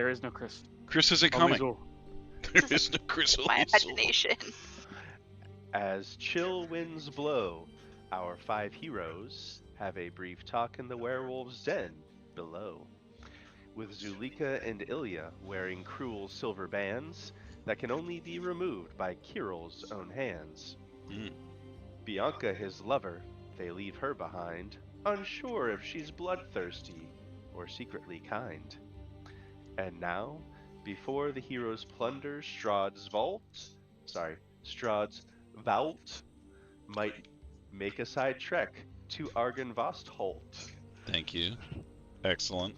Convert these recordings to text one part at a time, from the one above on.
There is no Chris. Chris isn't Only coming. Zool. There is no Chris. My only Zool. imagination. As chill winds blow, our 5 heroes have a brief talk in the werewolf's den below. With Zulika and Ilya wearing cruel silver bands that can only be removed by Kirill's own hands. Mm. Bianca, his lover, they leave her behind, unsure if she's bloodthirsty or secretly kind. And now, before the heroes plunder Strahd's vault, might make a side trek to Argynvostholt. Thank you. Excellent.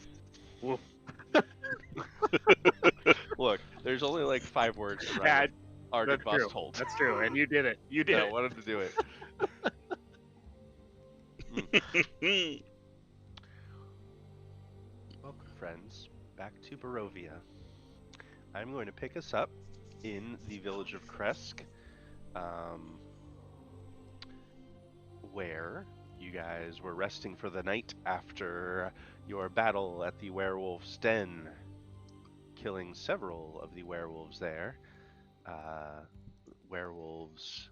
Look, there's only like 5 words to Yeah, write. Argynvostholt. That's true, and you did it. You did I it. wanted to do it. Welcome, friends, back to Barovia. I'm going to pick us up in the village of Kresk, where you guys were resting for the night after your battle at the werewolf's den, killing several of the werewolves there. Werewolves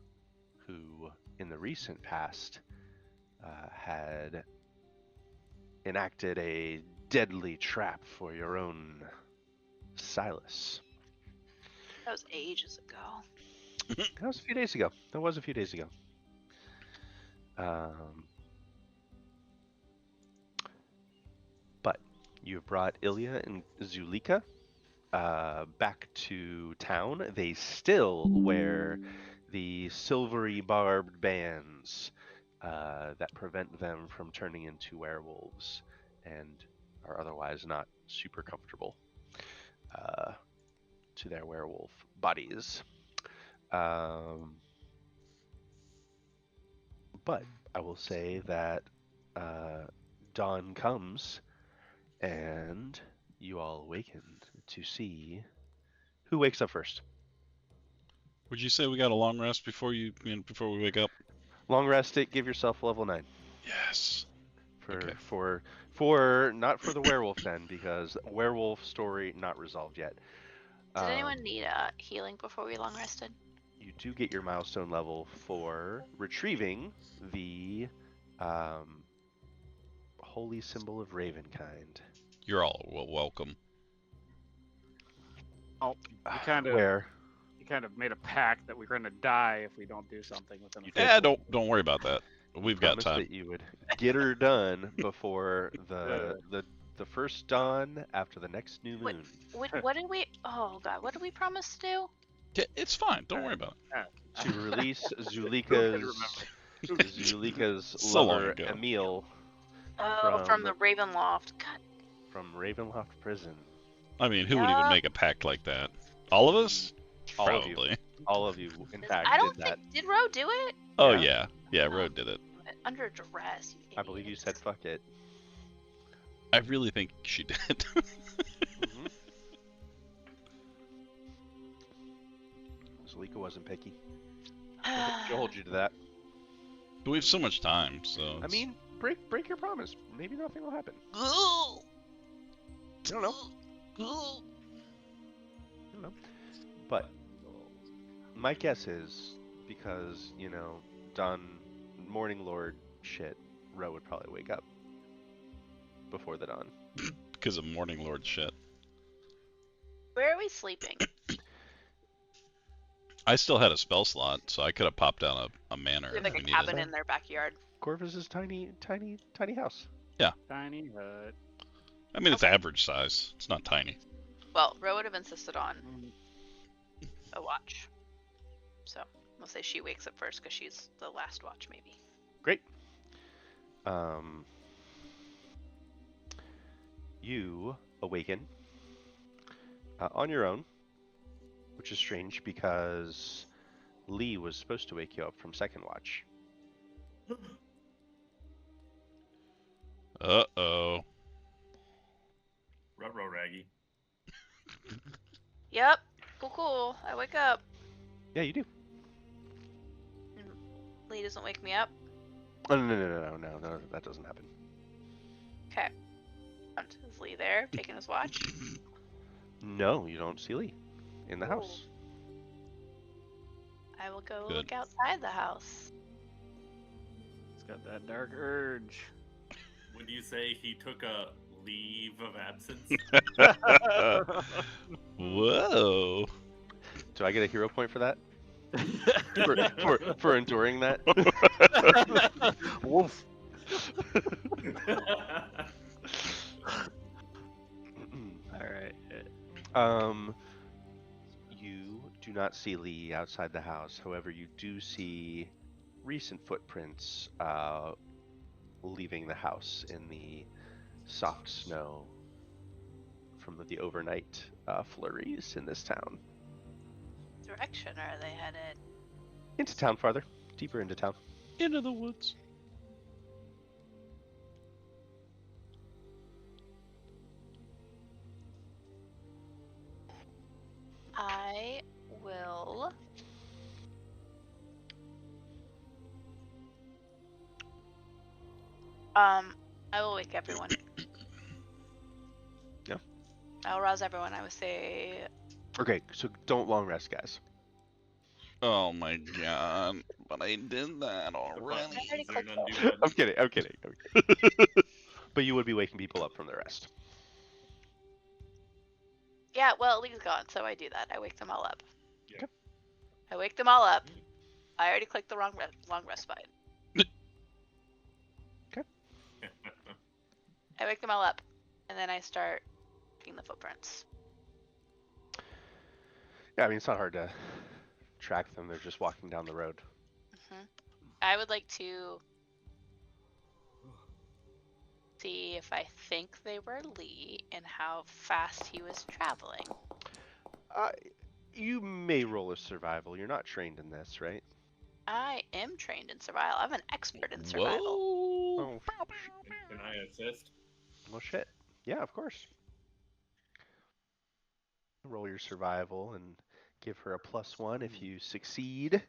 who, in the recent past, had enacted a deadly trap for your own Silas. That was ages ago. That was a few days ago. But you've brought Ilya and Zulika back to town. They still wear the silvery barbed bands that prevent them from turning into werewolves and are otherwise not super comfortable to their werewolf bodies. But I will say that dawn comes and you all awaken to see who wakes up first. Would you say we got a long rest before we wake up? Long rest it, give yourself level 9. Yes. For not for the werewolf den, because werewolf story not resolved yet. Did anyone need healing before we long rested? You do get your milestone level for retrieving the holy symbol of Ravenkind. You're all welcome. Oh, you kind of made a pact that we're going to die if we don't do something within a Yeah, don't worry about that. We've got Promised time. that you would get her done before the first dawn after the next new moon. What did we? Oh God, what did we promise to do? Yeah, it's fine. Don't worry about it. To release Who Zulika's So long lover ago. Emil Oh, from the Ravenloft. God. from Ravenloft prison. I mean, who would even make a pact like that? All of us? All of you. Probably. All of you, in fact, I don't did that. think. Did Ro do it? Oh Yeah. yeah, Road did it. Under duress. You I believe you idiots. said fuck it. I really think she did. Mm-hmm. Zulika wasn't picky. She'll hold you to that. But we have so much time, so. I it's- mean, break your promise. Maybe nothing will happen. Ugh. I don't know. Ugh. But my guess is because, done Morning Lord shit, Ro would probably wake up before the dawn. Because of Morning Lord shit. Where are we sleeping? I still had a spell slot, so I could have popped down a manor We have if like we a needed. cabin in their backyard. Corvus's tiny house. Tiny hut. I mean, it's average size. It's not tiny. Well, Ro would have insisted on a watch. So we'll say she wakes up first because she's the last watch, maybe. Great. You awaken on your own, which is strange because Lee was supposed to wake you up from second watch. Uh-oh. Ruh-roh, Raggy. Yep. Cool. I wake up. Yeah, you do. And Lee doesn't wake me up. Oh, no, that doesn't happen. Okay. Is Lee there taking his watch? No, you don't see Lee in the Ooh. house. I will go Good. look outside the house. It's got that dark urge. Would you say he took a leave of absence? Whoa. Do I get a hero point for that? For enduring that? Woof. All right. You do not see Lee outside the house. However, you do see recent footprints leaving the house in the soft snow from the overnight flurries in this town. Direction are they headed? Into town farther, deeper into town. Into the woods. I will. I will wake everyone. Yeah. I'll rouse everyone. I would say. Okay, so don't long rest, guys. Oh my god. But I did that already. already Is there an clicked undo button? I'm kidding. I'm kidding. But you would be waking people up from their rest. Yeah, well, Lee's gone, so I do that. I wake them all up. Yeah. I wake them all up. I already clicked the long rest button. I wake them all up, and then I start looking the footprints. Yeah, I mean, it's not hard to track them. They're just walking down the road. I would like to see if I think they were Lee and how fast he was traveling. You may roll a survival. You're not trained in this, right? I am trained in survival. I'm an expert in survival. Whoa. Oh, Can I assist? well, shit. Yeah, of course. Roll your survival and give her a +1 if you succeed.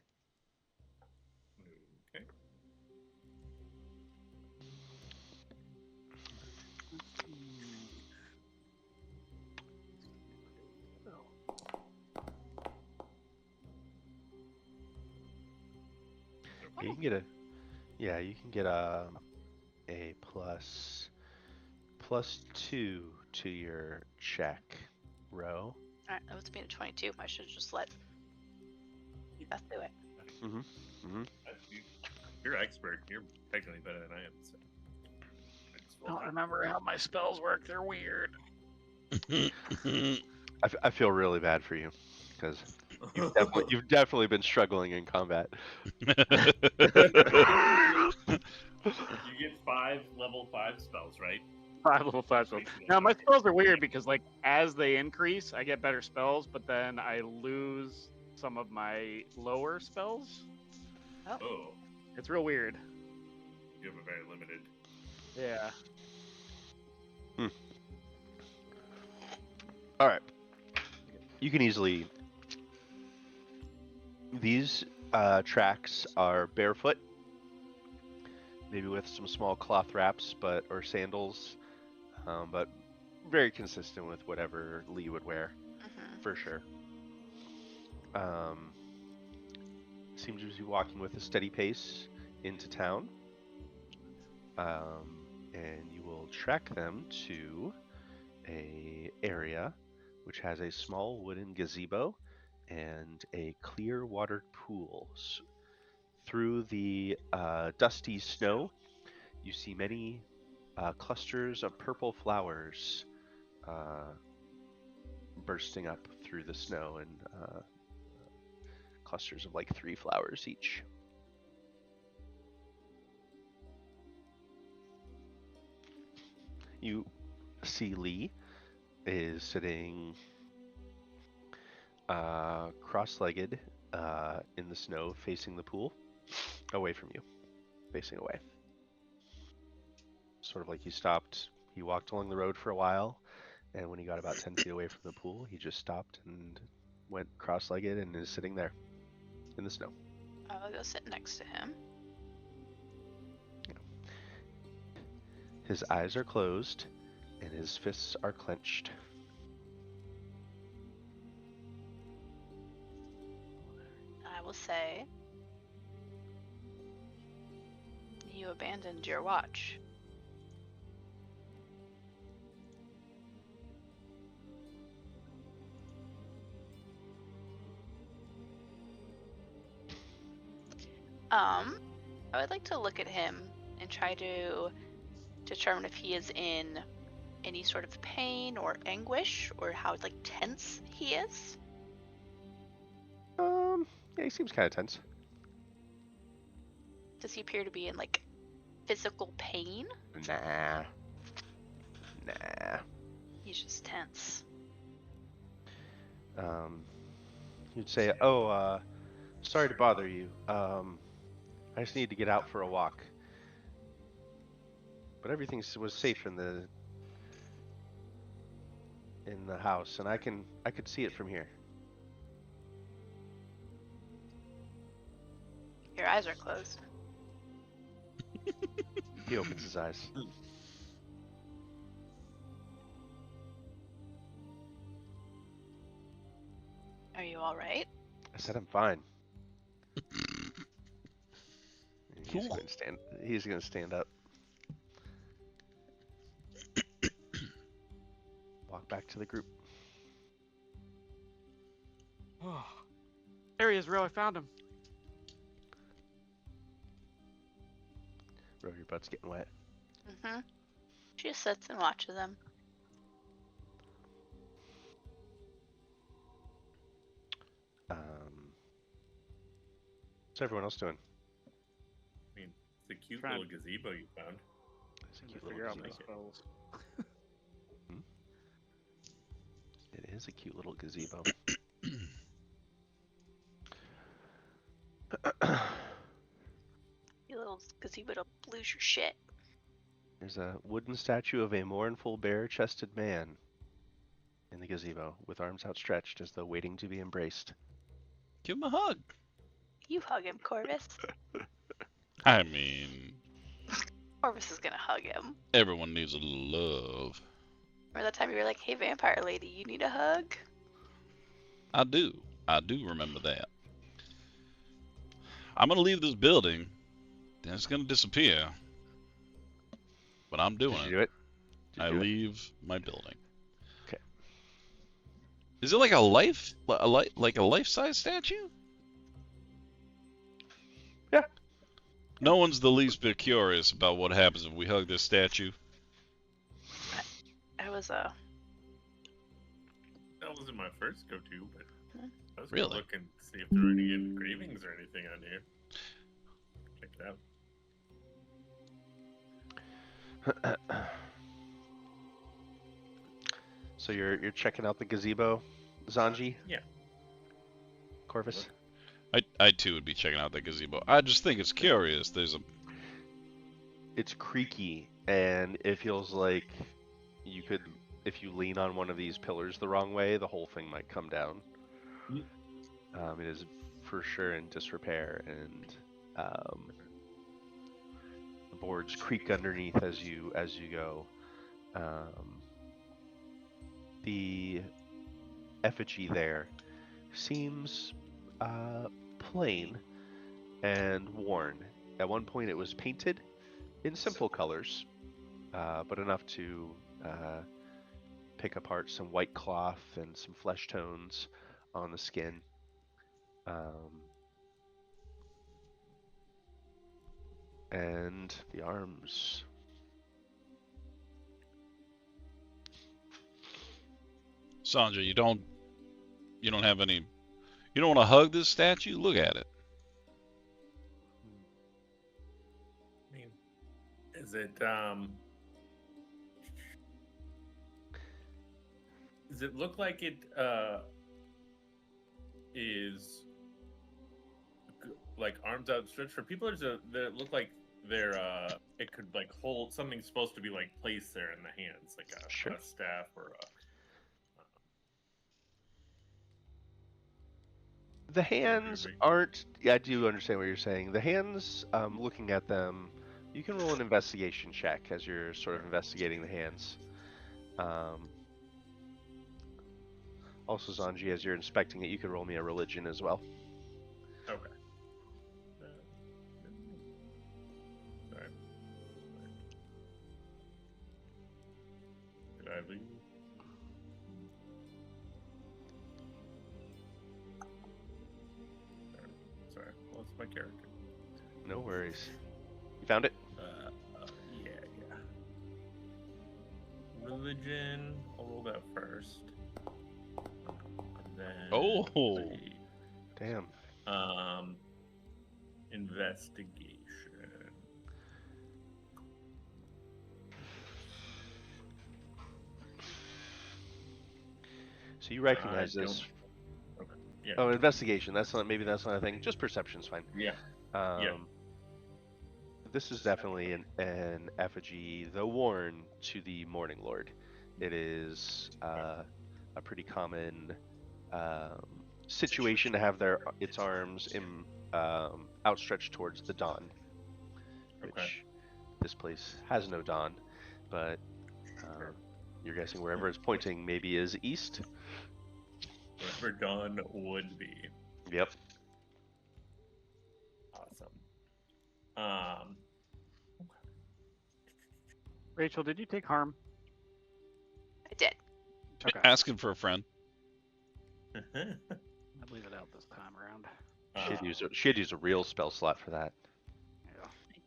Okay. Yeah, you can get a. Yeah, you can get a +2 to your check, Ro. Alright, that was being a 22. I should have just let Beth do it. You're expert. You're technically better than I am. So. I don't remember how my spells work. They're weird. I feel really bad for you because you've definitely been struggling in combat. You get 5 level 5 spells, right? 5 level 5 spells. Now my spells are weird because like as they increase, I get better spells, but then I lose some of my lower spells. Oh, It's real weird. you have a very limited. Yeah. All right. You can easily. These tracks are barefoot, maybe with some small cloth wraps, or sandals, but very consistent with whatever Lee would wear, for sure. Seems to be walking with a steady pace into town, and you will track them to a area which has a small wooden gazebo and a clear watered pool. Through the dusty snow, you see many clusters of purple flowers bursting up through the snow, and clusters of like 3 flowers each. You see Lee is sitting cross-legged in the snow, facing the pool, away from you, facing away. Sort of like he walked along the road for a while, and when he got about 10 feet away from the pool, he just stopped and went cross-legged and is sitting there in the snow. I'll go sit next to him. His eyes are closed, and his fists are clenched. will say you abandoned your watch. I would like to look at him and try to determine if he is in any sort of pain or anguish, or how like tense he is. Yeah, he seems kind of tense. Does he appear to be in like physical pain? Nah. He's just tense. You'd say, "Oh, sorry to bother you. I just need to get out for a walk. But everything was safe in the house, and I could see it from here." Your eyes are closed. He opens his eyes. Are you all right? I said, "I'm fine." Cool. He's gonna stand up. Walk back to the group. There he is, Ro. I found him. Bro, your butt's getting wet. Mm-hmm. She just sits and watches him. What's everyone else doing? I mean, it's a cute Trying- little gazebo you found. It's a Trying to cute little figure out my gazebo. spells. It is a cute little gazebo. You little gazebo to lose your shit. There's a wooden statue of a mournful, bare-chested man in the gazebo, with arms outstretched as though waiting to be embraced. Give him a hug. You hug him, Corvus. I mean, Corvus is gonna hug him. everyone needs a little love. Remember that time you were like, "Hey, vampire lady, you need a hug?" I do. I do remember that. I'm gonna leave this building. Then it's gonna disappear. But I'm doing Did you it. do it? Did I you do it? leave my building. Okay. Is it like a life-size statue? Yeah. No one's the least bit curious about what happens if we hug this statue. I was That wasn't my first go-to, but I was Really? gonna look and see if there are any engravings or anything on here. Check it out. So you're checking out the gazebo, Zanji? Yeah. Corvus? I too would be checking out that gazebo. I just think it's curious. There's a It's creaky, and it feels like you could, if you lean on one of these pillars the wrong way, the whole thing might come down. It is for sure in disrepair, and the boards creak underneath as you go. The effigy there seems plain and worn. At one point, it was painted in simple colors, but enough to pick apart some white cloth and some flesh tones on the skin. And the arms. Sandra, you don't have any. You don't want to hug this statue? Look at it. I mean, is it does it look like it is like arms outstretched for people, or does it look like they're it could like hold something supposed to be like placed there in the hands, like a, Sure. a staff or a The hands aren't. Yeah, I do understand what you're saying. The hands, looking at them, you can roll an investigation check as you're sort of investigating the hands. Also, Zanji, as you're inspecting it, you can roll me a religion as well. okay. my character. No worries. You found it? Yeah. Religion. I'll roll that first. And then. Oh. let's see, Damn. Investigation. So you recognize I this. don't- Okay. Yeah. Oh, investigation. That's not. Maybe that's not a thing. Just perception's fine. Yeah. This is definitely an effigy, though worn, to the Morning Lord. It is a pretty common situation to have its arms outstretched towards the dawn, which Okay. this place has no dawn, but you're guessing wherever it's pointing maybe is east. Whatever dawn would be. Yep. Awesome. Rachel, did you take harm? I did. Okay. Asking for a friend. I'd leave it out this time around. She had used a real spell slot for that. Yeah. I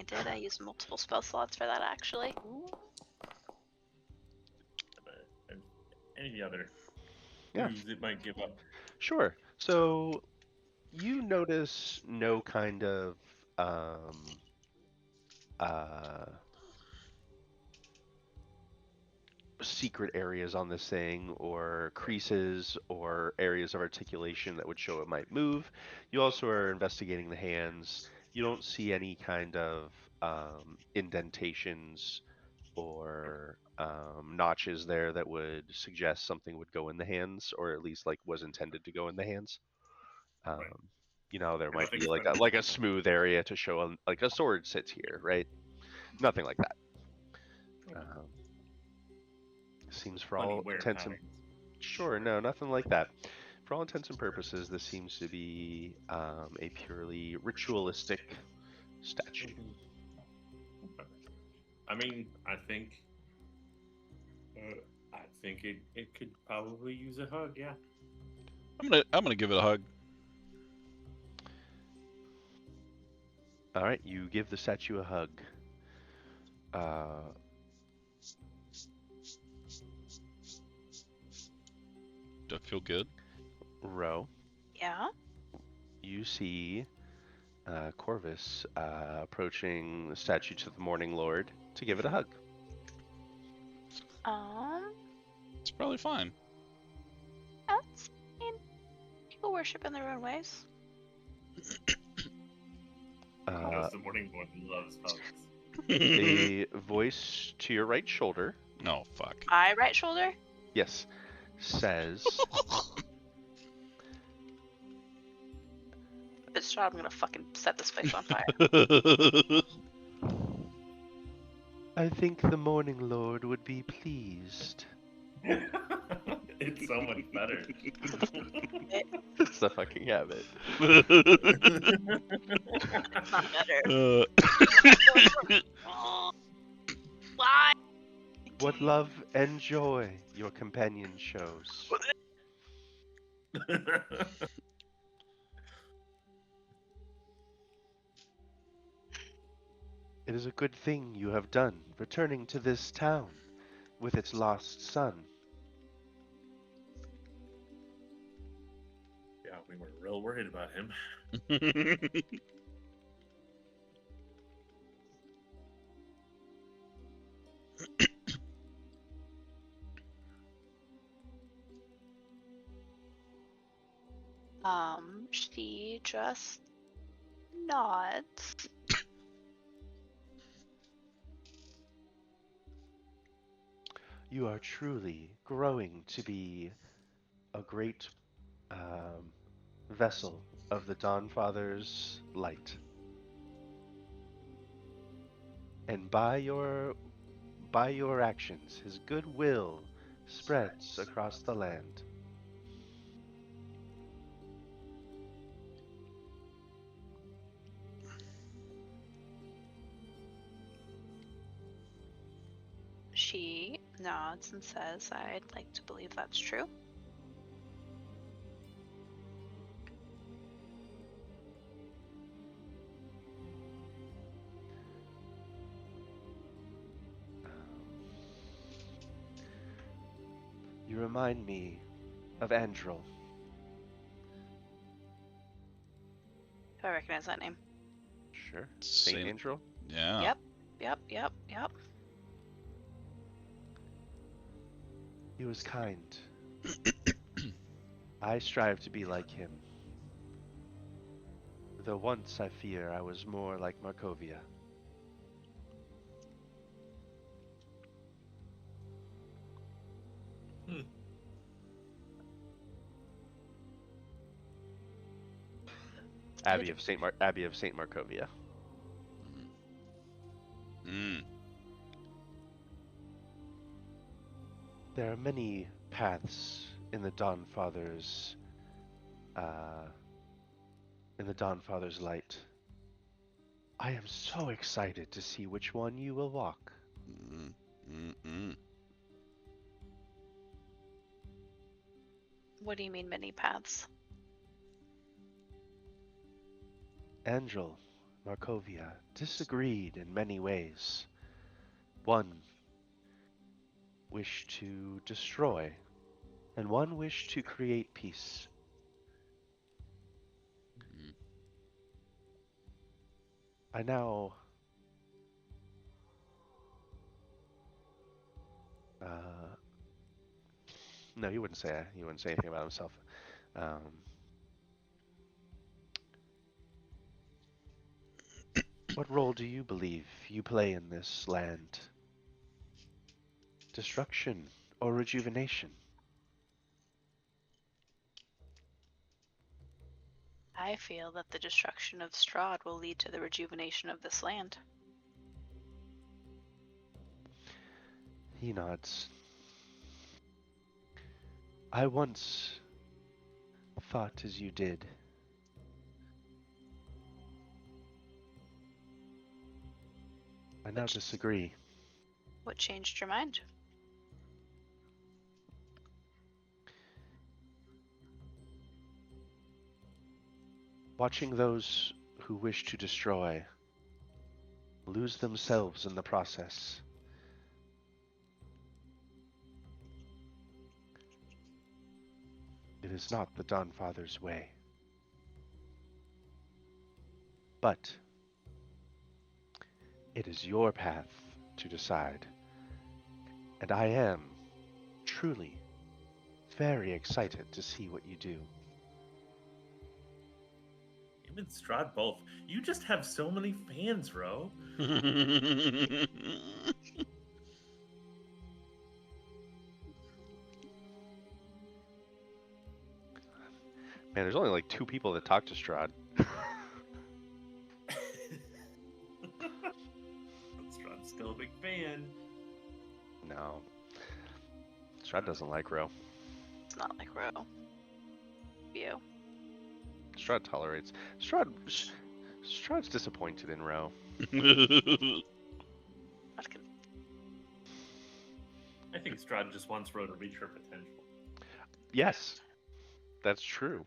did. I used multiple spell slots for that, actually. Any other Yeah. clues it might give up? Sure. So you notice no kind of secret areas on this thing, or creases, or areas of articulation that would show it might move. You also are investigating the hands. You don't see any kind of indentations or notches there that would suggest something would go in the hands, or at least like was intended to go in the hands. You know, there might be like a smooth area to show like a sword sits here, right? Nothing like that. Seems for all intents and sure, no, nothing like that. For all intents and purposes, this seems to be a purely ritualistic statue. I mean, I think it could probably use a hug. Yeah. I'm gonna give it a hug. All right, you give the statue a hug. Do I feel good? Ro, Yeah. you see Corvus approaching the statue to the Morning Lord to give it a hug. It's probably fine. That's, I mean, people worship in their own ways. The morning one loves hugs. A voice to your right shoulder, No, fuck. My right shoulder? yes, says, But Strahd, I'm gonna fucking set this place on fire. I think the Morning Lord would be pleased. It's so much better. It's the fucking habit. It's not better. Why? What love and joy your companion shows. It is a good thing you have done, returning to this town with its lost son. Yeah, we were real worried about him. She just nods. You are truly growing to be a great vessel of the Dawn Father's light. And by your actions, his goodwill spreads across the land. She nods and says, I'd like to believe that's true. remind me of Andrel. Do I recognize that name? Sure. Saint Saint- Andrel? Yeah. Yep. He was kind. I strive to be like him. Though once I fear I was more like Markovia. Abbey of Saint Markovia. Mm. There are many paths in the Dawnfather's light. I am so excited to see which one you will walk. Mm. Mm. What do you mean many paths? Angel, Markovia disagreed in many ways. One wished to destroy, and one wished to create peace. Mm. I now no, he wouldn't say anything about himself. What role do you believe you play in this land? Destruction or rejuvenation? I feel that the destruction of Strahd will lead to the rejuvenation of this land. He nods. I once thought as you did. I now disagree. What changed your mind? Watching those who wish to destroy lose themselves in the process. It is not the Dawnfather's way. But it is your path to decide. And I am truly very excited to see what you do. Him and Strahd both. You just have so many fans, Ro. Man, there's only like 2 people that talk to Strahd. Strahd's still a big fan. No. Strahd doesn't like Ro. It's not like Ro. You. Strahd tolerates. Strahd's disappointed in Ro. Not gonna- I think Strahd just wants Ro to reach her potential. Yes, that's true.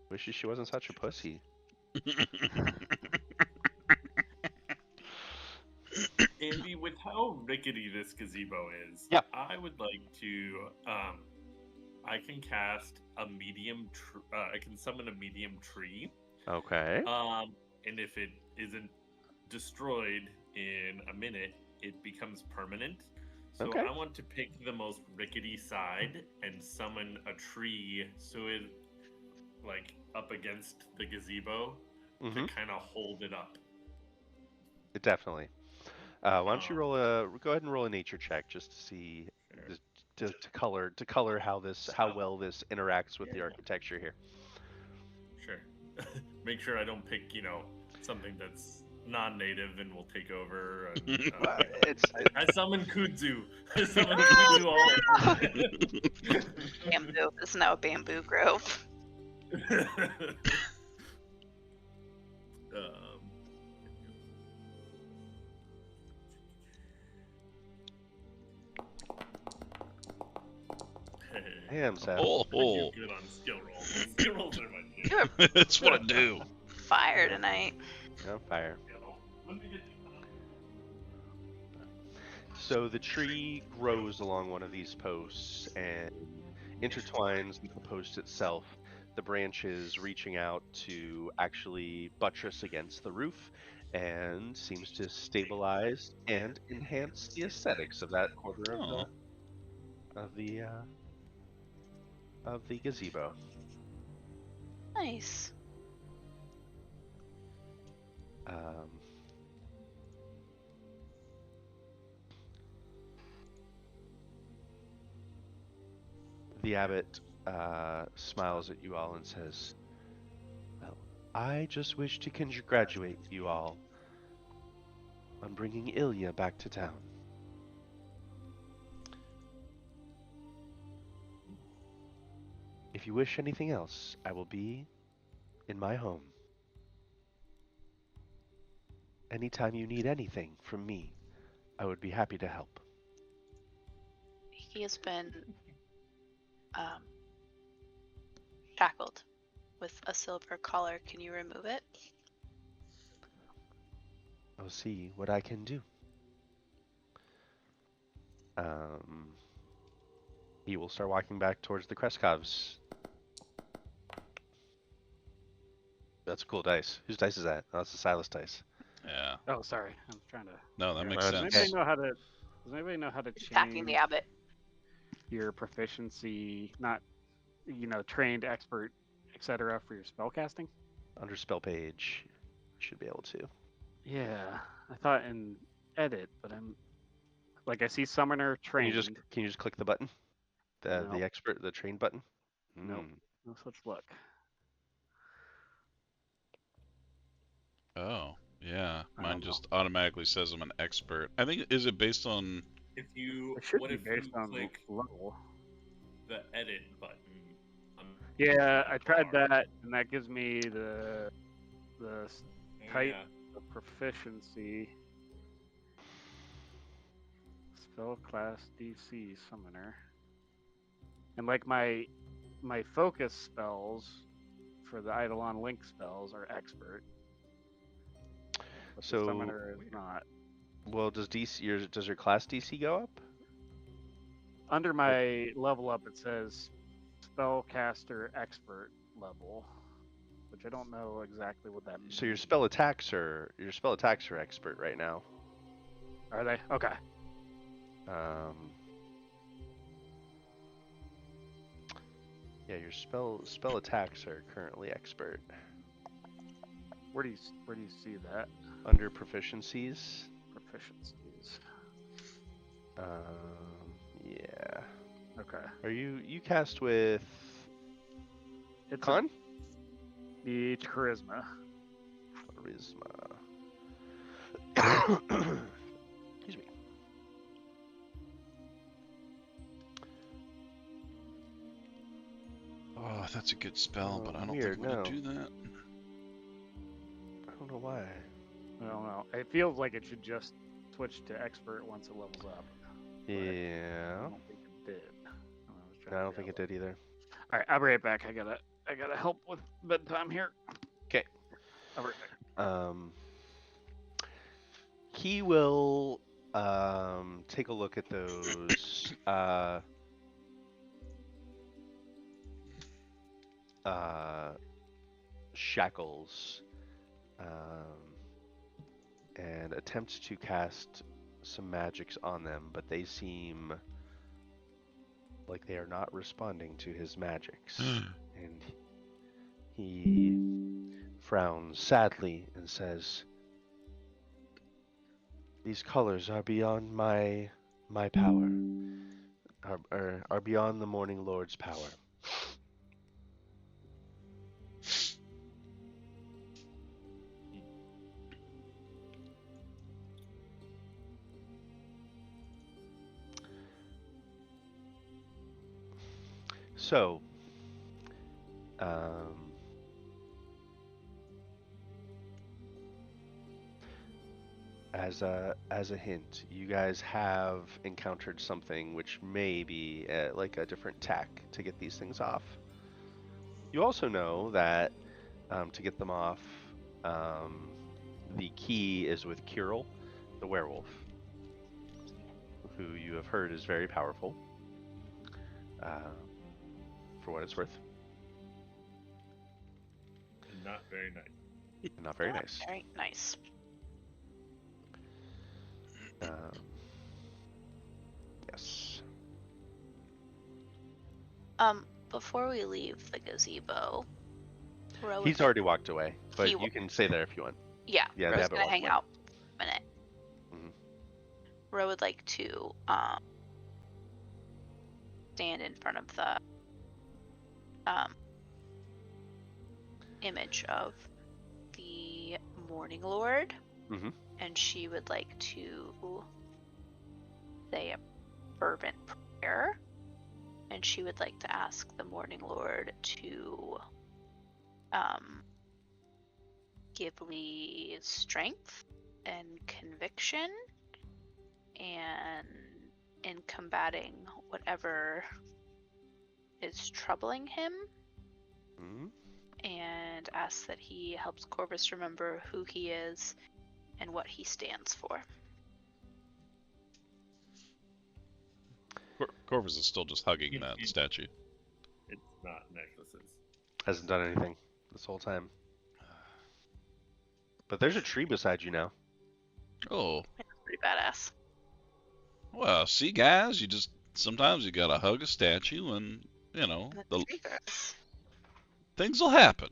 Wishes she wasn't such a pussy. Andy, with how rickety this gazebo is, Yep. I would like to. I can cast a medium. I can summon a medium tree. Okay. And if it isn't destroyed in a minute, it becomes permanent. So Okay. I want to pick the most rickety side and summon a tree so it, like, up against the gazebo Mm-hmm. to kind of hold it up. Definitely. Why don't you go ahead and roll a nature check just to see to color how well this interacts with the architecture here. Sure. Make sure I don't pick, something that's non-native and will take over. And, I summon Kudzu. I summon Kudzu all Bamboo. This is now a bamboo grove. Damn, Seth. I Oh, do good on skill rolls. Skill rolls are my shit. You're that's what I do. fire tonight. On fire. Let me get So the tree grows along one of these posts and intertwines with the post itself, the branches reaching out to actually buttress against the roof, and seems to stabilize and enhance the aesthetics of that corner of Oh. the gazebo. Nice. The abbot smiles at you all and says, "Well, I just wish to congratulate you all on bringing Ilya back to town. If you wish anything else, I will be in my home. Anytime you need anything from me, I would be happy to help." He has been shackled with a silver collar. Can you remove it? I'll see what I can do. He will start walking back towards the Kreskovs. That's a cool dice. Whose dice is that? Oh, that's the Silas dice. Yeah. Oh, sorry. I'm trying to. No, that makes Does sense. Does anybody know how to Attacking the change abbot. your proficiency, not, trained, expert, etc., for your spell casting? Under spell page, you should be able to. Yeah, I thought in edit, but I see summoner trained. Can you just click the button? No. The expert, the train button? Nope. No such luck. Oh, yeah. I Mine don't know. just automatically says I'm an expert. I think, is it based on... If you It should what be if based you on click level. the edit button? On Yeah, the I tried bar? that, and that gives me the type Yeah. of proficiency. Spell class DC summoner. And my focus spells for the Eidolon Link spells are expert. But So- the summoner is not. Well, does your class DC go up? Under my level up, it says spellcaster expert level, which I don't know exactly what that means. So your spell attacks are expert right now. Are they? Okay. Yeah, your spell attacks are currently expert. Where do you see that? Under proficiencies. Proficiencies. Yeah. Okay. Are you cast with It's Con? the charisma. Charisma. Excuse me. Oh, that's a good spell, but I don't Weird, think I'm gonna no. do that. I don't know why. I don't know. It feels like it should just switch to expert once it levels up. I Yeah. don't think it did. I don't think it did either. All right, I'll be right back. I gotta help with bedtime here. Okay. I'll be right back. He will take a look at those shackles and attempt to cast some magics on them, but they seem like they are not responding to his magics. And he frowns sadly and says, "These colors are beyond my power, are beyond the Morning Lord's power." So, as a hint, you guys have encountered something which may be like a different tack to get these things off. You also know that to get them off, the key is with Kirill, the werewolf. who you have heard is very powerful. For what it's worth. Not very nice. Not very nice. Very nice. Yes. Before we leave the gazebo, He's already walked away, but He you can stay there if you want. Yeah, Yeah, they Ro's haven't gonna walked hang away. out for a minute. Mhm. Ro would like to stand in front of the image of the Morning Lord, Mhm. and she would like to say a fervent prayer, and she would like to ask the Morning Lord to give me strength and conviction and in combating whatever is troubling him, Mhm. and ask that he helps Corvus remember who he is and what he stands for. Corvus is still just hugging that statue. It's not necklaces. Hasn't done anything this whole time. But there's a tree beside you now. Oh, That's pretty badass. well, see, guys, sometimes you gotta hug a statue, and And the tree grows. things will happen.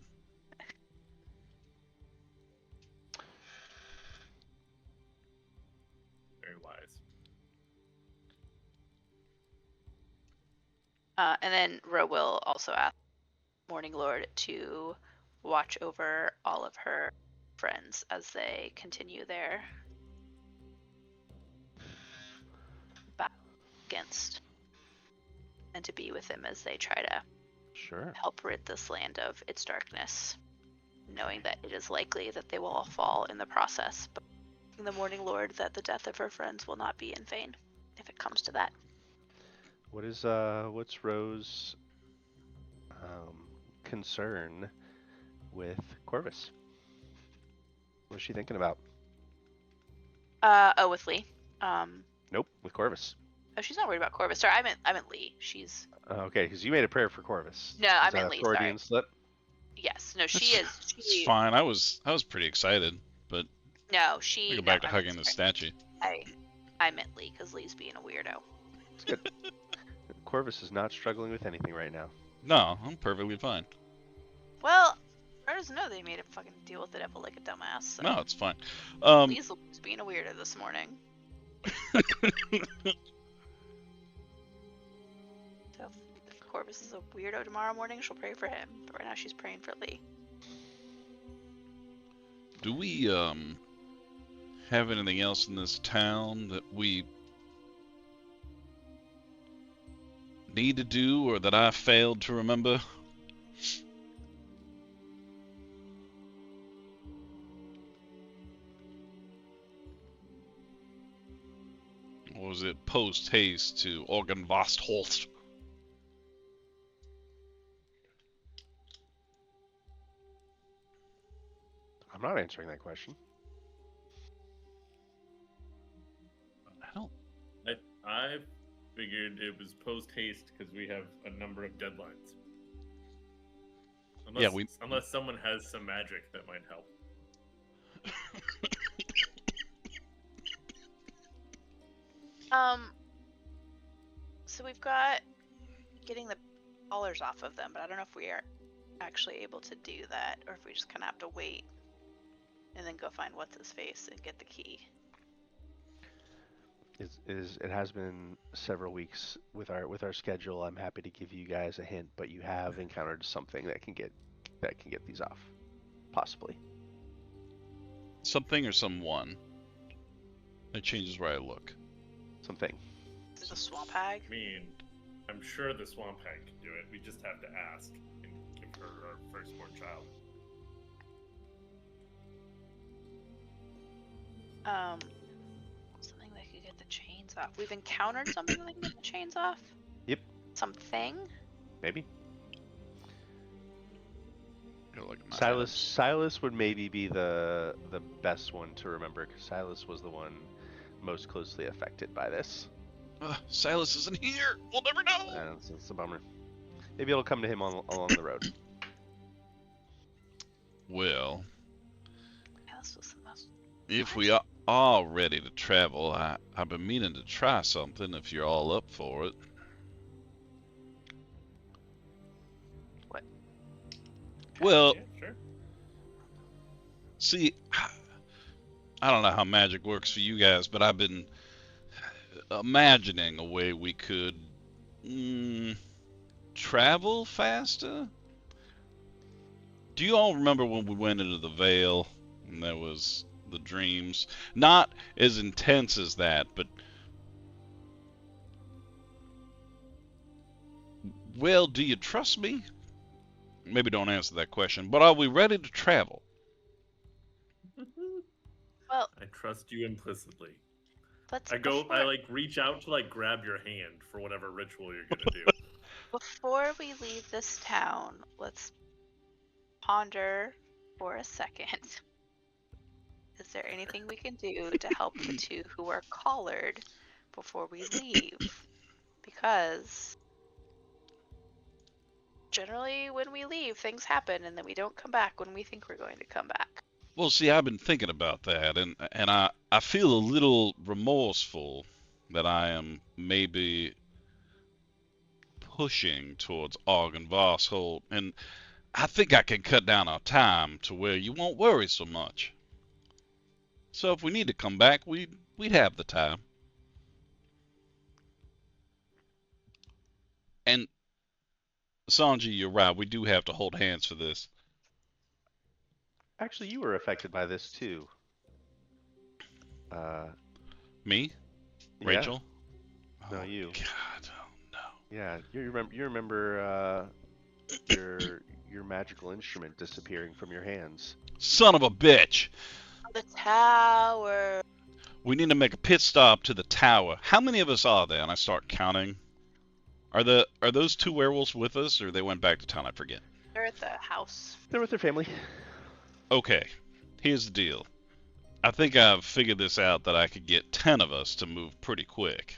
Very wise. And then Ro will also ask Morning Lord to watch over all of her friends as they continue their battle against, and to be with them as they try to Sure. help rid this land of its darkness, knowing that it is likely that they will all fall in the process, but the Morning Lord that the death of her friends will not be in vain, if it comes to that. What's Ro's concern with Corvus? What's she thinking about? With Lee. Nope, with Corvus. Oh, she's not worried about Corvus. Sorry, I meant Lee. She's Okay, because you made a prayer for Corvus. No, I Is that meant a Lee, Freudian slip? yes. No, she is. It's She fine. I was pretty excited, but no, I she. go No, back to I hugging meant the sorry. statue. I meant Lee because Lee's being a weirdo. It's good. Corvus is not struggling with anything right now. No, I'm perfectly fine. Well, I doesn't know they made him fucking deal with the devil like a dumbass. So. No, it's fine. Lee's being a weirdo this morning. So if Corvus is a weirdo tomorrow morning, she'll pray for him. But right now she's praying for Lee. Do we have anything else in this town that we need to do, or that I failed to remember? Or was it post haste to Argynvostholt? I'm not answering that question. I don't. I figured it was post haste because we have a number of deadlines. Unless someone has some magic that might help. So we've got getting the collars off of them, but I don't know if we are actually able to do that, or if we just kind of have to wait and then go find what's his face and get the key. It has been several weeks with our schedule. I'm happy to give you guys a hint, but you have encountered something that can get these off, possibly. Something or someone. It changes where I look. Something. Is it a swamp hag? I mean, I'm sure the swamp hag can do it. We just have to ask and give her our firstborn child. Something that could get the chains off. We've encountered something that can get the chains off? Yep. Something? Maybe. Gotta look at my Silas items. Silas would maybe be the best one to remember, because Silas was the one most closely affected by this. Silas isn't here. We'll never know. It's a bummer. Maybe it'll come to him along the road. Well, This was the most. if we are all ready to travel, I've been meaning to try something if you're all up for it. What? Well, Yeah, sure. see, I don't know how magic works for you guys, but I've been imagining a way we could travel faster. Do you all remember when we went into the Vale and there was the dreams? Not as intense as that, but well, do you trust me? Maybe don't answer that question, but are we ready to travel? Well, I trust you implicitly. let's. I like reach out to like grab your hand for whatever ritual you're gonna do. Before we leave this town, let's ponder for a second. Is there anything we can do to help the two who are collared before we leave? Because generally when we leave, things happen and then we don't come back when we think we're going to come back. Well, see, I've been thinking about that, and I feel a little remorseful that I am maybe pushing towards Argynvostholt, and I think I can cut down our time to where you won't worry so much. So if we need to come back, we'd have the time. And Sanji, you're right. We do have to hold hands for this. Actually, you were affected by this too. Me? Yeah. Rachel? No, Oh, you. God, oh no. Yeah, you remember your magical instrument disappearing from your hands. Son of a bitch! The tower. We need to make a pit stop to the tower. How many of us are there? And I start counting. Are those two werewolves with us, or they went back to town? I forget. They're at the house. They're with their family. Okay, here's the deal. I think I've figured this out that I could get 10 of us to move pretty quick.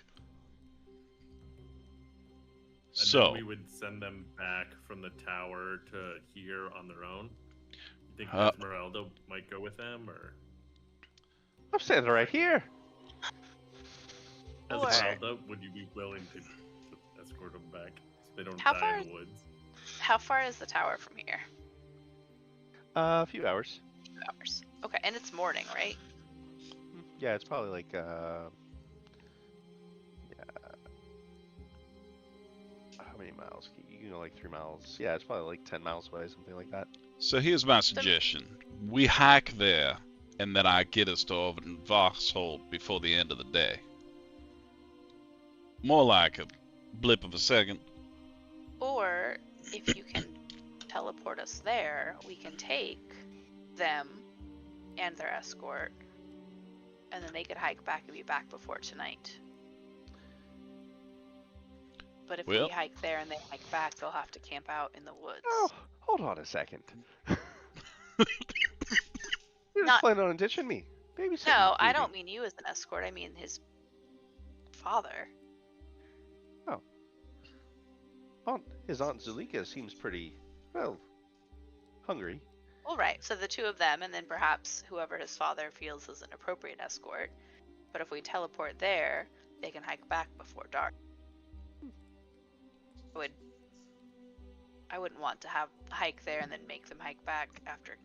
And So then we would send them back from the tower to here on their own. You think Esmeralda might go with them, or I'm standing right here. Or- Esmeralda, would you be willing to escort them back so they don't How die far- in the woods? How far is the tower from here? A few hours. 2 hours. Okay, and it's morning, right? Yeah, it's probably like how many miles? You know, like 3 miles. Yeah, it's probably like 10 miles away, something like that. So here's my suggestion. We hike there, and then I get us to Argynvostholt before the end of the day. More like a blip of a second. Or if you can teleport us there, we can take them and their escort, and then they could hike back and be back before tonight. But if Well- we hike there and they hike back, they'll have to camp out in the woods. Oh, hold on a second. You're Not- just planning on ditching me. Babysitting No, I baby. don't mean you as an escort. I mean his father. His Aunt Zulika seems pretty, well, hungry. All right, so the two of them, and then perhaps whoever his father feels is an appropriate escort. But if we teleport there, they can hike back before dark. I wouldn't want to have hike there and then make them hike back after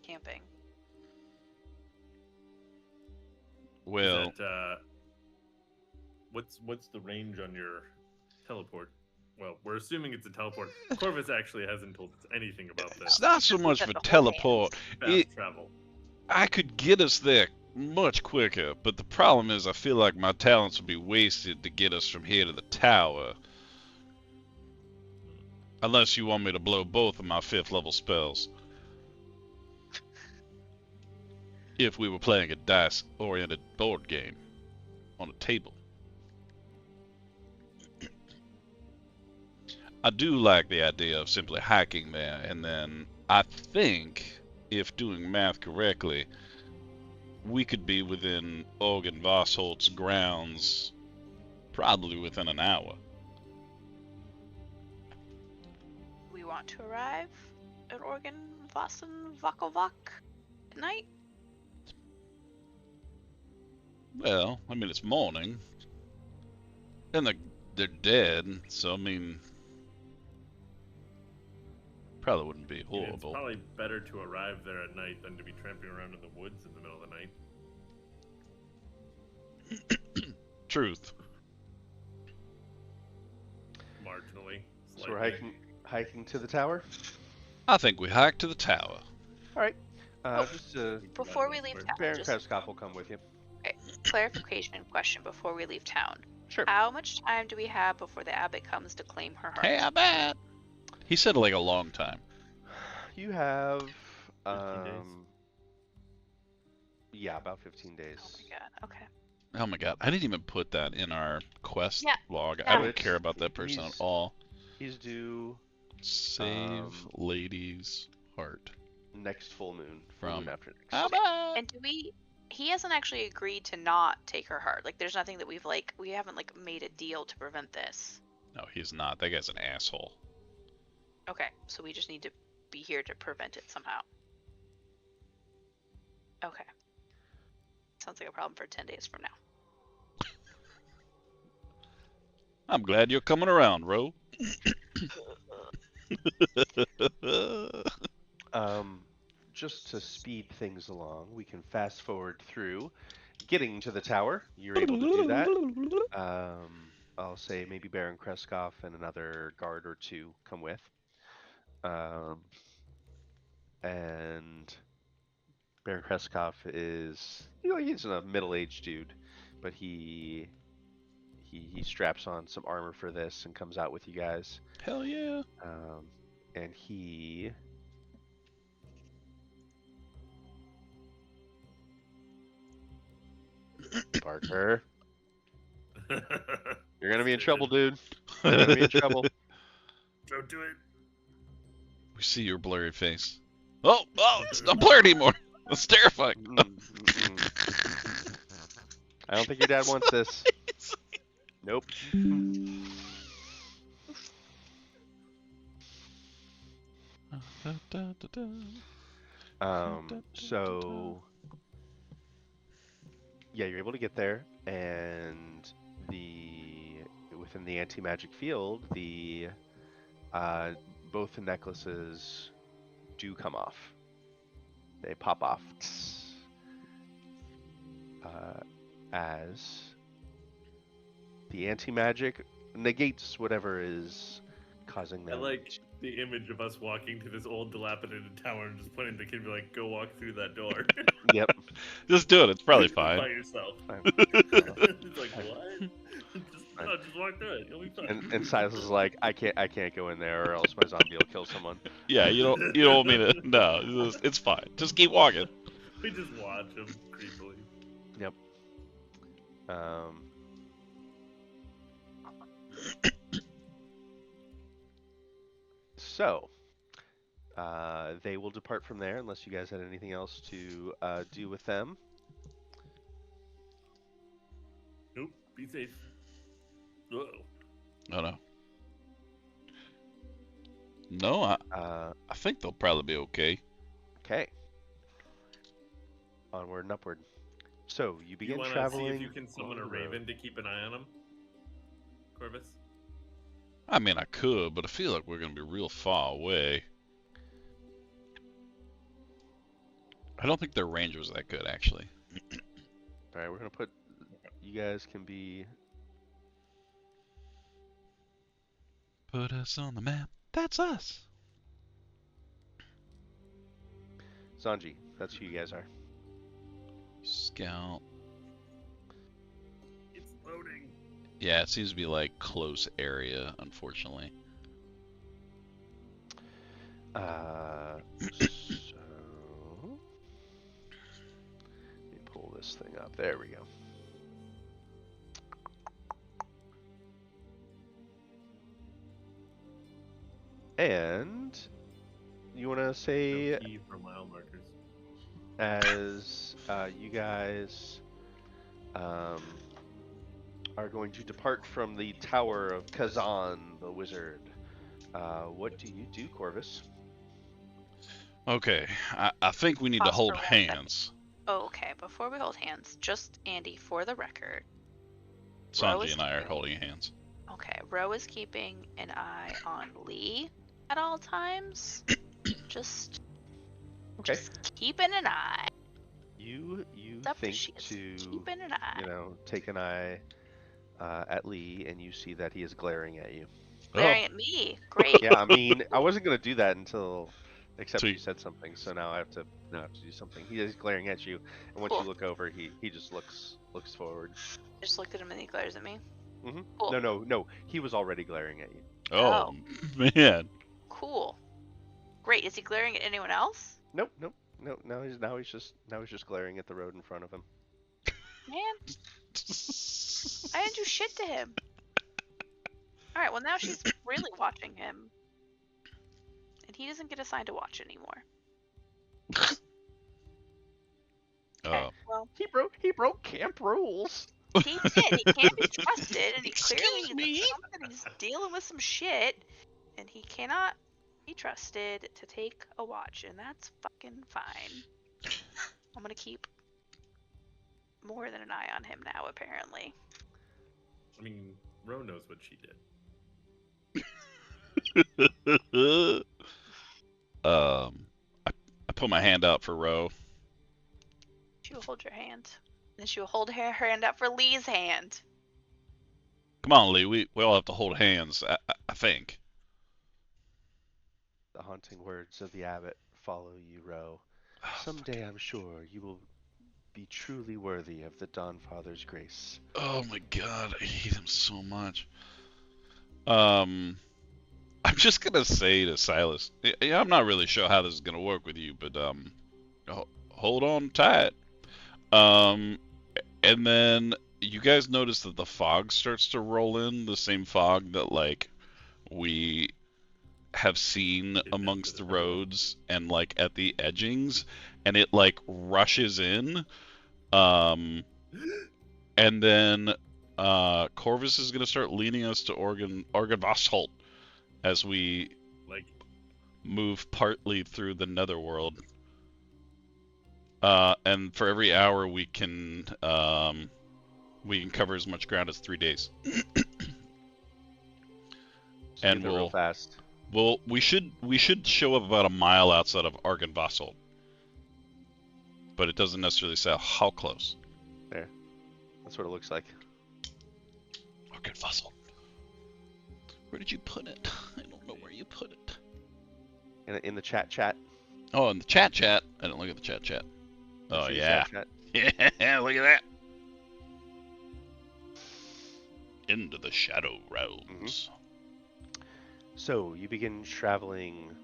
camping. Well, Is that, what's the range on your teleport? Well, we're assuming it's a teleport. Corvus actually hasn't told us anything about this. it's not so much Got for the whole teleport. Fast travel. I could get us there much quicker, but the problem is I feel like my talents would be wasted to get us from here to the tower. Unless you want me to blow both of my 5th level spells. If we were playing a dice-oriented board game on a table. I do like the idea of simply hiking there, and then I think, if doing math correctly, we could be within Argynvostholt's grounds Probably within an hour. We want to arrive at Argynvostholt at night. Well, I mean, it's morning. And they're dead, so I mean, probably wouldn't be It's horrible. probably better to arrive there at night than to be tramping around in the woods in the middle of the night. Truth. Marginally. So we're slightly. hiking to the tower. I think we hike to the tower. All right. Oh, Just Before we leave town, Baron just Kreskov will come with you. clarification question before we leave town. Sure. How much time do we have before the abbot comes to claim her heart? Hey, I bet. He said like a long time. You have 15 days? yeah, about 15 days. Oh my god. Okay. Oh my god, I didn't even put that in our quest Yeah. log. Yeah. I don't care about that person at He's- all. He's due Save lady's heart. next full moon. From- Moon after next. How about? And he hasn't actually agreed to not take her heart. Like there's nothing that we haven't like made a deal to prevent this. No, he's not. That guy's an asshole. Okay, so we just need to be here to prevent it somehow. Okay. Sounds like a problem for 10 days from now. I'm glad you're coming around, Ro. Just to speed things along, we can fast forward through getting to the tower. You're able to do that. I'll say maybe Baron Kreskov and another guard or two come with. And Baron Kreskov is, he's a middle-aged dude, but he straps on some armor for this and comes out with you guys. Hell yeah. And he Parker, you're gonna be in trouble, dude. You're gonna be in trouble. Don't do it. We see your blurry face. Oh, it's not blurred anymore. That's terrifying. I don't think your dad wants this. Nope. So yeah, you're able to get there, and within the anti-magic field, both the necklaces do come off. They pop off as the anti-magic negates whatever is causing I them. like the image of us walking to this old dilapidated tower and just pointing the kid and be like, go walk through that door. Yep. Just do it. It's probably By fine. yourself. Fine. It's like, what? Just walk through it. You'll be fine. And Silas is like, I can't go in there, or else my zombie will kill someone. Yeah, you don't want me to. No, it's fine. Just keep walking. We just watch him creepily. Yep. So, they will depart from there unless you guys had anything else to do with them. Nope. Be safe. Uh-oh. Oh no. No, I think they'll probably be okay. Okay. Onward and upward. So you begin You want to traveling. see if you can summon a on the road. raven to keep an eye on him, Corvus? I mean, I could, but I feel like we're gonna be real far away. I don't think their range was that good, actually. All right, we're gonna put. You guys can be. Put us on the map. That's us. Sanji, that's who you guys are. Scout. It's loading. Yeah, it seems to be like close area, unfortunately. So let me pull this thing up. There we go. And you want to say No key for mile markers. as you guys are going to depart from the Tower of Kazan, the wizard. What do you do, Corvus? Okay, I think we need to Pause hold for 1 second. hands. Okay, before we hold hands, just Andy, for the record. Ro Sanji is and I are keeping- holding hands. Okay, Ro is keeping an eye on Lee at all times. Just Okay. keeping an eye. You It's up think to she's to, keeping an eye. take an eye at Lee, and you see that he is glaring at you. Glaring at me. Great. Yeah, I mean, I wasn't gonna do that except So you said something, so now I have to do something. He is glaring at you, and once Cool. you look over, he just looks forward. I just looked at him and he glares at me. Hmm Cool. No, he was already glaring at you. Oh, man. Cool. Great. Is he glaring at anyone else? Nope. Now he's just glaring at the road in front of him. Man, I didn't do shit to him. Alright, well now she's really watching him. And he doesn't get assigned to watch anymore. Okay, well, He broke camp rules. he did. He can't be trusted, and he clearly Excuse me? he's dealing with some shit, and he cannot be trusted to take a watch, and that's fucking fine. I'm gonna keep more than an eye on him now, apparently. I mean, Ro knows what she did. I put my hand out for Ro. She will hold your hand. And she will hold her hand out for Lee's hand. Come on, Lee. We all have to hold hands. I think. The haunting words of the abbot follow you, Ro. Someday I'm sure you will be truly worthy of the Dawnfather's grace. Oh my God, I hate him so much. I'm just gonna say to Silas, yeah, I'm not really sure how this is gonna work with you, but hold on tight. And then you guys notice that the fog starts to roll in, the same fog that like we have seen amongst the roads and like at the edgings, and it like rushes in. And then Corvus is gonna start leading us to Argynvostholt as we Like, move partly through the netherworld. And for every hour we can cover as much ground as 3 days. So And get there real fast. we should show up about a mile outside of Argynvostholt. But it doesn't necessarily say how close. There. That's what it looks like. Argynvostholt. Where did you put it? I don't know where you put it. In the chat. Oh, in the chat. I didn't look at the chat. Oh, See the yeah. chat? Yeah, look at that. Into the shadow realms. So you begin traveling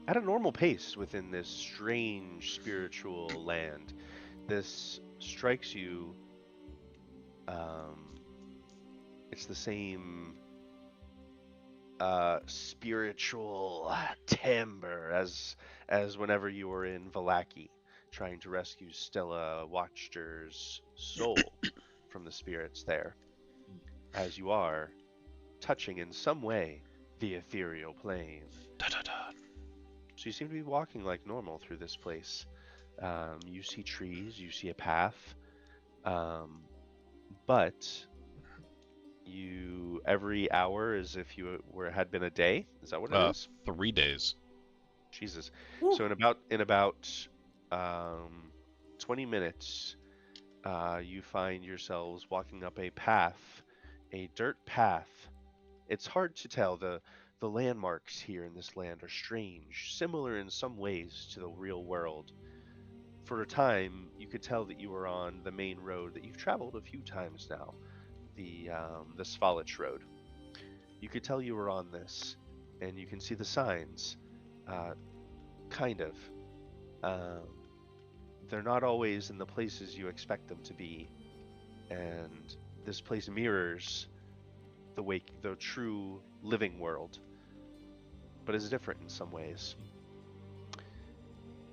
at a normal pace within this strange spiritual land. This strikes you. It's the same spiritual timbre as whenever you were in Vallaki, trying to rescue Stella Watchter's soul from the spirits there. As you are touching in some way the ethereal plane. So you seem to be walking like normal through this place. You see trees, you see a path, but every hour as if had been a day. Is that what it is? 3 days. Jesus. Woo. So in about 20 minutes, you find yourselves walking up a path, a dirt path. It's hard to tell. The landmarks here in this land are strange, similar in some ways to the real world. For a time, you could tell that you were on the main road that you've traveled a few times now, the Svalich road. You could tell you were on this, and you can see the signs, kind of. They're not always in the places you expect them to be, and this place mirrors the true living world, but is different in some ways.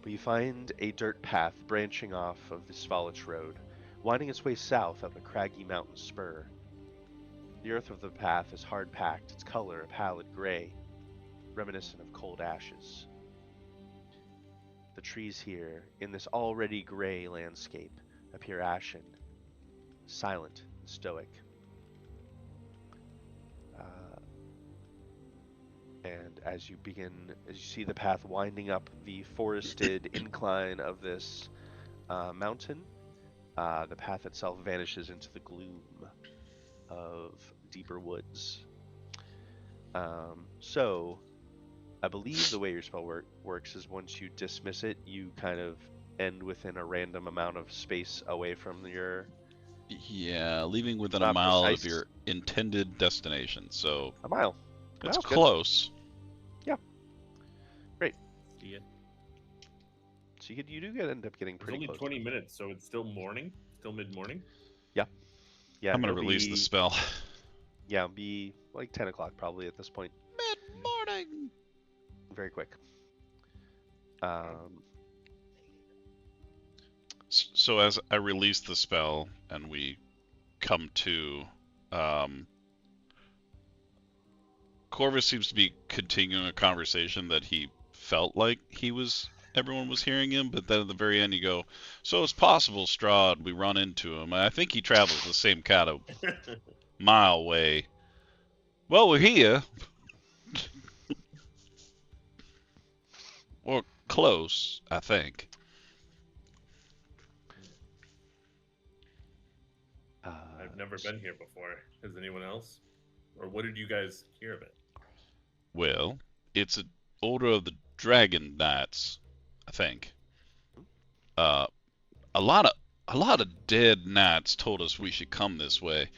But you find a dirt path branching off of the Svalich road, winding its way south up a craggy mountain spur. The earth of the path is hard-packed, its color a pallid gray, reminiscent of cold ashes. The trees here, in this already gray landscape, appear ashen, silent, and stoic. And as you see the path winding up the forested incline of this mountain, the path itself vanishes into the gloom of deeper woods. So, I believe the way your spell works is once you dismiss it, you kind of end within a random amount of space away from your... Yeah, leaving within a Not mile of precise. your intended destination, so A mile. it's Mile's good. close. See ya. So you do end up getting It's pretty only close. 20 minutes, so it's still morning, still mid-morning. Yeah, I'm gonna it'll release be, the spell. Yeah, it'll be like 10 o'clock probably at this point. Mid-morning. Very quick. So as I release the spell and we come to, Corvus seems to be continuing a conversation that he felt like everyone was hearing him, but then at the very end you go, so it's possible, Strahd, we run into him. I think he travels the same kind of mile way. Well, we're here. Or close, I think. I've never been here before. Has anyone else? Or what did you guys hear of it? Well, it's an order of the Dragon Knights, I think. A lot of dead knights told us we should come this way.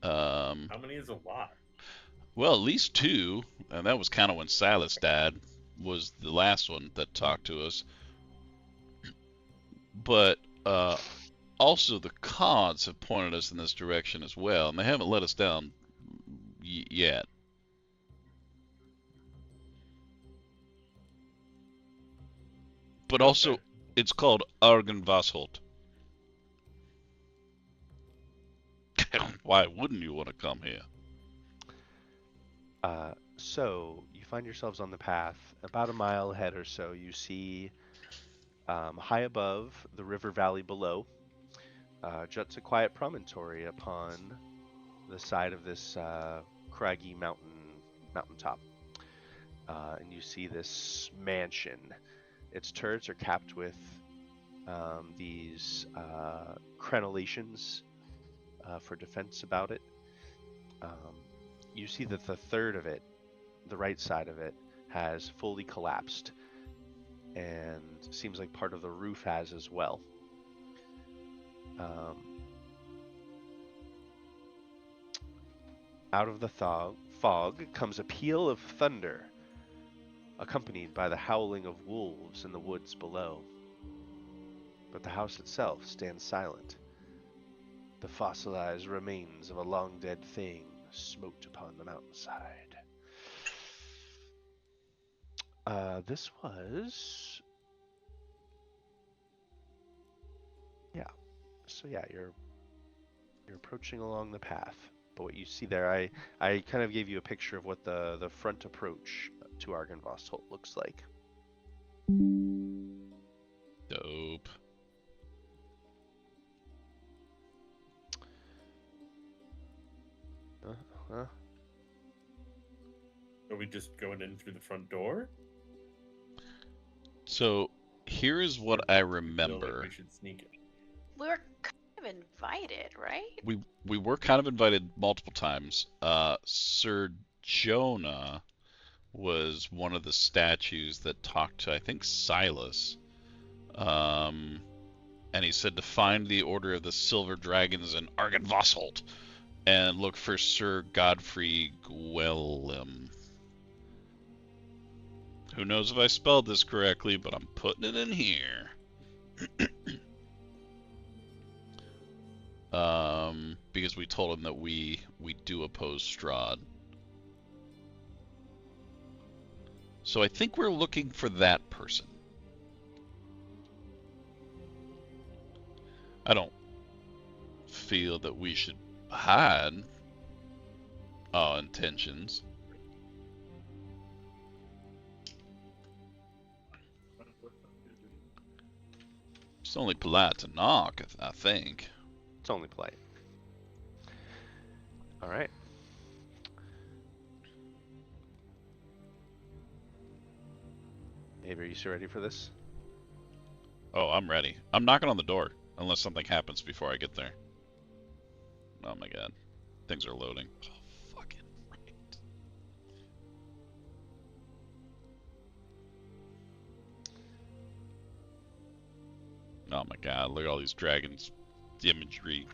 How many is a lot? Well, at least two, and that was kind of when Silas died, was the last one that talked to us. But also the cards have pointed us in this direction as well, and they haven't let us down yet. But also, Okay. it's called Argynvostholt. Why wouldn't you want to come here? So you find yourselves on the path. About a mile ahead or so, you see high above the river valley below juts a quiet promontory upon the side of this craggy mountaintop. And you see this mansion. Its turrets are capped with these crenellations for defense about it. You see that the third of it, the right side of it, has fully collapsed, and seems like part of the roof has as well. Out of the fog comes a peal of thunder, accompanied by the howling of wolves in the woods below. But the house itself stands silent. The fossilized remains of a long-dead thing smoked upon the mountainside. This was... Yeah. So yeah, you're approaching along the path. But what you see there, I kind of gave you a picture of what the front approach to Argynvostholt looks like. Dope. Are we just going in through the front door? So here is what I Feel like remember. we should sneak it. We were kind of invited, right? We were kind of invited multiple times. Sir Jonah was one of the statues that talked to, I think, Silas. And he said to find the Order of the Silver Dragons in Argynvostholt and look for Sir Godfrey Gwilym. Who knows if I spelled this correctly, but I'm putting it in here. Because we told him that we do oppose Strahd. So I think we're looking for that person. I don't feel that we should hide. Oh, intentions. It's only polite to knock, I think. It's only polite. All right. Abe, are you still ready for this? Oh, I'm ready. I'm knocking on the door, unless something happens before I get there. Oh my god. Things are loading. Oh, fucking right. Oh my god, look at all these dragons. The imagery.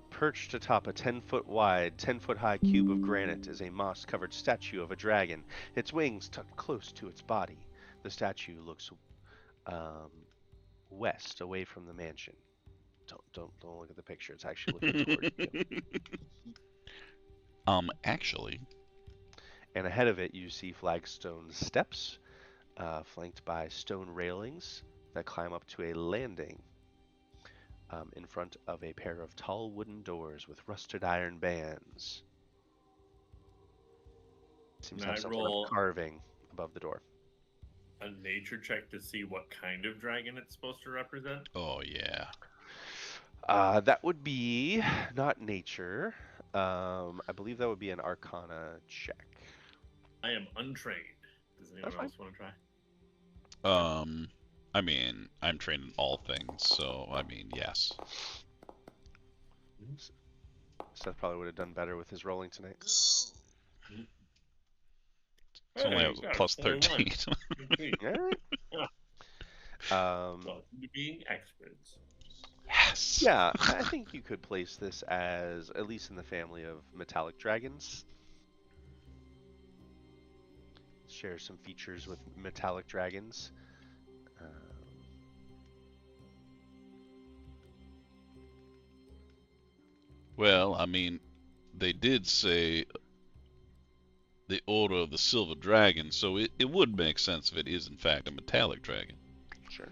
Perched atop a 10-foot wide, 10-foot high cube of granite is a moss-covered statue of a dragon, its wings tucked close to its body. The statue looks west, away from the mansion. Don't look at the picture. It's actually looking toward you. Actually. And ahead of it, you see flagstone steps, flanked by stone railings that climb up to a landing in front of a pair of tall wooden doors with rusted iron bands. Seems to have some sort of carving above the door. A nature check to see what kind of dragon it's supposed to represent? Oh, yeah. That would be not nature. I believe that would be an arcana check. I am untrained. Does anyone else want to try? I mean, I'm trained in all things, so, I mean, yes. Seth probably would have done better with his rolling tonight. It's only a plus 13. Being experts. Yes! Yeah, I think you could place this as, at least in the family of metallic dragons. Share some features with metallic dragons. Well, I mean, they did say the Order of the Silver Dragon, so it would make sense if it is in fact a metallic dragon. Sure.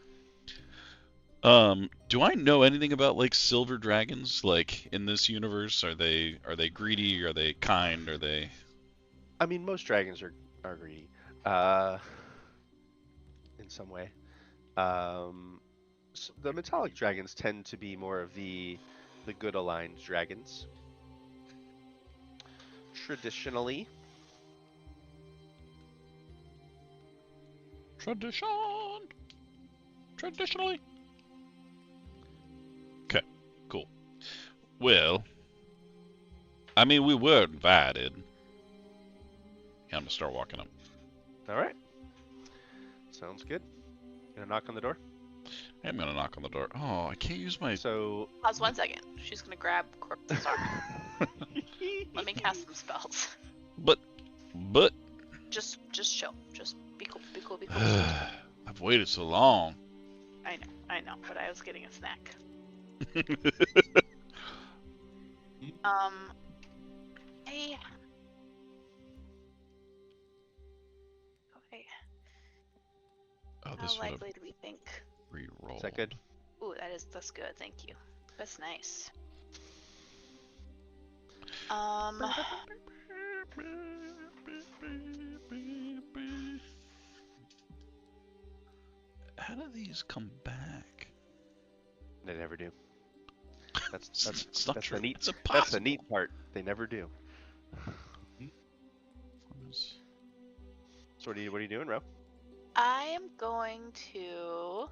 Do I know anything about like silver dragons? Like in this universe, are they greedy? Are they kind? Are they? I mean, most dragons are greedy, in some way. So the metallic dragons tend to be more of the good aligned dragons. Traditionally. Traditionally. Okay, cool. Well, I mean, we were invited. Yeah, I'm gonna start walking up. All right. Sounds good. Gonna knock on the door? I'm gonna knock on the door. Oh, I can't use my... So... Pause 1 second. She's gonna grab Corpse's arm. Let me cast some spells. But... Just chill. Just be cool. Be cool. Be cool. I've waited so long. I know, but I was getting a snack. Hey. Okay. Oh, How this would have likely do we think? re-rolled. Is that good? Ooh, that's good. Thank you. That's nice. How do these come back? They never do. That's It's not true. the neat. It's impossible. That's the neat part. They never do. So what are you doing, Ro? I am going to.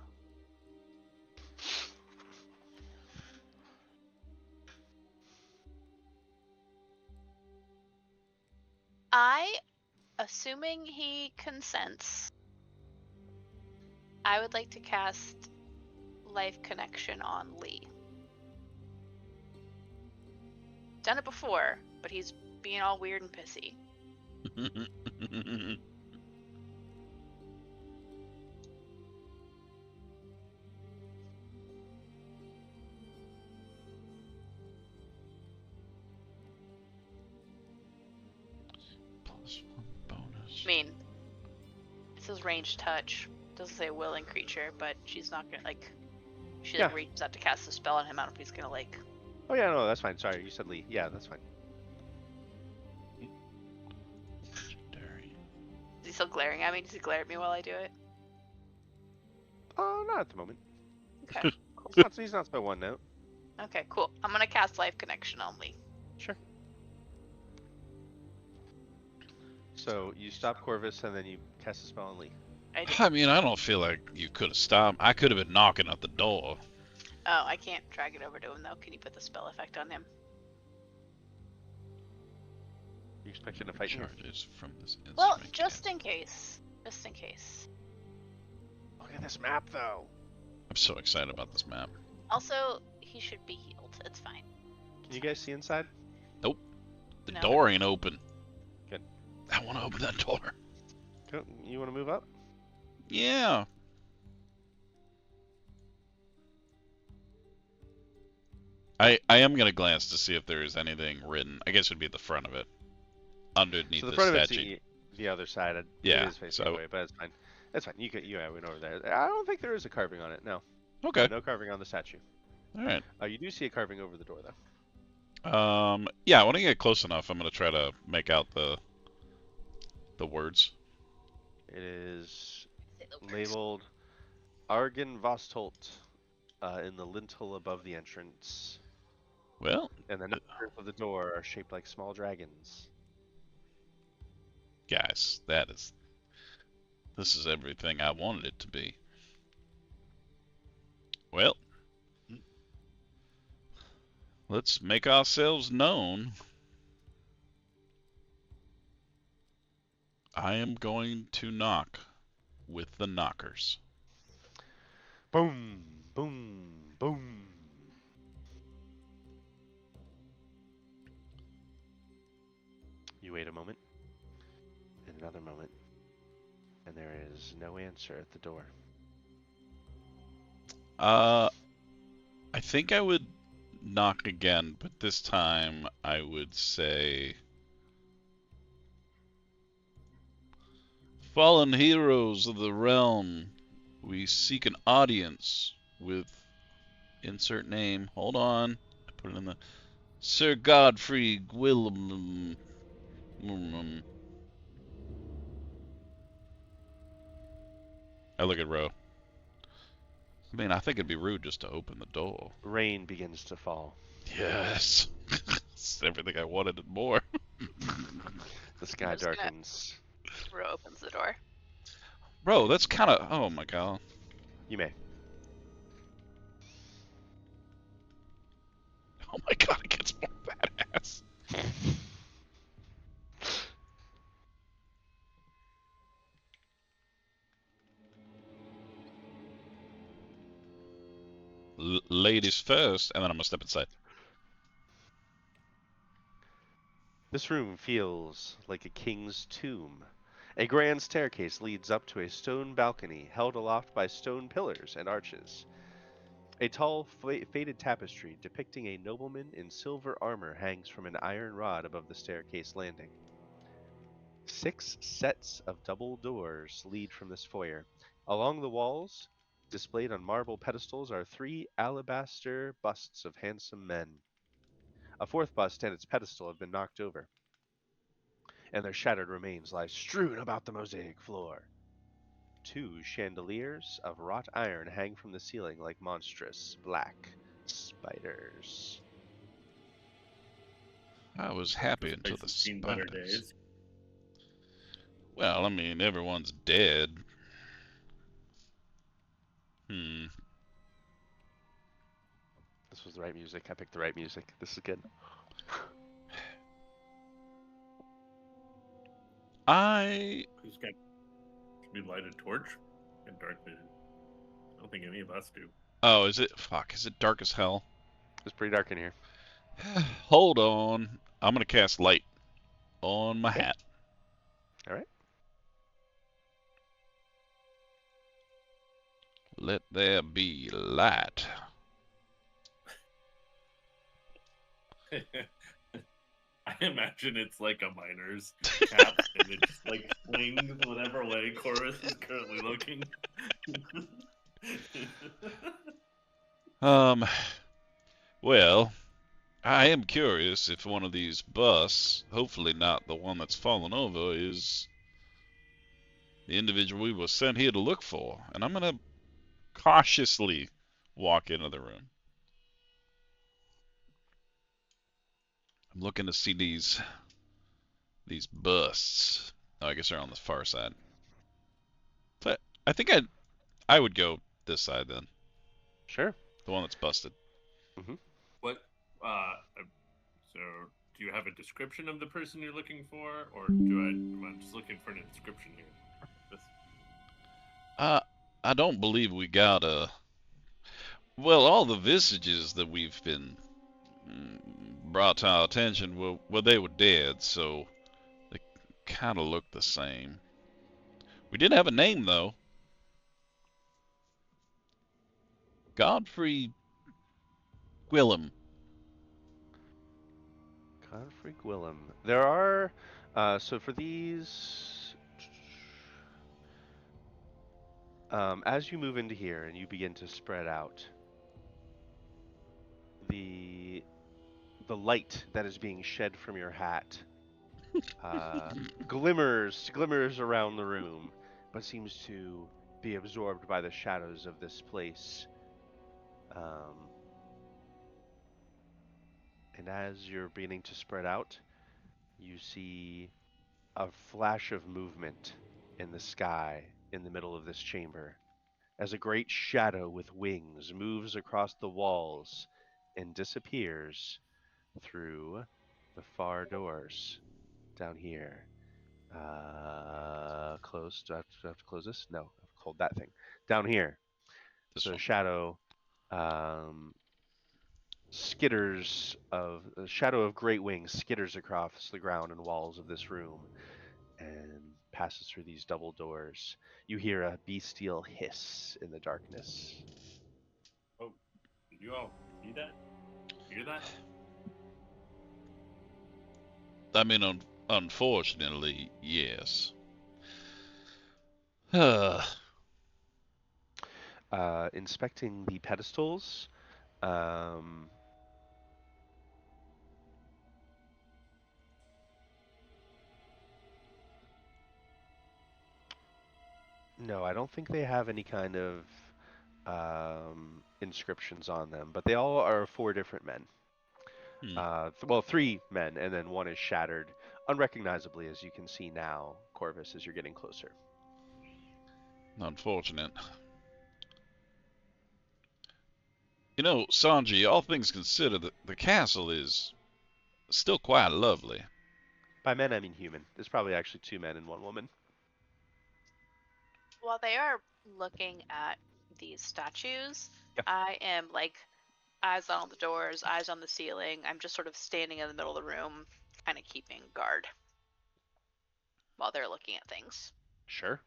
Assuming he consents, I would like to cast Life Connection on Lee. Done it before, but he's being all weird and pissy. +1 bonus. I mean, it says ranged touch. Doesn't say willing creature, but she's not gonna like. She like reaches out to cast a spell on him. I don't know if he's gonna like Oh yeah, no, that's fine. Sorry, you said Lee. Yeah, that's fine. Legendary. Is he still glaring at me? Does he glare at me while I do it? Oh, not at the moment. Okay. He's not spell one note. Okay, cool. I'm gonna cast Life Connection on Lee. Sure. So you stop Corvus and then you cast a spell on Lee. I mean, I don't feel like you could have stopped. I could have been knocking at the door. Oh, I can't drag it over to him though. Can you put the spell effect on him? You expect him to fight you? Charges from this instrument. Well, just in case. Just in case. Look at this map, though. I'm so excited about this map. Also, he should be healed. It's fine. Can you guys see inside? The No. door ain't open. Good. I want to open that door. Go, you want to move up? Yeah. I am gonna glance to see if there is anything written. I guess it would be at the front of it, underneath So the the front of it's statue. the other side. Yeah, It is facing so- away, but it's fine. That's fine. You went over there. I don't think there is a carving on it. No. Okay. No carving on the statue. All right. You do see a carving over the door, though. Yeah. When I get close enough, I'm gonna try to make out the words. It is labeled Argynvostholt in the lintel above the entrance. Well, And the numbers of the door are shaped like small dragons. guys, this is everything I wanted it to be. Well, let's make ourselves known. I am going to knock with the knockers. Boom, boom, boom. You wait a moment, and another moment, and there is no answer at the door. I think I would knock again, but this time I would say, "Fallen heroes of the realm, we seek an audience with insert name." Hold on, I put it in the Sir Godfrey Gwilym. I look at Ro. I mean, I think it'd be rude just to open the door. Rain begins to fall. Yes. It's everything I wanted and more. The sky just gonna- darkens. Ro opens the door. Bro, that's kind of... Oh, my God. You may. Oh, my God, it gets more badass. Ladies first, and then I'm going to step inside. This room feels like a king's tomb. A grand staircase leads up to a stone balcony held aloft by stone pillars and arches. A tall, faded tapestry depicting a nobleman in silver armor hangs from an iron rod above the staircase landing. 6 sets of double doors lead from this foyer. Along the walls, displayed on marble pedestals, are 3 alabaster busts of handsome men. A 4th bust and its pedestal have been knocked over, and their shattered remains lie strewn about the mosaic floor. 2 chandeliers of wrought iron hang from the ceiling like monstrous black spiders. I was happy This until place the has seen better spiders. days. Well, I mean, everyone's dead. This was the right music. I picked the right music. This is good. Who's got? Should we light a torch? And dark vision. I don't think any of us do. Oh, is it? Fuck, is it dark as hell? It's pretty dark in here. Hold on. I'm going to cast light on my hat. All right. Let there be light. I imagine it's like a miner's cap, and it just like swings whatever way Chorus is currently looking. Well, I am curious if one of these busts, hopefully not the one that's fallen over, is the individual we were sent here to look for. And I'm going to cautiously walk into the room. I'm looking to see these busts. Oh, I guess they're on the far side. But I think I would go this side then. Sure. The one that's busted. What? So, do you have a description of the person you're looking for, or am I just looking for an description here? I don't believe we got a. Well, all the visages that we've been brought to our attention they were dead, so they kind of look the same. We did have a name though. Godfrey Gwilym. Godfrey Gwilym. There are, so for these, as you move into here and you begin to spread out, the light that is being shed from your hat glimmers around the room, but seems to be absorbed by the shadows of this place. And as you're beginning to spread out, you see a flash of movement in the sky in the middle of this chamber, as a great shadow with wings moves across the walls and disappears through the far doors down here. Close. Do I have to close this? No, I have to hold that thing. Down here. This So one. shadow a shadow of great wings skitters across the ground and walls of this room and passes through these double doors. You hear a bestial hiss in the darkness. Oh, did you all see that? Hear that? I mean, unfortunately, yes. Inspecting the pedestals, no, I don't think they have any kind of inscriptions on them, but they all are 4 different men. Well, 3 men, and then one is shattered, unrecognizably, as you can see now, Corvus, as you're getting closer. Unfortunate. You know, Sanji, all things considered, the castle is still quite lovely. By men, I mean human. There's probably actually 2 men and 1 woman. While they are looking at these statues, Yeah. I am like eyes on the doors, eyes on the ceiling. I'm just sort of standing in the middle of the room, kind of keeping guard while they're looking at things. Sure.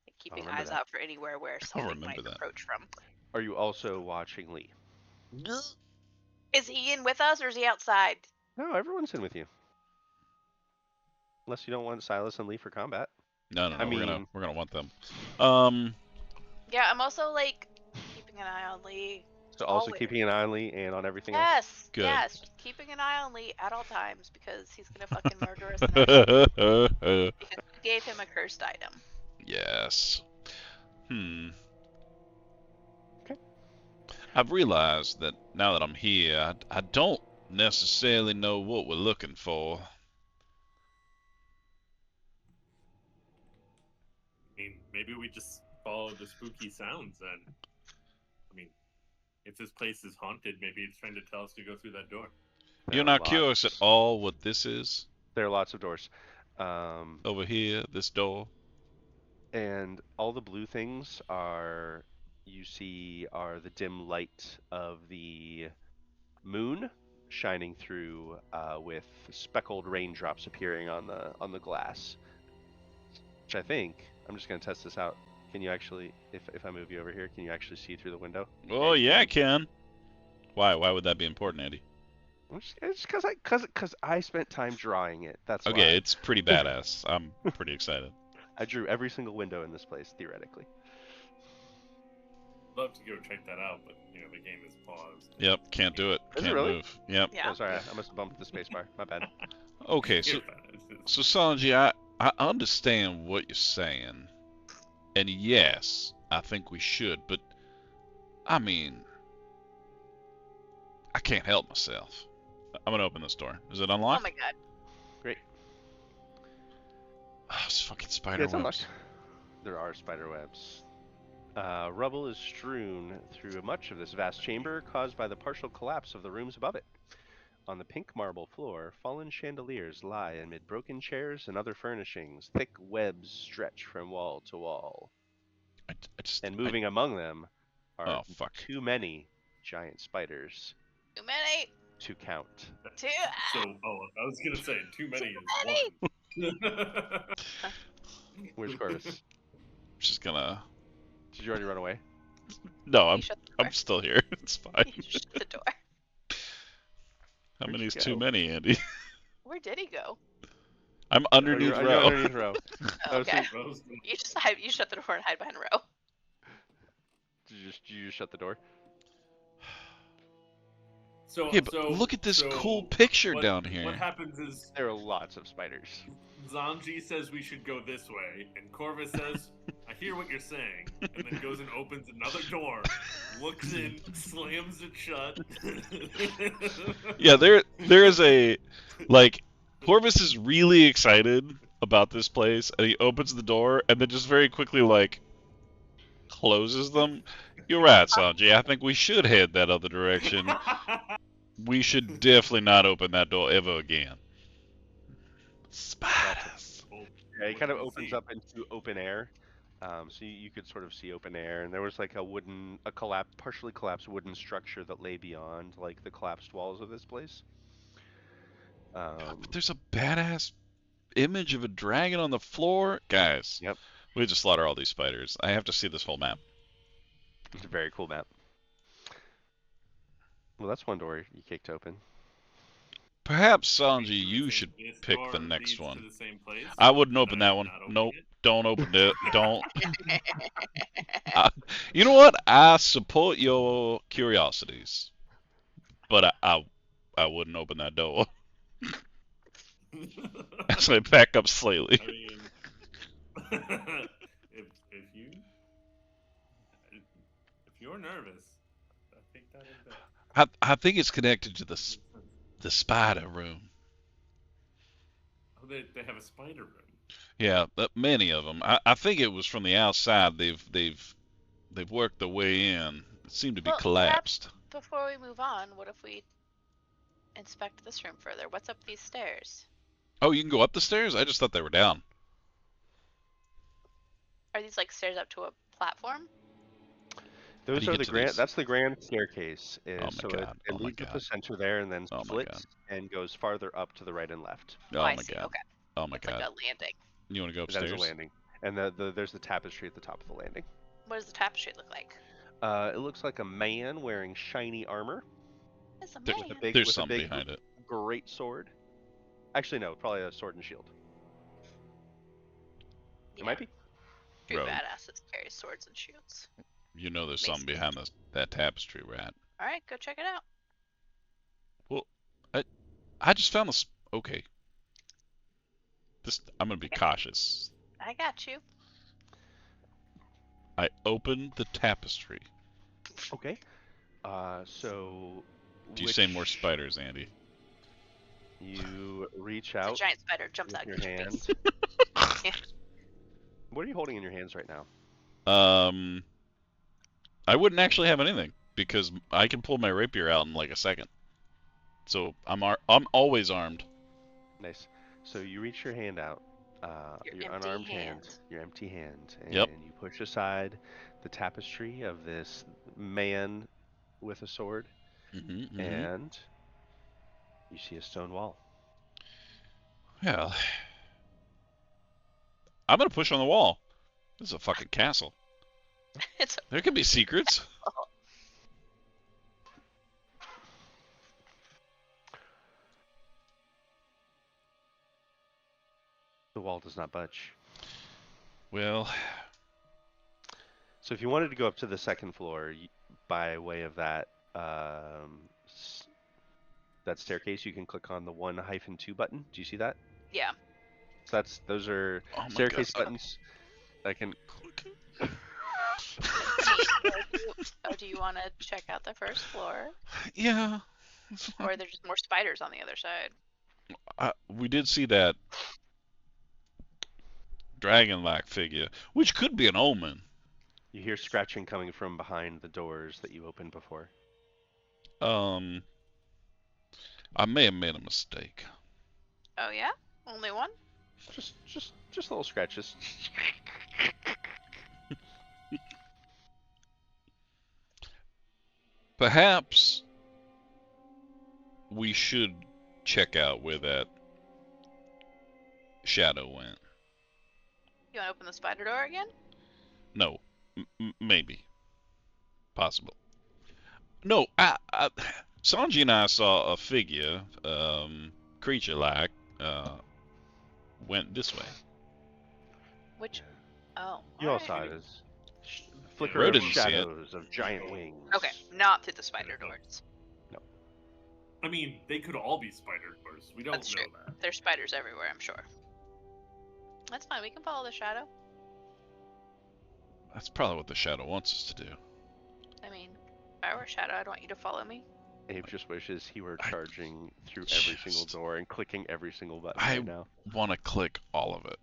Like keeping eyes out for anywhere where something might approach from. Are you also watching Lee? Is he in with us or is he outside? No, everyone's in with you. Unless you don't want Silas and Lee for combat. No, I we're mean- gonna want them. Yeah, I'm also like keeping an eye on Lee. So also Always. keeping an eye on Lee and on everything else? Yes, Good. yes, just keeping an eye on Lee at all times because he's gonna fucking murder us in our because we gave him a cursed item. Yes. Okay. I've realized that now that I'm here, I don't necessarily know what we're looking for. I mean, maybe we just follow the spooky sounds then. I mean, if this place is haunted, maybe it's trying to tell us to go through that door. You're not curious at all what this is? There are lots of doors. Over here, this door? And all the blue things you see are the dim light of the moon shining through with speckled raindrops appearing on the glass. Which I think, I'm just going to test this out. Can you actually, if I move you over here, can you actually see through the window? Oh, yeah, I can. Why would that be important, Andy? It's because I spent time drawing it. That's Okay, why. it's pretty badass. I'm pretty excited. I drew every single window in this place, theoretically. love to go check that out, but you know the game is paused. Yep, can't do it. Is it Can't really? move. Yep. Yeah. Oh, sorry, I must have bumped the spacebar. My bad. Okay, so Sanji, I understand what you're saying, and yes, I think we should, but I mean, I can't help myself. I'm gonna open this door. Is it Oh unlocked? my god. Great. Oh, it's fucking Yeah, spider it's webs. unlocked. There are spider webs. Rubble is strewn through much of this vast chamber, caused by the partial collapse of the rooms above it. On the pink marble floor, fallen chandeliers lie amid broken chairs and other furnishings. Thick webs stretch from wall to wall. I just, And moving among them are Oh, fuck. too many giant spiders Too many. to count. Too. So, I was gonna say too many is one. Where's Corvus? just gonna. Did you already run away? No, You I'm shut the door. I'm still here. It's fine. You shut the door. How Where'd many you is too go? many, Andy? Where did he go? I'm underneath You're row. underneath row. Oh, I was okay. thinking- You just hide. You shut the door and hide behind Row. Did you just shut the door? So, Yeah, but so, look at this so cool picture what- down here. What happens is There are lots of spiders. Zanji says we should go this way, and Corvus says, I hear what you're saying, and then goes and opens another door, looks in, slams it shut. Yeah, there is a like Corvus is really excited about this place, and he opens the door and then just very quickly like closes them. You're right, Sanji. I think we should head that other direction. We should definitely not open that door ever again. Spiders. Yeah, it What kind of do you opens see? up into open air. So you could sort of see open air, and there was like a partially collapsed wooden structure that lay beyond like the collapsed walls of this place. But there's a badass image of a dragon on the floor. Guys, Yep. we have to slaughter all these spiders. I have to see this whole map. It's a very cool map. Well, that's one door you kicked open. Perhaps, Wait, Sanji, so you this should this pick door the next leads to one. the same place? I wouldn't Should open I that one. not open Nope. it? Don't open it. Don't. You know what? I support your curiosities, but I wouldn't open that door. As I back up slightly. I mean, if you're nervous, I think that is bad. I think it's connected to the spider room. Oh, they have a spider room. Yeah, many of them. I think it was from the outside. They've worked their way in. It seemed to be Well, collapsed. Before we move on, what if we inspect this room further? What's up these stairs? Oh, you can go up the stairs? I just thought they were down. Are these like stairs up to a platform? Those do you are get the to grand. these? That's the grand staircase. Oh my So God, it oh my leads up God. the center there, and then Oh my splits and goes farther up to the right and left. Oh I my see. god. Okay. Oh my It's god. like a landing. You want to go That is upstairs? a landing, and there's the tapestry at the top of the landing. What does the tapestry look like? It looks like a man wearing shiny armor It's a There- man. with a big, There's with a something big behind it. great sword. Actually, no, probably a sword and shield. It might be. True Rogue. badasses carry swords and shields. You know there's Makes something behind that tapestry, right? All right, go check it out. Well, I just found this. Okay. I'm gonna be cautious. I got you. I opened the tapestry. Okay. So. Do you say more spiders, Andy? You reach It's a out giant spider jumps with out your of your hand. face. Yeah. What are you holding in your hands right now? I wouldn't actually have anything because I can pull my rapier out in like a second. So I'm always armed. Nice. So you reach your hand out, Your your empty unarmed hand. your empty hand, and Yep. you push aside the tapestry of this man with a sword, Mm-hmm, and you see a stone wall. Well, I'm gonna push on the wall. This is a fucking castle. It's There could be secrets. The wall does not budge. Well, So if you wanted to go up to the second floor by way of that that staircase, you can click on the 1-2 button. Do you see that? Yeah. So those are Oh my staircase God. buttons. I can. Do you want to check out the first floor? Yeah. Or are there just more spiders on the other side? We did see that dragon-like figure, which could be an omen. You hear scratching coming from behind the doors that you opened before. I may have made a mistake. Oh yeah? Only one? Just little scratches. Perhaps we should check out where that shadow went. You want to open the spider door again? No, maybe, possible. No, Sanji and I saw a figure, creature-like, went this way. Which? Oh. You all alright. saw it as flicker Ro of didn't see it. shadows of giant wings. Okay, not through the spider doors. I mean, they could all be spider doors. We don't That's know true. that. There's spiders everywhere, I'm sure. That's fine. We can follow the shadow. That's probably what the shadow wants us to do. I mean, if I were a shadow, I'd want you to follow me. Abe just wishes he were I charging through every single just- door and clicking every single button I right now. want to click all of it.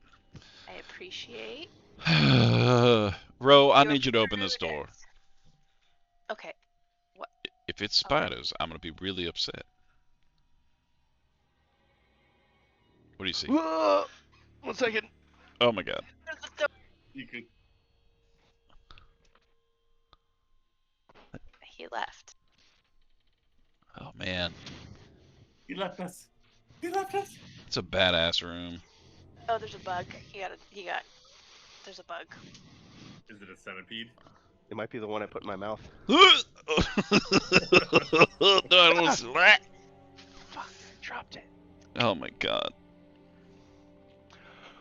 I appreciate. Ro, I your need you to open this door. prudence. Okay. If it's spiders, I'm gonna be really upset. What do you see? Whoa! 1 second. Oh my God. You could. He left. Oh man, He left us. He left us. it's a badass room. Oh, there's a bug. There's a bug. Is it a centipede? It might be the one I put in my mouth. I don't see that. Fuck, I dropped it. Oh my God.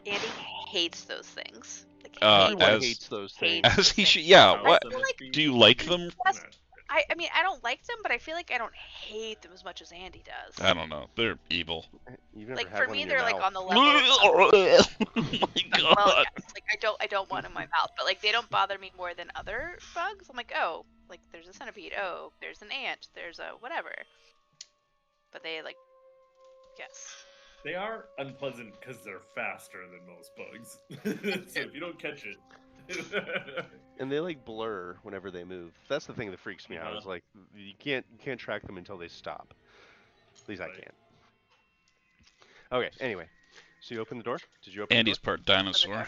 Andy hates those things. Like, Everyone as- hates those hate- things. As he should. Yeah. What? Centipede? Do you like them? Yes. I mean, I don't like them, but I feel like I don't hate them as much as Andy does. I don't know. They're evil. You've never Like had for one me, in your they're like mouth. on the level. Oh Of, my well, God. yes, like I don't want them in my mouth, but like they don't bother me more than other bugs. I'm like, oh, like there's a centipede. Oh, there's an ant. There's a whatever. But they like, yes. They are unpleasant because they're faster than most bugs. So if you don't catch it. And they like blur whenever they move. That's the thing that freaks me out. Is like you can't track them until they stop. At least I Right. can't. Okay. Anyway, so you open the door. Did you open Andy's part dinosaur.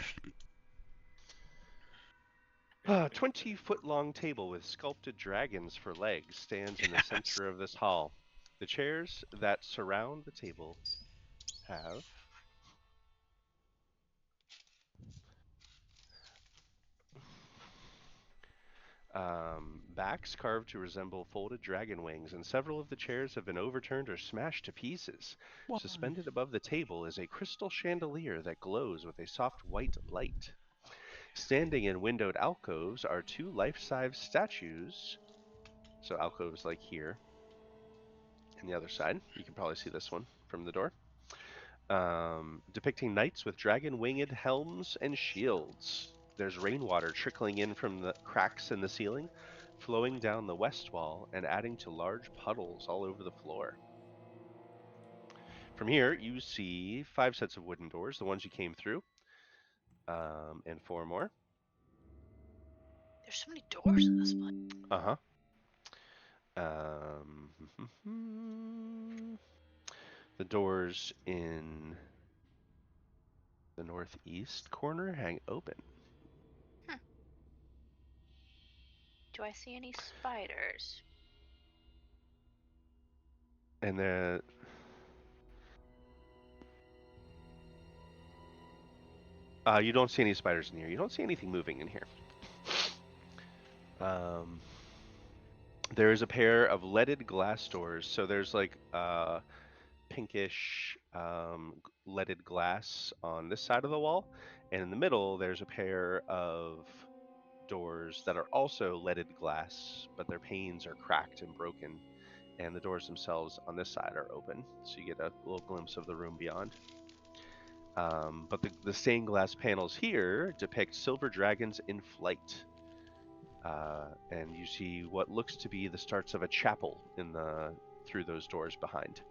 the door? 20-foot-long table with sculpted dragons for legs stands in the Yes. center of this hall. The chairs that surround the table have backs carved to resemble folded dragon wings, and several of the chairs have been overturned or smashed to pieces. Suspended above the table is a crystal chandelier that glows with a soft white light. Standing in windowed alcoves are 2 life-size statues. So alcoves like here. And the other side, you can probably see this one from the door. Depicting knights with dragon-winged helms and shields. There's rainwater trickling in from the cracks in the ceiling, flowing down the west wall and adding to large puddles all over the floor. From here, you see 5 sets of wooden doors, the ones you came through, and 4 more. There's so many doors in this place. Uh-huh. The doors in the northeast corner hang open. Do I see any spiders? And you don't see any spiders in here. You don't see anything moving in here. There is a pair of leaded glass doors. So there's like pinkish leaded glass on this side of the wall, and in the middle there's a pair of doors that are also leaded glass, but their panes are cracked and broken, and the doors themselves on this side are open, so you get a little glimpse of the room beyond. But the stained glass panels here depict silver dragons in flight. And you see what looks to be the starts of a chapel through those doors behind.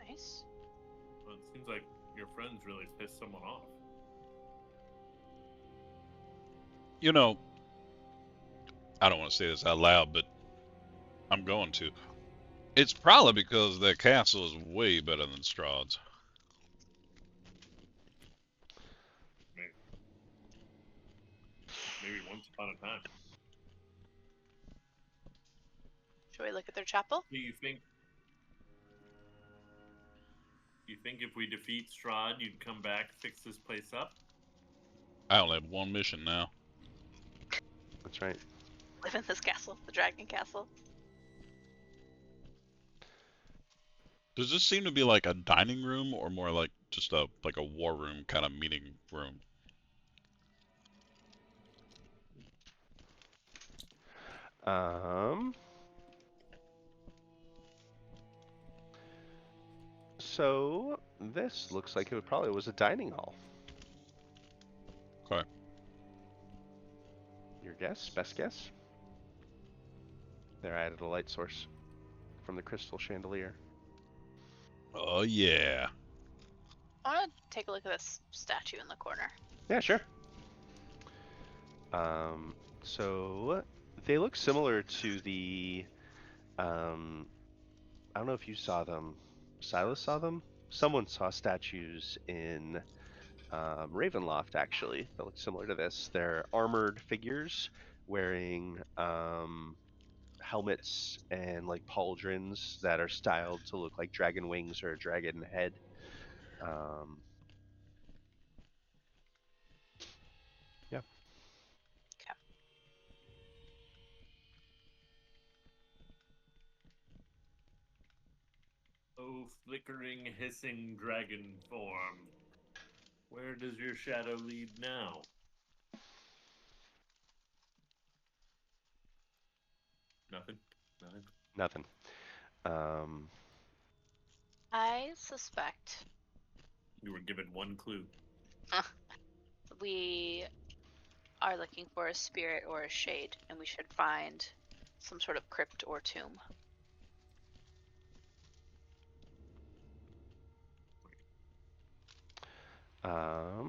Nice. Well, it seems like your friends really pissed someone off. You know, I don't want to say this out loud, but I'm going to. It's probably because their castle is way better than Strahd's. Maybe once upon a time. Should we look at their chapel? Do you think if we defeat Strahd, you'd come back, fix this place up? I only have one mission now. That's right. Live in this castle, the dragon castle. Does this seem to be like a dining room or more like just a war room kind of meeting room? So this looks like it probably was a dining hall. Okay. Your guess? Best guess? There, I added a light source from the crystal chandelier. Oh yeah. I want to take a look at this statue in the corner. Yeah, sure. So they look similar to the. I don't know if you saw them. Silas saw them. Someone saw statues in Ravenloft, actually, that look similar to this. They're armored figures wearing helmets and like pauldrons that are styled to look like dragon wings or a dragon head. Yeah. Okay. Oh, flickering, hissing dragon form. Where does your shadow lead now? Nothing. Nothing. I suspect You were given one clue. we are looking for a spirit or a shade, and we should find some sort of crypt or tomb. I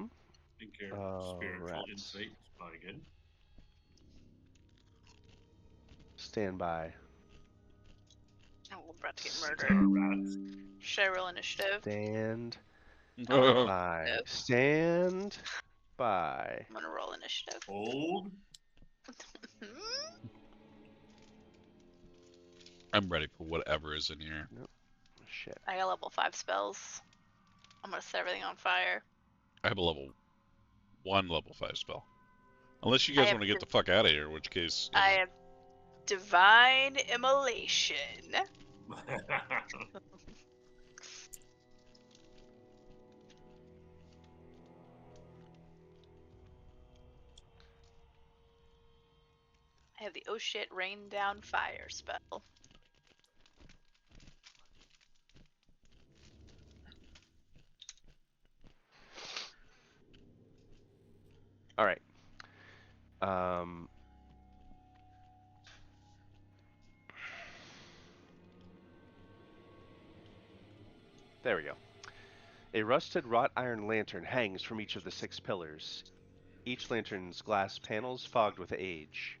think your spiritual rats. insight is probably good. Stand by. Oh, we're about to get Star murdered. rats. Should I roll initiative? Stand Oh, by. nope. Stand by. I'm gonna roll initiative. Hold. I'm ready for whatever is in here. Shit. I got level 5 spells. I'm gonna set everything on fire. I have a level 5 spell. Unless you guys have want to get the fuck out of here, in which case. I have divine immolation. I have the oh shit rain down fire spell. All right. There we go. A rusted wrought iron lantern hangs from each of the 6 pillars, each lantern's glass panels fogged with age.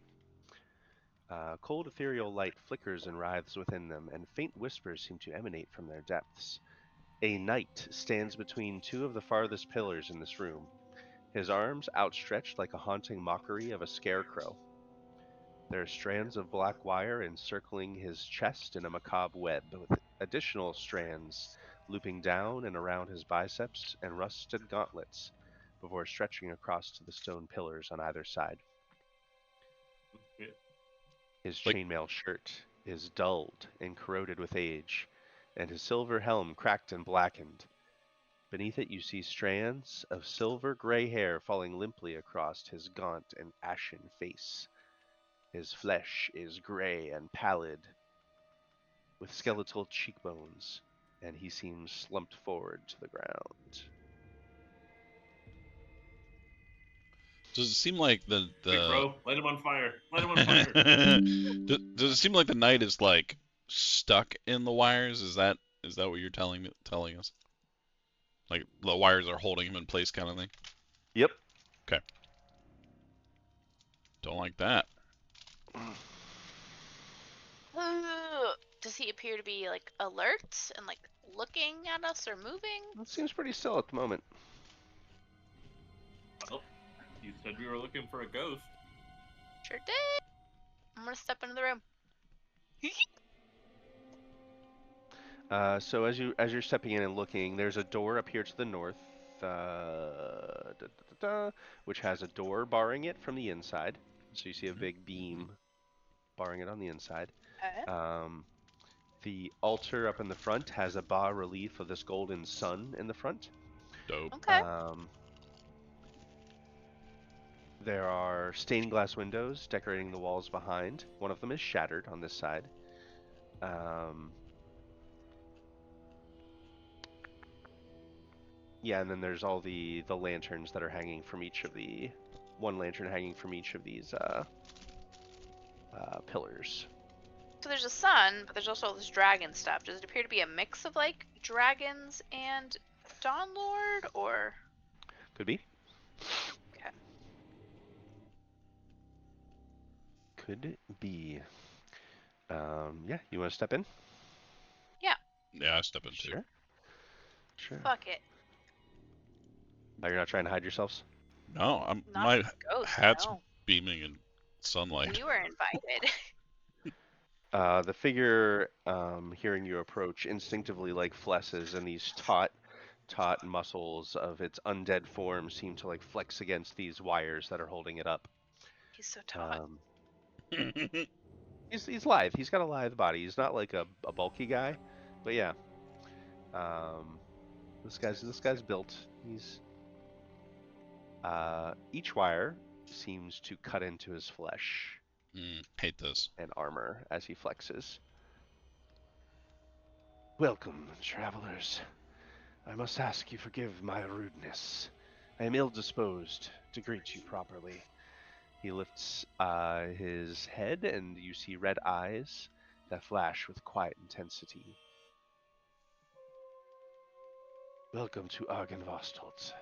Cold ethereal light flickers and writhes within them, and faint whispers seem to emanate from their depths. A knight stands between 2 of the farthest pillars in this room, his arms outstretched like a haunting mockery of a scarecrow. There are strands of black wire encircling his chest in a macabre web, with additional strands looping down and around his biceps and rusted gauntlets before stretching across to the stone pillars on either side. His chainmail shirt is dulled and corroded with age, and his silver helm cracked and blackened. Beneath it, you see strands of silver gray hair falling limply across his gaunt and ashen face. His flesh is gray and pallid, with skeletal cheekbones, and he seems slumped forward to the ground. Does it seem like Quick, bro, light him on fire. Light him on fire. Does it seem like the knight is like stuck in the wires? Is that what you're telling us? Like the wires are holding him in place, kind of thing. Yep. Okay. Don't like that. Does he appear to be like alert and like looking at us or moving? It seems pretty still at the moment. Well, you said we were looking for a ghost. Sure did. I'm gonna step into the room. So as you're stepping in and looking, there's a door up here to the north, which has a door barring it from the inside. So you see a big beam barring it on the inside. The altar up in the front has a bas relief of this golden sun in the front. Dope. Okay. There are stained glass windows decorating the walls behind. One of them is shattered on this side. Yeah, and then there's all the lanterns that are hanging from each of the... One lantern hanging from each of these pillars. So there's a sun, but there's also all this dragon stuff. Does it appear to be a mix of like dragons and Dawnlord, or? Could be. Okay. Could be. Yeah, you want to step in? Yeah, I step in too. Sure. Sure. Fuck it. Oh, you're not trying to hide yourselves? No, Not my a ghost, hat's no. beaming in sunlight. You were invited. The figure, hearing you approach, instinctively like flesses, and these taut muscles of its undead form seem to like flex against these wires that are holding it up. He's so taut. He's lithe. He's got a lithe body. He's not like a bulky guy, but yeah. This guy's built. He's each wire seems to cut into his flesh Hate this. and armor as he flexes. Welcome, travelers. I must ask you forgive my rudeness. I am ill-disposed to greet you properly. He lifts his head, and you see red eyes that flash with quiet intensity. Welcome to Argynvostholt.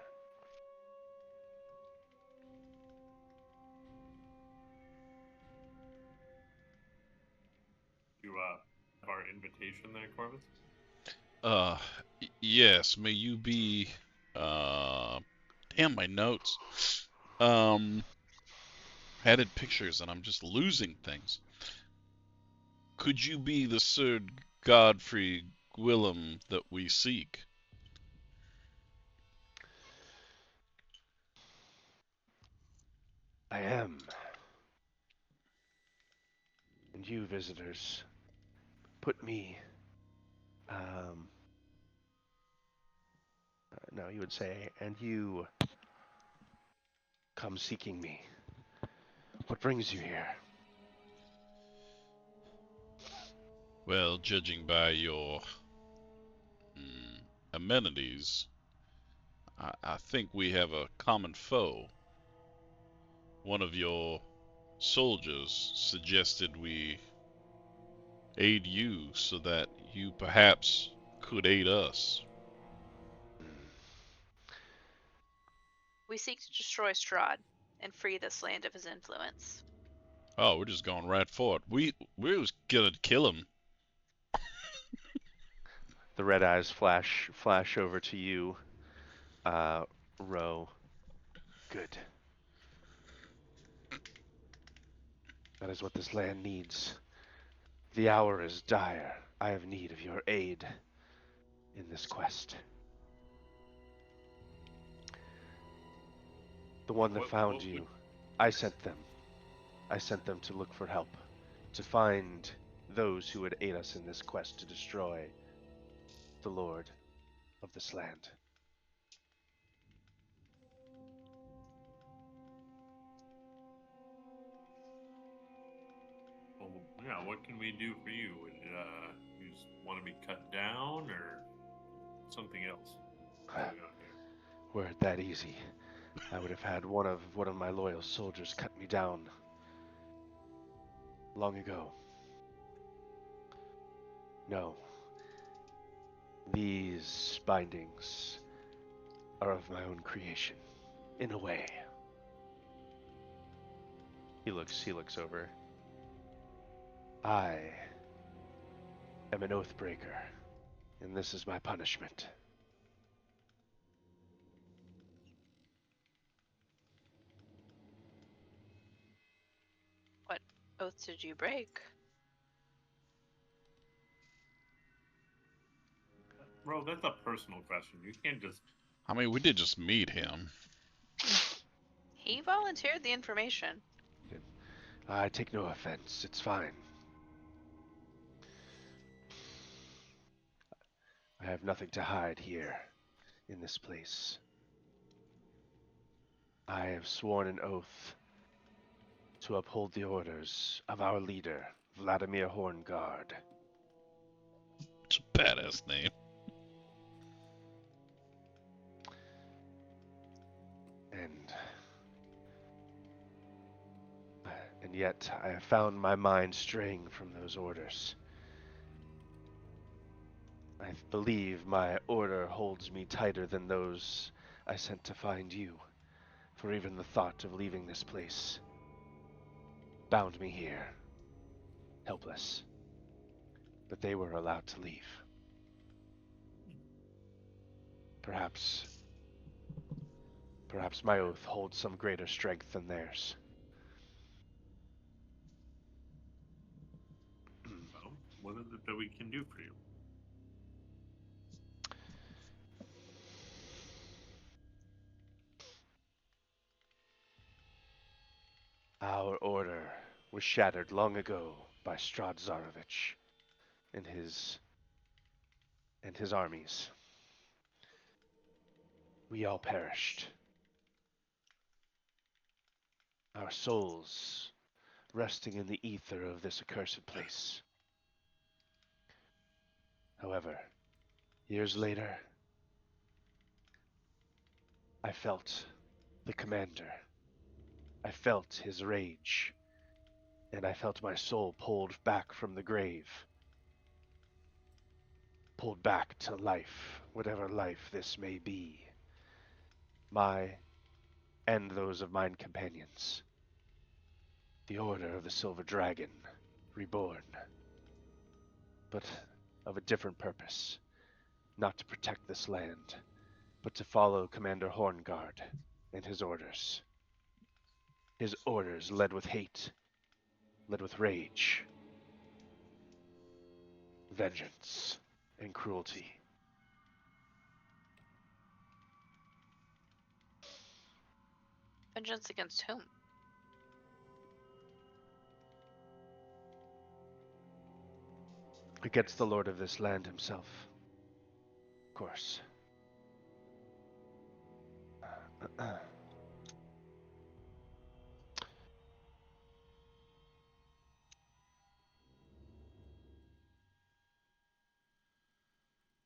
You have our invitation there, Corvus? Yes, may you be, damn my notes. Added pictures and I'm just losing things. Could you be the Sir Godfrey Gwilym that we seek? I am. And you, visitors, put me... no, you would say, and you come seeking me. What brings you here? Well, judging by your amenities, I think we have a common foe. One of your soldiers suggested we aid you so that you perhaps could aid us. We seek to destroy Strahd and free this land of his influence. Oh, we're just going right for it. We was gonna kill him. The red eyes flash over to you, Ro. Good. That is what this land needs. The hour is dire. I have need of your aid in this quest. The one that found you, I sent them. I sent them to look for help, to find those who would aid us in this quest to destroy the Lord of this land. what can we do for you? You just want to be cut down or something else going on here? Were it that easy, I would have had one of my loyal soldiers cut me down long ago. No. These bindings are of my own creation, in a way. He looks over. I am an oath breaker, and this is my punishment. What oath did you break? Bro, that's a personal question. You can't just. I mean, we did just meet him. He volunteered the information. I take no offense. It's fine. I have nothing to hide here, in this place. I have sworn an oath to uphold the orders of our leader, Vladimir Horngaard. It's a badass name. And yet I have found my mind straying from those orders. I believe my order holds me tighter than those I sent to find you, for even the thought of leaving this place bound me here, helpless. But they were allowed to leave. Perhaps my oath holds some greater strength than theirs. Well, what is it that we can do for you? Our order was shattered long ago by Strahd Zarovich and his armies. We all perished. Our souls resting in the ether of this accursed place. However, years later, I felt the commander. I felt his rage, and I felt my soul pulled back from the grave. Pulled back to life, whatever life this may be. My and those of mine companions. The Order of the Silver Dragon, reborn. But of a different purpose. Not to protect this land, but to follow Commander Horngaard and his orders. His orders led with hate, led with rage, vengeance, and cruelty. Vengeance against whom? Against the Lord of this land himself, of course.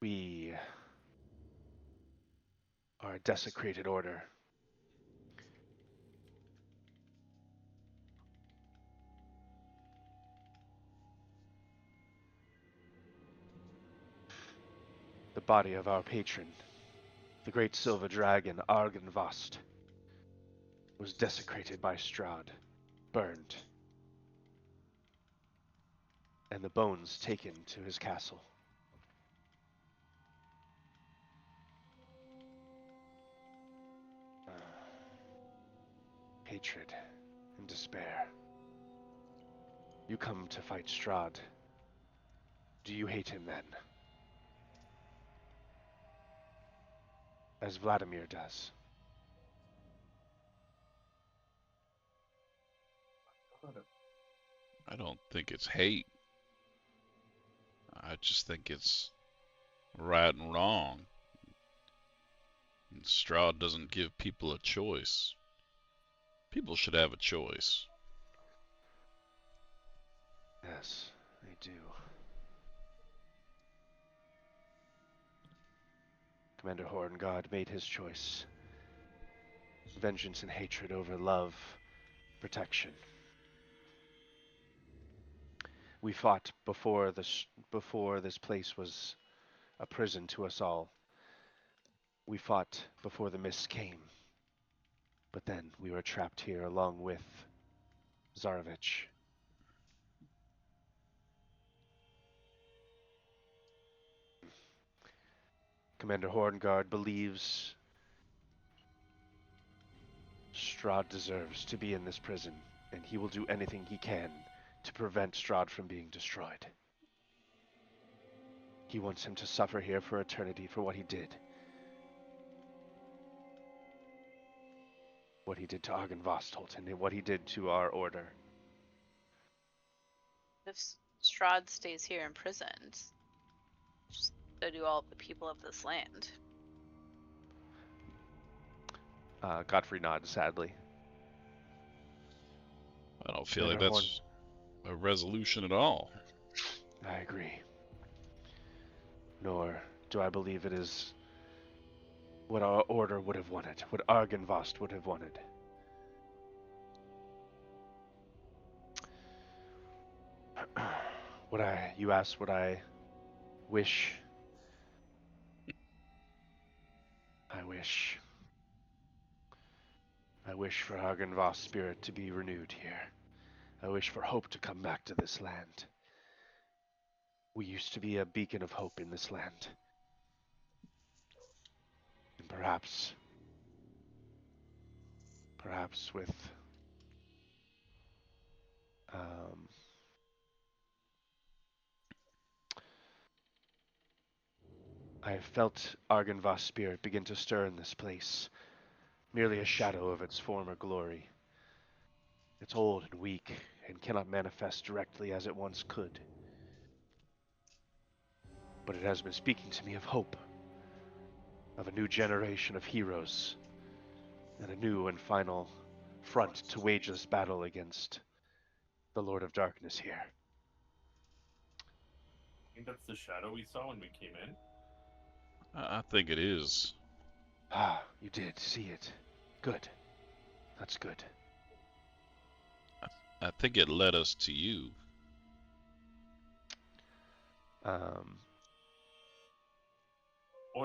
We are a desecrated order. The body of our patron, the great silver dragon Argynvostholt, was desecrated by Strahd, burned, and the bones taken to his castle. Hatred and despair. You come to fight Strahd. Do you hate him then? As Vladimir does. I don't think it's hate. I just think it's right and wrong. And Strahd doesn't give people a choice. People should have a choice. Yes, they do. Commander Horngaard made his choice. Vengeance and hatred over love, protection. We fought before this place was a prison to us all. We fought before the mist came. But then we were trapped here along with Zarovich. Commander Horngaard believes Strahd deserves to be in this prison, and he will do anything he can to prevent Strahd from being destroyed. He wants him to suffer here for eternity for what he did. What he did to Argynvostholt and what he did to our order. If Strahd stays here imprisoned, so do all the people of this land. Godfrey nods sadly. I don't feel like Commander that's a resolution at all. I agree. Nor do I believe it is what our order would have wanted, what Argynvost would have wanted. You asked what I wish. I wish for Argynvost's spirit to be renewed here. I wish for hope to come back to this land. We used to be a beacon of hope in this land. And perhaps with I have felt Argynvost's spirit begin to stir in this place, merely a shadow of its former glory. It's old and weak, and cannot manifest directly as it once could. But it has been speaking to me of hope, of a new generation of heroes, and a new and final front to wage this battle against the Lord of Darkness here. I think that's the shadow we saw when we came in. I think it is. Ah, you did see it. Good. That's good. I think it led us to you. Or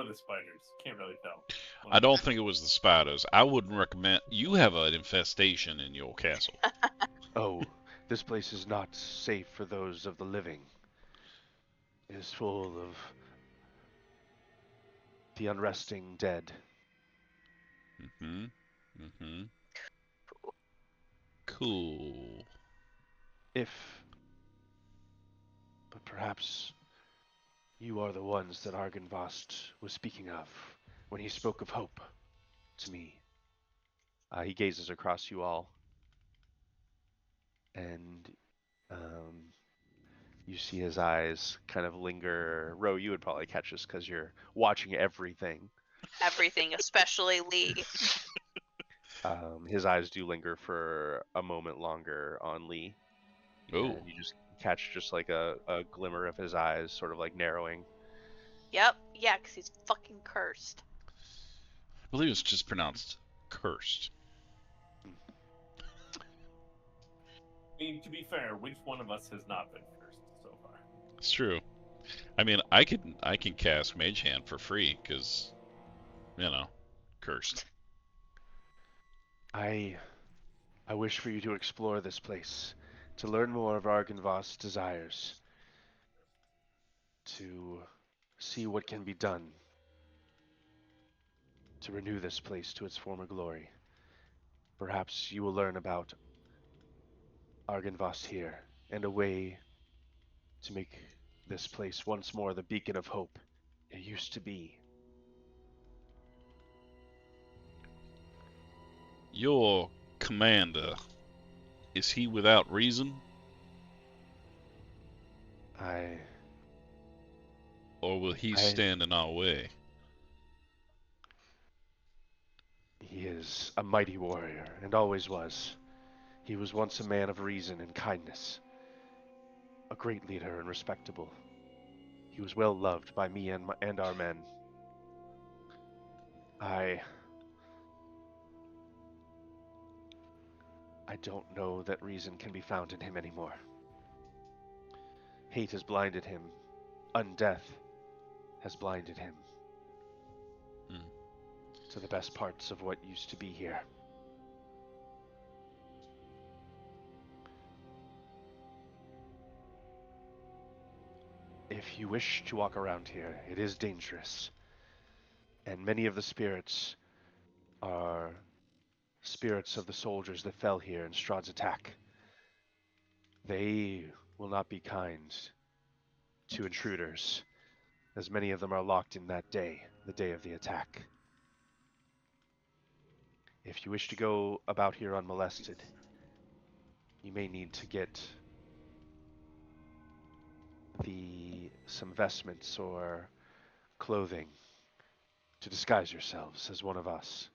the spiders. Can't really tell. I don't think it was the spiders. I wouldn't recommend. You have an infestation in your castle. Oh, this place is not safe for those of the living. It is full of the unresting dead. Cool. But perhaps you are the ones that Argynvost was speaking of when he spoke of hope to me. He gazes across you all, and you see his eyes kind of linger. Ro, you would probably catch this because you're watching everything. Everything, especially Lee. His eyes do linger for a moment longer on Lee. Oh. And you just catch just like a glimmer of his eyes sort of like narrowing. Yep, yeah, because he's fucking cursed. I believe it's just pronounced cursed. I mean, to be fair, which one of us has not been cursed so far? It's true. I mean, I can cast Mage Hand for free because, cursed. I wish for you to explore this place, to learn more of Argynvost's desires, to see what can be done to renew this place to its former glory. Perhaps you will learn about Argynvost here and a way to make this place once more the beacon of hope it used to be. Your commander, is he without reason? Or will he stand in our way? He is a mighty warrior, and always was. He was once a man of reason and kindness. a great leader and respectable. He was well loved by me and our men. I don't know that reason can be found in him anymore. Hate has blinded him. Undeath has blinded him to the best parts of what used to be here. If you wish to walk around here, it is dangerous. And many of the spirits are spirits of the soldiers that fell here in Strahd's attack. They will not be kind to intruders, as many of them are locked in that day, the day of the attack. If you wish to go about here unmolested, you may need to get some vestments or clothing to disguise yourselves as one of us.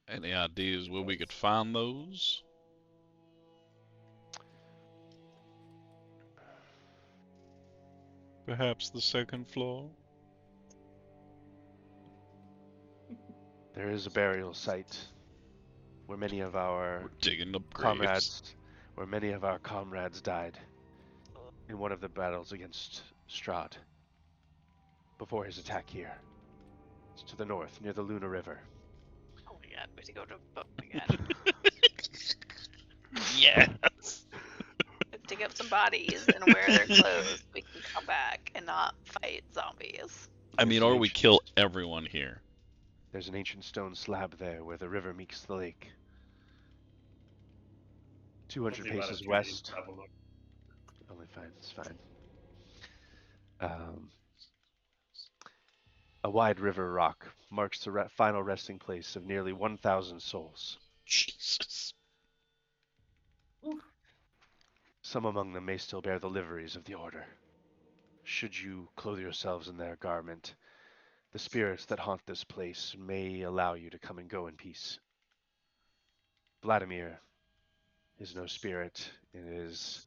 Any ideas where we could find those? Perhaps the second floor? There is a burial site where many of our We're digging up graves. comrades died in one of the battles against Strahd before his attack here. It's to the north, near the Luna River. Oh my god, we have to go to book again. Yes! Dig up some bodies and wear their clothes. We can come back and not fight zombies. I mean, or we kill everyone here. There's an ancient stone slab there where the river meets the lake. 200 paces west. Only fine, it's fine. A wide river rock marks the final resting place of nearly 1,000 souls. Jesus. Some among them may still bear the liveries of the Order. Should you clothe yourselves in their garment, the spirits that haunt this place may allow you to come and go in peace. Vladimir is no spirit and is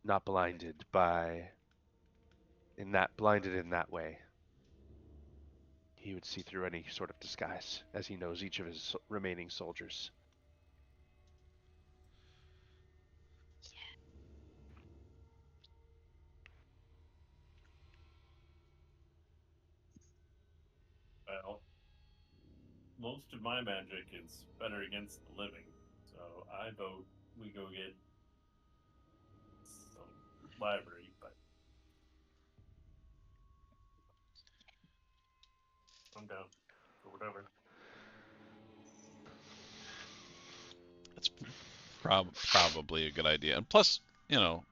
not blinded in that way. He would see through any sort of disguise, as he knows each of his remaining soldiers. Well, most of my magic is better against the living, so I vote we go get some library, but I'm down for whatever. That's probably a good idea. And plus, you know,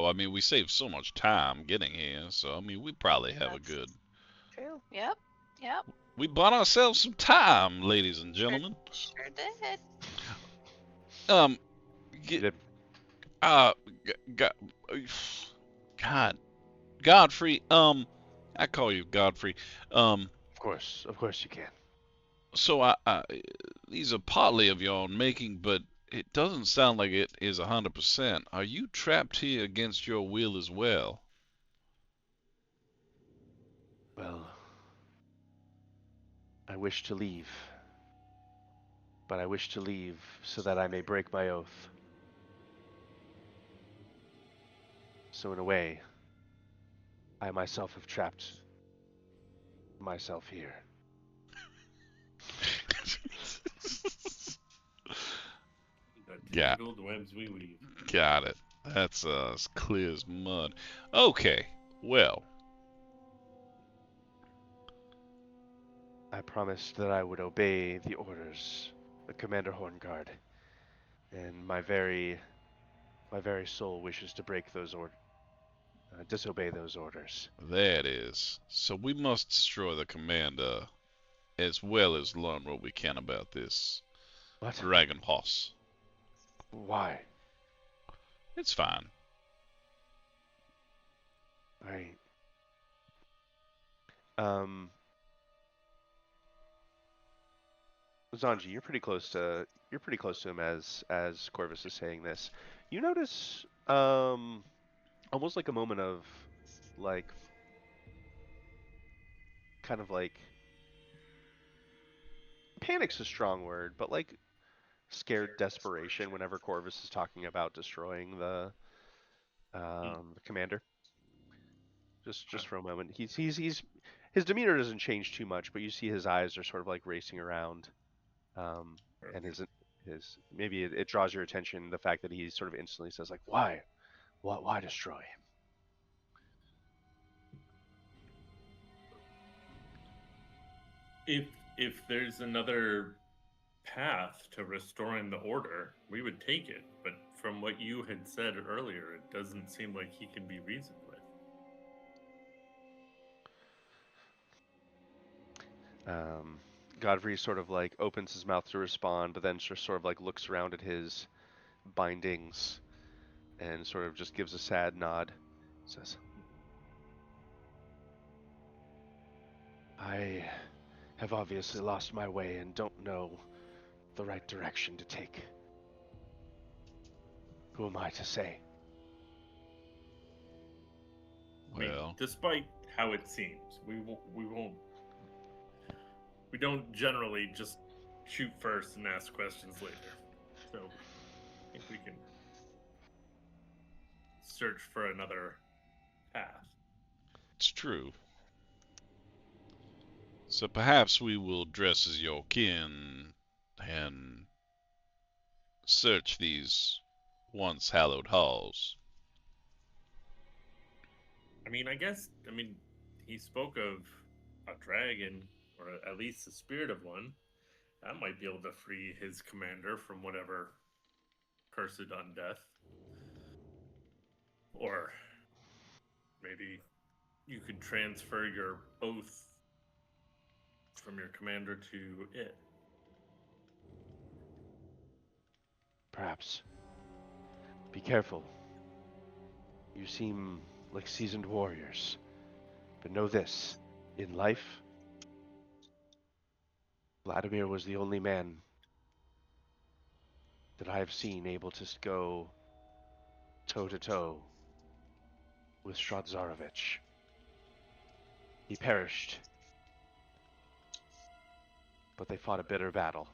I mean, we saved so much time getting here, so, I mean, we probably have a good... True. Yep. Yep. We bought ourselves some time, ladies and gentlemen. Sure did. God, Godfrey, I call you Godfrey. Of course you can. So these are partly of your own making, but it doesn't sound like it is 100%. Are you trapped here against your will as well? Well, I wish to leave, but I wish to leave so that I may break my oath. So in a way, I myself have trapped myself here. Yeah. The webs we weave. Got it. That's as clear as mud. Okay, well. I promised that I would obey the orders of Commander Horngaard, and my very soul wishes to break those disobey those orders. That is. So we must destroy the commander, as well as learn what we can about this dragon horse. Why? It's fine. Right. Zanji, you're pretty close to him as Corvus is saying this. You notice almost like a moment of like kind of like panic's a strong word, but like scared desperation whenever Corvus is talking about destroying the commander. Just for a moment, he's his demeanor doesn't change too much, but you see his eyes are sort of like racing around, and his maybe it draws your attention the fact that he sort of instantly says like why destroy him? If there's another path to restoring the order, we would take it. But from what you had said earlier, it doesn't seem like he can be reasoned with. Godfrey sort of like opens his mouth to respond, but then just sort of like looks around at his bindings and sort of just gives a sad nod. Says, I have obviously lost my way and don't know the right direction to take. Who am I to say? I mean, Well, despite how it seems, we don't generally just shoot first and ask questions later. So I think we can search for another path. it's true. So perhaps we will dress as your kin and search these once hallowed halls. I mean, he spoke of a dragon, or at least the spirit of one. That might be able to free his commander from whatever cursed undeath. Or maybe you could transfer your oath from your commander to it. Perhaps. Be careful. You seem like seasoned warriors. But know this, in life, Vladimir was the only man that I have seen able to go toe-to-toe with Strahd Zarovich. He perished, but they fought a bitter battle.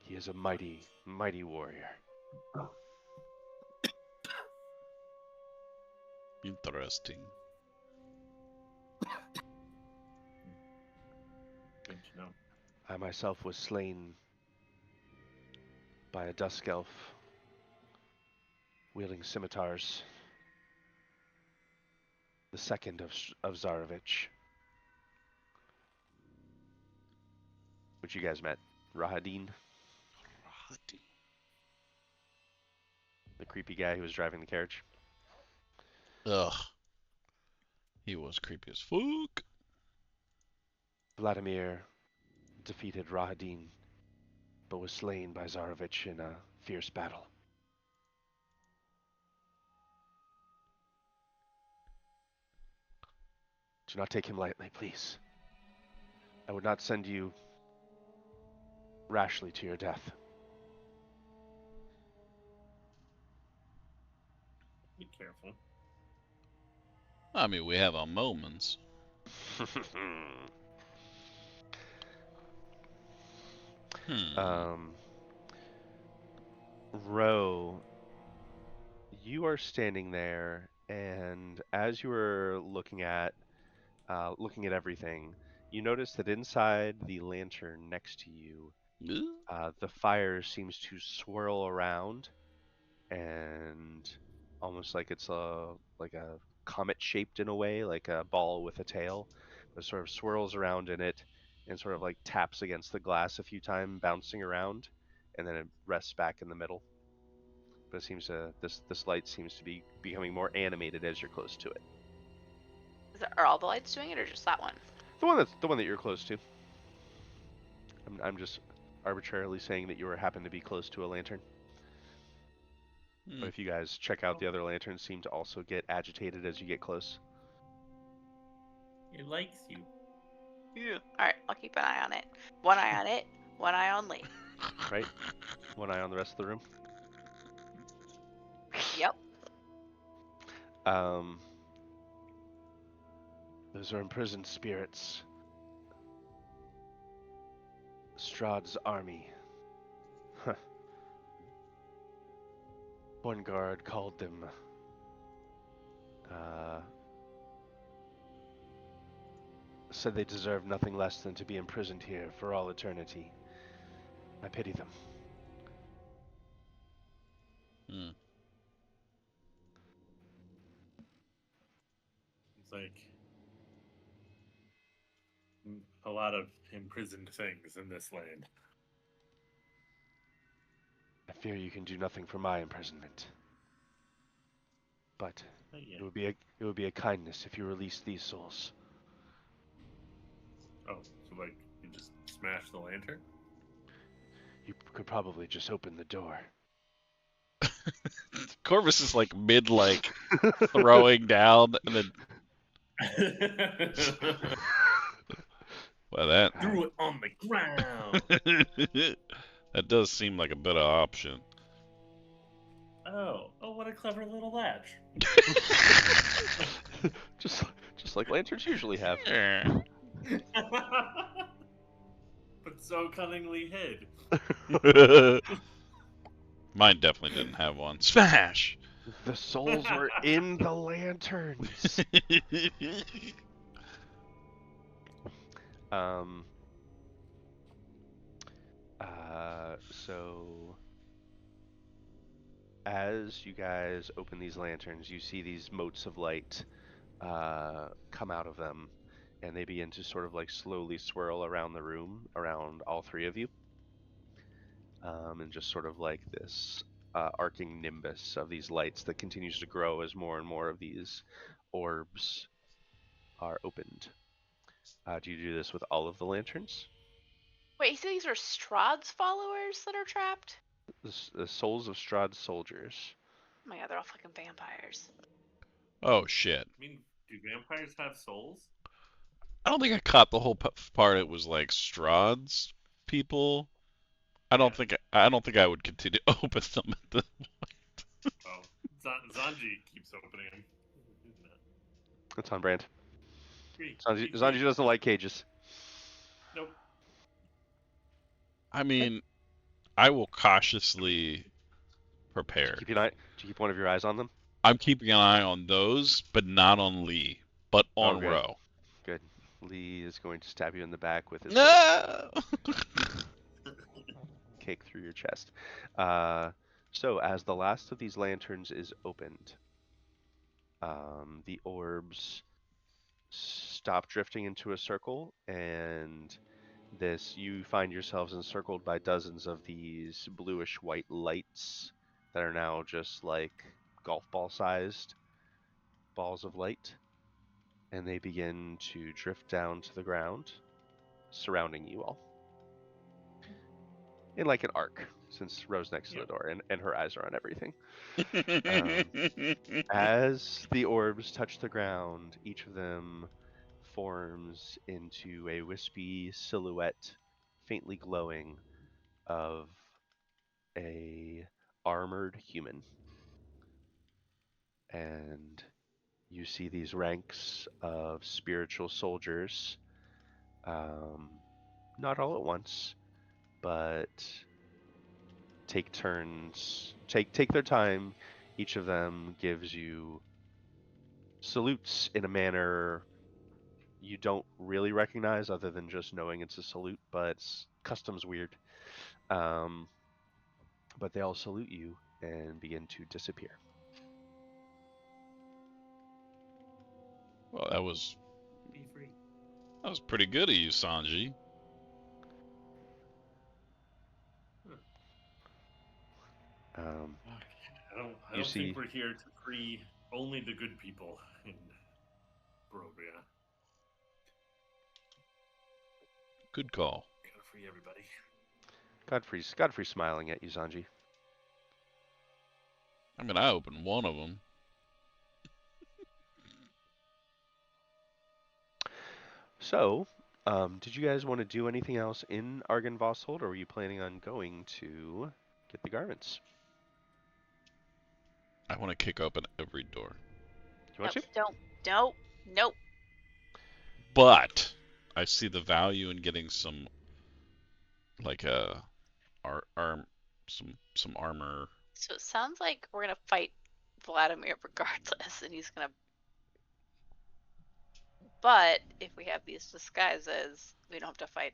He is a mighty, mighty warrior. Interesting. Good to know. I myself was slain by a dusk elf wielding scimitars. The second of Zarovich. Which you guys met. Rahadin, the creepy guy who was driving the carriage. Ugh. He was creepy as fuck. Vladimir defeated Rahadin, but was slain by Zarovich in a fierce battle. Do not take him lightly, please. I would not send you rashly to your death. Be careful. I mean, we have our moments. Ro, you are standing there, and as you are looking at everything, you notice that inside the lantern next to you, the fire seems to swirl around, and almost like it's a comet shaped in a way, like a ball with a tail, but sort of swirls around in it and sort of like taps against the glass a few times, bouncing around, and then it rests back in the middle. But it seems to this light seems to be becoming more animated as you're close to it. Are all the lights doing it, or just that one? The one that you're close to. I'm just arbitrarily saying that you happen to be close to a lantern. But if you guys check out the other lanterns, seem to also get agitated as you get close. It likes you. Alright, I'll keep an eye on it. One eye on it, one eye on Lee. Right? One eye on the rest of the room. Yep. Those are imprisoned spirits. Strahd's army. Huh. Horngaard called them said they deserve nothing less than to be imprisoned here for all eternity. I pity them. Hmm. It's like a lot of imprisoned things in this land. I fear you can do nothing for my imprisonment. But Yeah. it would be a kindness if you release these souls. Oh, so like you just smash the lantern? You could probably just open the door. Corvus is like mid throwing down and then well that Threw it on the ground. that does seem like a better option. Oh, what a clever little latch. just like lanterns usually have. But so cunningly hid. Mine definitely didn't have one. Smash! The souls were in the lanterns. So as you guys open these lanterns, you see these motes of light come out of them, and they begin to sort of like slowly swirl around the room, around all three of you, and just sort of like this arcing nimbus of these lights that continues to grow as more and more of these orbs are opened. Do you do this with all of the lanterns? Wait, you see these are Strahd's followers that are trapped? The souls of Strahd's soldiers. Oh my god, they're all fucking vampires. Oh shit. I mean, do vampires have souls? I don't think I caught the whole part. It was like Strahd's people. I don't think I would continue to open them at the Oh, Zanji keeps opening them. That's on brand. Free. Zanji doesn't like cages. Nope. I mean, I will cautiously prepare. Do you keep one of your eyes on them? I'm keeping an eye on those, but not on Lee, but on Okay. Ro. Good. Lee is going to stab you in the back with his No! cake through your chest. So as the last of these lanterns is opened, the orbs stop drifting into a circle, and you find yourselves encircled by dozens of these bluish white lights that are now just like golf ball sized balls of light, and they begin to drift down to the ground, surrounding you all in like an arc, since Rose next to the door and her eyes are on everything. As the orbs touch the ground, each of them forms into a wispy silhouette, faintly glowing, of a armored human. And you see these ranks of spiritual soldiers, not all at once, but take turns, take their time. Each of them gives you salutes in a manner you don't really recognize, other than just knowing it's a salute, but custom's weird. But they all salute you and begin to disappear. Well, that was Be free. pretty good of you, Sanji. I don't think we're here to free only the good people in Barovia. Good call. Gotta free everybody. Godfrey's smiling at you, Zanji. I mean, I opened one of them. So, Did you guys want to do anything else in Argynvostholt, or were you planning on going to get the garments? I want to kick open every door. Do you want Nope, to? don't. Nope. But I see the value in getting some, like some armor. So it sounds like we're gonna fight Vladimir regardless, and he's gonna. But if we have these disguises, we don't have to fight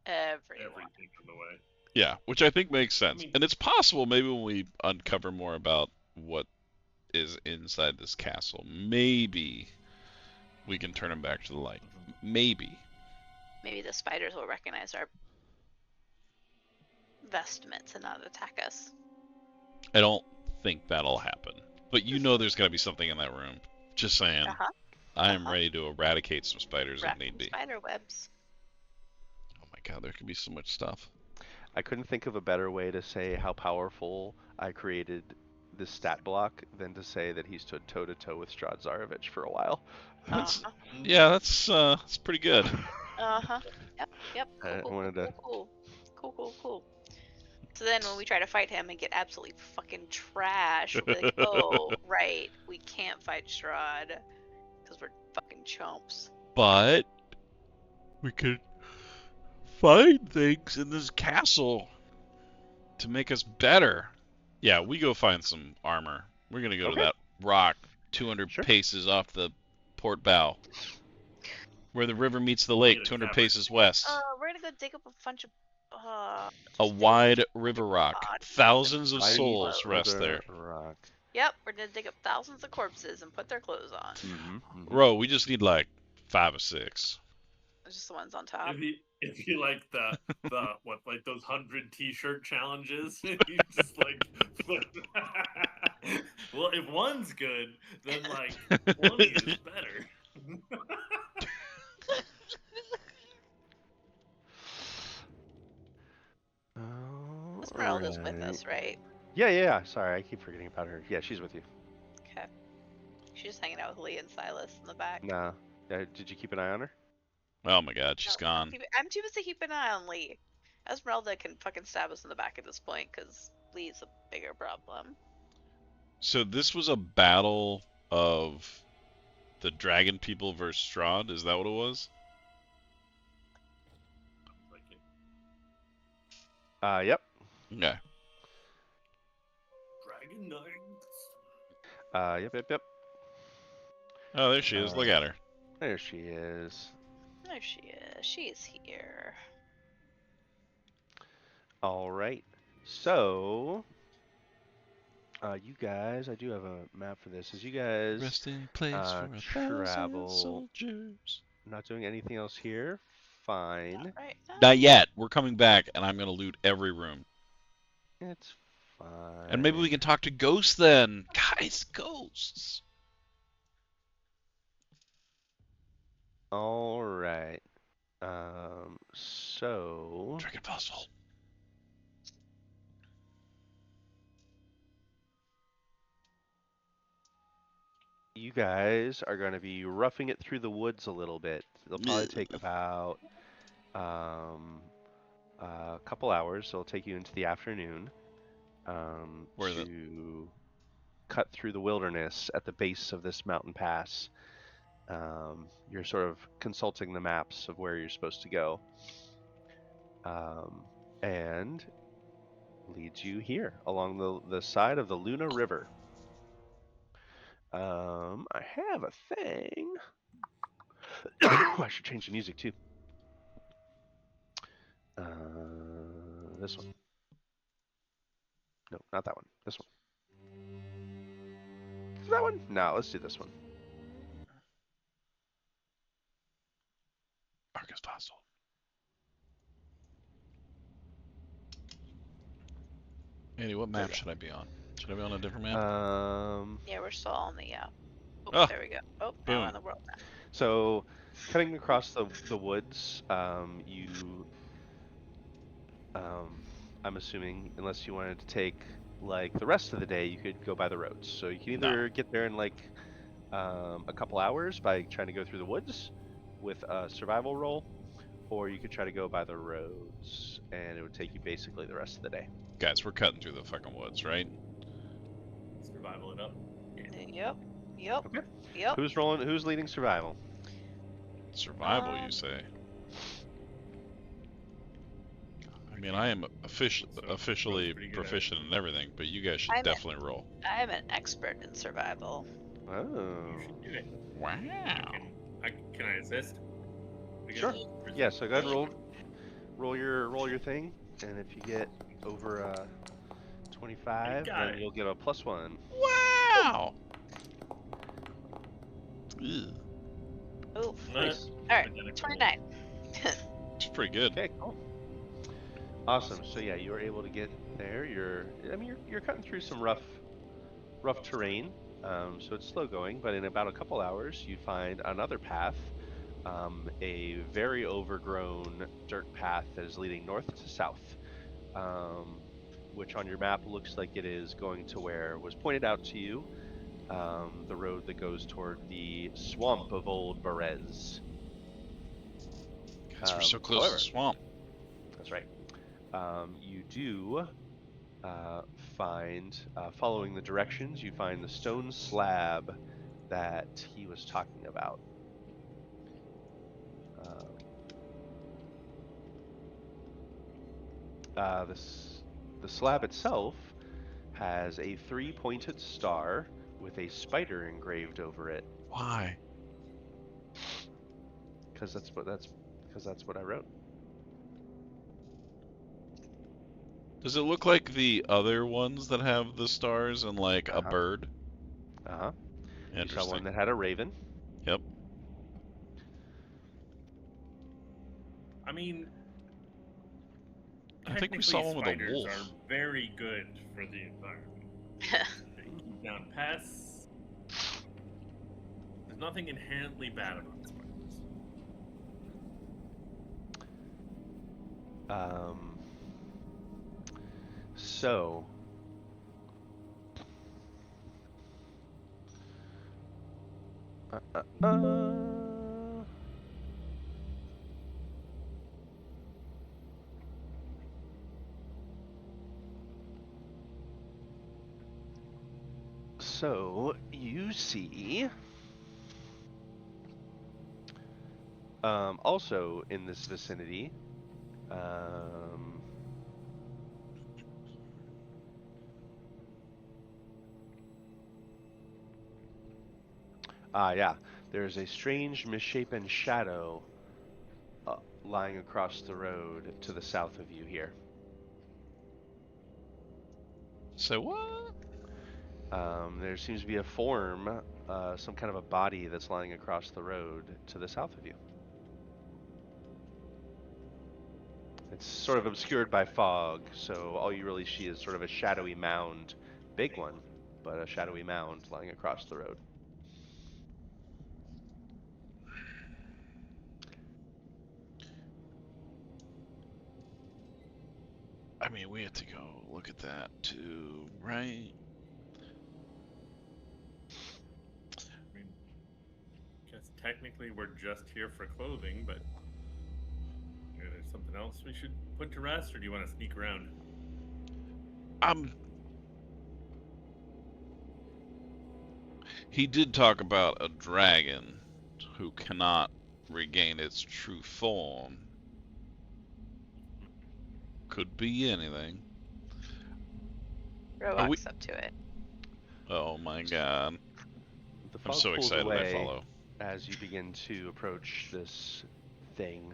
everyone. Everything in the way. Yeah, which I think makes sense. mean- And it's possible maybe when we uncover more about what is inside this castle, maybe we can turn him back to the light. Maybe. Maybe the spiders will recognize our vestments and not attack us. I don't think that'll happen. But you know there's got to be something in that room. Just saying. Uh-huh. I am Uh-huh. ready to eradicate some spiders if need be. Spider webs. Oh my god, there could be so much stuff. I couldn't think of a better way to say how powerful I created this stat block than to say that he stood toe to toe with Strahd Zarevich for a while. That's, Uh-huh. yeah, that's pretty good. Uh-huh. Yep. I Cool, wanted to- cool. So then when we try to fight him and get absolutely fucking trash, we'll be like, oh, right, we can't fight Strahd because we're fucking chumps. But we could find things in this castle to make us better. Yeah, we go find some armor. We're gonna go to Okay. that rock 200 Sure. paces off the port bow, where the river meets the lake, Get a 200 cavern. paces west. We're gonna go dig up a bunch of A just wide river rock. God. Thousands of I need souls to rest build there. a Rock. Yep, we're gonna dig up thousands of corpses and put their clothes on. Bro, we just need like 5 or 6. It's just the ones on top. If you like the what, like those 100 T-shirt challenges, you just like well, if one's good, then like 20 is better. Esmeralda's with us, right? Yeah. Sorry, I keep forgetting about her. Yeah, she's with you. Okay. She's just hanging out with Lee and Silas in the back. Nah. Did you keep an eye on her? Oh my god, she's No, gone. I'm too busy keeping an eye on Lee. Esmeralda can fucking stab us in the back at this point because Lee's a bigger problem. So this was a battle of the dragon people versus Strahd, is that what it was? Like it. Yep. Okay. Dragon Knights. Yep. Oh, there she is. Look at her. There she is. There she is. She's here. All right. So, you guys, I do have a map for this. As you guys Resting place for a travel. thousand soldiers. not doing anything else here, fine. Not right now. Not yet. We're coming back, and I'm gonna loot every room. It's fine. And maybe we can talk to ghosts then. Guys, ghosts. All right. So Dragon puzzle. you guys are going to be roughing it through the woods a little bit. It'll probably take about a couple hours. So it'll take you into the afternoon Where is it? to cut through the wilderness at the base of this mountain pass. You're sort of consulting the maps of where you're supposed to go, and leads you here along the side of the Luna River. I have a thing. I should change the music too. This one. No, not that one. This one. Is that one? No, let's do this one. Argynvostholt. Andy, what map should I be on? Should I be on a different map? Yeah, we're still on the Oh, there we go. Oh, boom. now we're on the world map. So, cutting across the woods, you, I'm assuming, unless you wanted to take like the rest of the day, you could go by the roads. So you can either get there in like a couple hours by trying to go through the woods, with a survival roll, or you could try to go by the roads, and it would take you basically the rest of the day. Guys, we're cutting through the fucking woods, right? Survival it up. Yep. Okay. Yep. Who's leading survival? Survival, you say? I mean, I am officially pretty good at it. proficient in everything, but you guys should I'm a- definitely roll. I am an expert in survival. Oh. You should do it. Wow. Can I assist? Sure. Yeah, so go ahead and roll your thing, and if you get over 25, got then it. you'll get a +1. Wow. Ugh, Ooh. Nice. Alright, 29. it's pretty good. Okay, cool. Awesome. So yeah, you were able to get there. You're cutting through some rough terrain. So it's slow going, but in about a couple hours, you find another path, a very overgrown dirt path that is leading north to south, which on your map looks like it is going to where was pointed out to you, the road that goes toward the swamp of Old Berez. Guys, we're so close to however, the swamp. That's right. You do find, following the directions, you find the stone slab that he was talking about. The slab itself has a 3-pointed star with a spider engraved over it. Why? Because that's what I wrote. Does it look like the other ones that have the stars and like a bird? You saw Interesting. one that had a raven. Yep. I mean, I think we saw one with a spiders wolf. are very good for the environment. They keep down pests. There's nothing inherently bad about spiders. So So you see, also in this vicinity, yeah, there's a strange misshapen shadow lying across the road to the south of you here. So what? There seems to be a form, some kind of a body that's lying across the road to the south of you. It's sort of obscured by fog, so all you really see is sort of a shadowy mound. Big one, but a shadowy mound lying across the road. I mean, we have to go look at that too, right? I mean, guess technically we're just here for clothing, but maybe there's something else we should put to rest, or do you want to sneak around? He did talk about a dragon who cannot regain its true form. Could be anything. Ro Are we- walks up to it. Oh my god. The I'm fog so pulls excited I away follow. as you begin to approach this thing,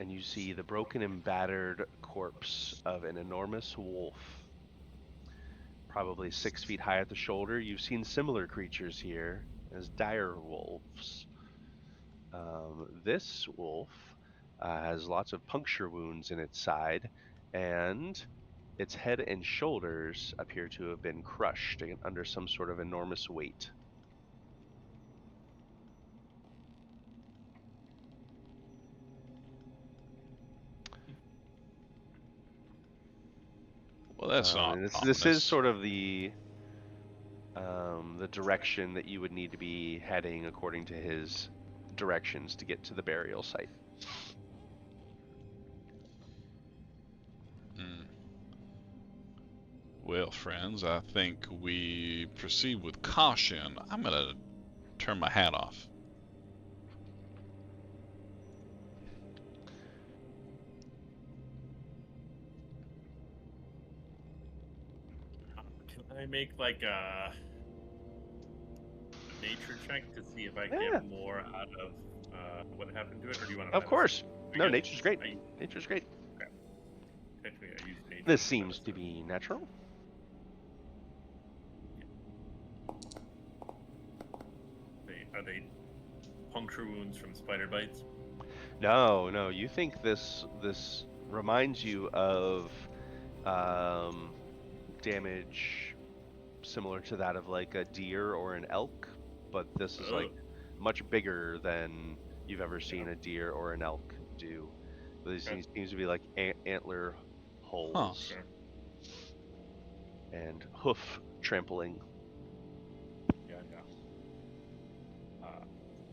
and you see the broken and battered corpse of an enormous wolf, probably 6 feet high at the shoulder. You've seen similar creatures here as dire wolves. This wolf has lots of puncture wounds in its side, and its head and shoulders appear to have been crushed under some sort of enormous weight. Well, that's not. And this ominous. is sort of the direction that you would need to be heading according to his directions to get to the burial site. Well, friends, I think we proceed with caution. I'm gonna turn my hat off. Can I make like a nature check to see if I Yeah. get more out of what happened to it, or do you want to? Of course. No, guess nature's great. I- Nature's great. Technically, I use nature. This for seems to medicine. be natural. Are they puncture wounds from spider bites? No, no. You think this reminds you of damage similar to that of like a deer or an elk, but this is like much bigger than you've ever seen a deer or an elk do. These Okay. seems to be like antler holes Sure. and hoof trampling. Yeah.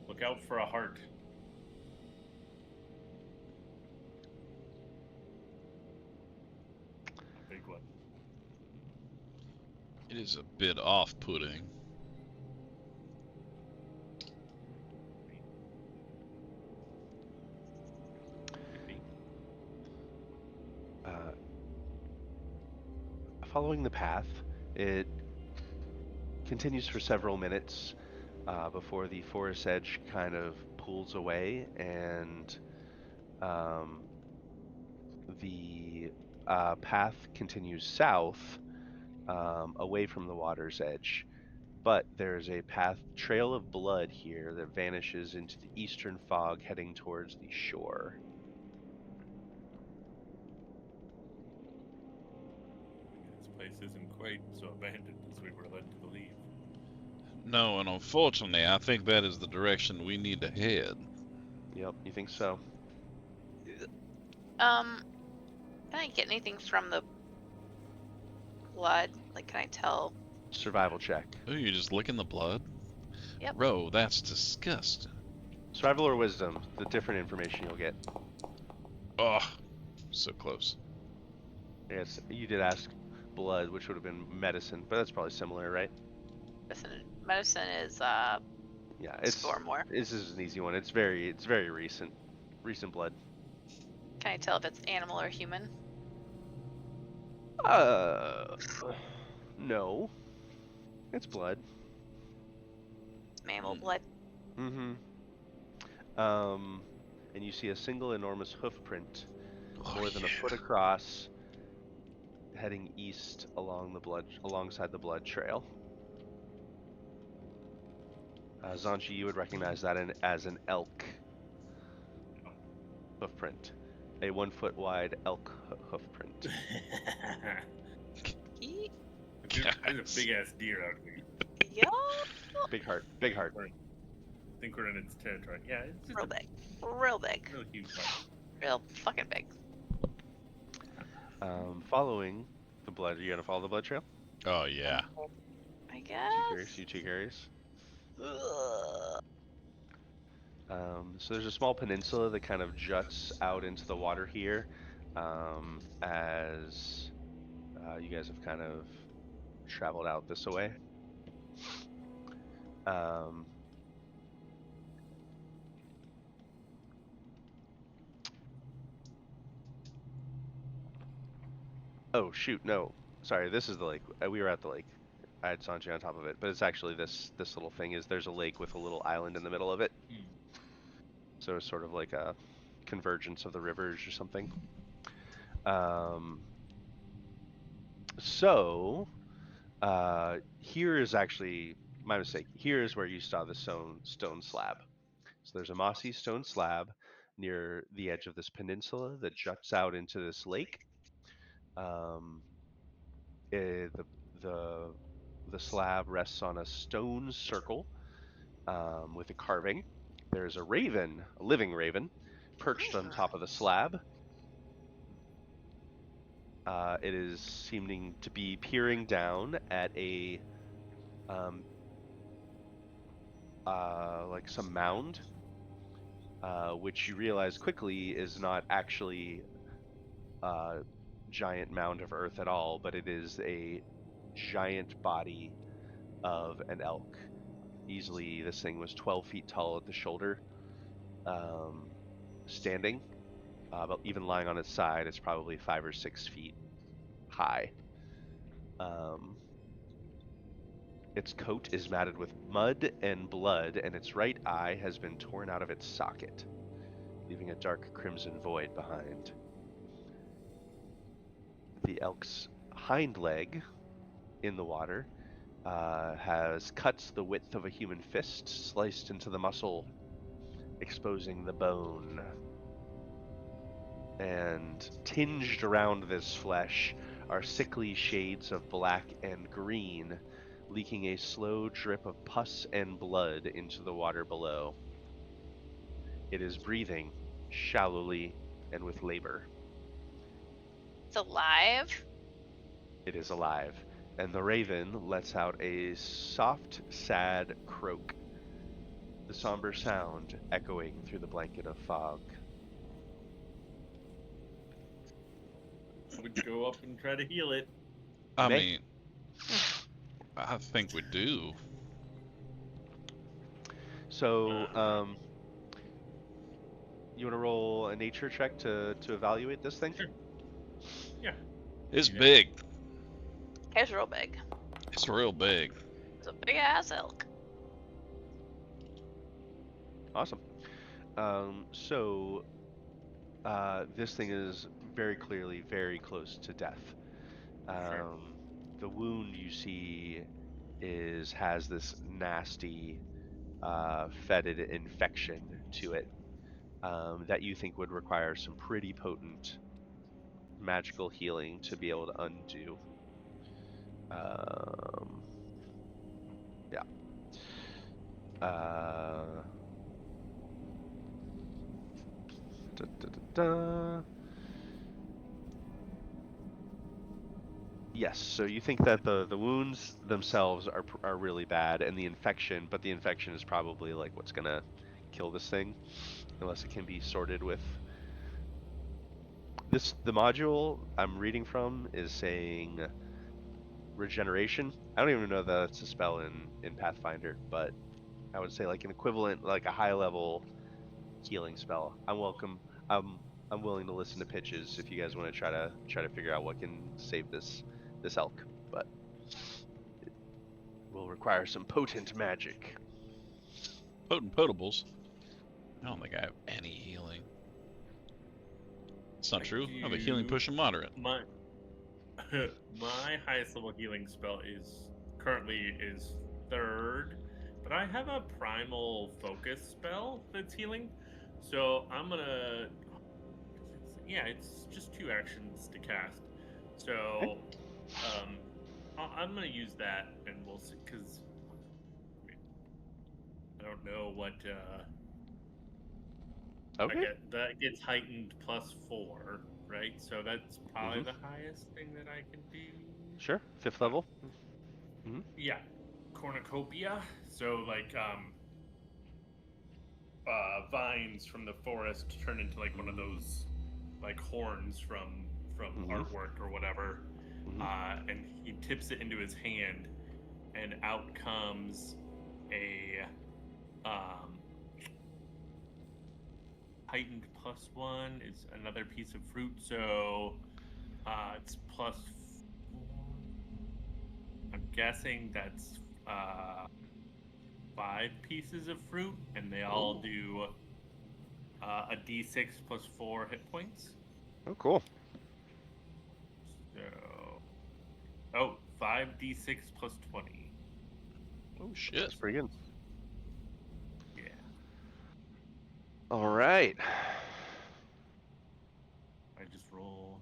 Look out for a heart. A big one. It is a bit off-putting. Following the path, it continues for several minutes before the forest edge kind of pulls away, and the path continues south away from the water's edge. But there's a trail of blood here that vanishes into the eastern fog heading towards the shore. This place isn't quite so abandoned as we were led to believe. No, and unfortunately, I think that is the direction we need to head. Yep, you think so? Can I get anything from the blood? Like, can I tell? Survival check. Oh, you're just licking the blood? Yep. Ro, that's disgusting. Survival or wisdom, the different information you'll get. Oh, so close. Yes, you did ask blood, which would have been medicine, but that's probably similar, right? Medicine is Yeah, it's score more. this is an easy one. It's very recent blood. Can I tell if it's animal or human? No, it's blood. It's mammal blood. Mm-hmm. And you see a single enormous hoof print, more than a foot across, heading east alongside the blood trail. Zanchi, you would recognize that as an elk hoof print, a 1 foot wide elk hoof print. Ye- There's a big ass deer out here. Yeah. Big heart, big heart. I think we're in its territory. Yeah, it's just Real big. Real big. real huge heart. Real fucking big. Following the blood, are you gonna follow the blood trail? Oh, yeah. I guess. You two curious? Ugh. So there's a small peninsula that kind of juts out into the water here, as you guys have kind of traveled out this way. Oh shoot, no. Sorry, this is the lake. We were at the lake. I had Sanji on top of it, but it's actually this little thing. There's a lake with a little island in the middle of it. So it's sort of like a convergence of the rivers or something. Here is actually my mistake. Here is where you saw the stone slab. So there's a mossy stone slab near the edge of this peninsula that juts out into this lake. The slab rests on a stone circle with a carving. There's a raven, a living raven, perched on top of the slab. It is seeming to be peering down at a like some mound which you realize quickly is not actually a giant mound of earth at all, but it is a giant body of an elk. Easily, this thing was 12 feet tall at the shoulder, standing, but even lying on its side, it's probably 5 or 6 feet high. Its coat is matted with mud and blood, and its right eye has been torn out of its socket, leaving a dark crimson void behind. The elk's hind leg in the water has cuts the width of a human fist sliced into the muscle, exposing the bone. And tinged around this flesh are sickly shades of black and green, leaking a slow drip of pus and blood into the water below. It is breathing shallowly and with labor. It's alive. It is alive, and the raven lets out a soft, sad croak, the somber sound echoing through the blanket of fog. I would go up and try to heal it. I May. mean, I think we do. So, you want to roll a nature check to evaluate this thing? Sure. Yeah. It's Yeah. big. It's real big. It's real big. It's a big ass elk. Awesome. This thing is very clearly very close to death. Sure. The wound you see has this nasty fetid infection to it that you think would require some pretty potent magical healing to be able to undo. Yeah. Yes, so you think that the wounds themselves are really bad, and the infection, but the infection is probably like what's gonna kill this thing, unless it can be sorted with. The module I'm reading from is saying regeneration. I don't even know that it's a spell in Pathfinder, but I would say like an equivalent, like a high level healing spell. I'm willing to listen to pitches if you guys want to try to figure out what can save this elk, but it will require some potent magic. Potent potables. I don't think I have any healing. It's not I true. I have a healing do- push and moderate. My highest level healing spell is currently 3rd, but I have a primal focus spell that's healing. So I'm gonna. Yeah, it's just 2 actions to cast. So, I'm gonna use that, and we'll see. Because I don't know what. Okay. That gets heightened +4, right? So that's probably the highest thing that I can do. Sure. 5th level. Yeah, cornucopia. So like vines from the forest turn into like one of those like horns from artwork or whatever, and he tips it into his hand, and out comes a heightened +1 is another piece of fruit, so it's +4. I'm guessing that's 5 pieces of fruit, and they all do a d6 +4 hit points. Oh, cool. So, 5d6 +20. Oh shit. That's pretty good. Yeah. All right. I just roll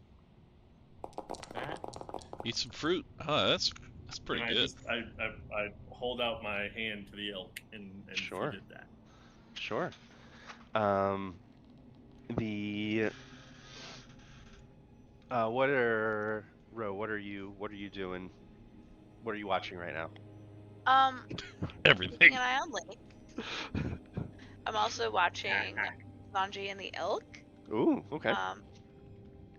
that. Eat some fruit. Oh, that's pretty And good. I hold out my hand to the elk and Sure. feed it that. Sure. What are you doing? What are you watching right now? Keeping Everything. an eye on Lake. I'm also watching Zanji and the elk. Ooh, okay.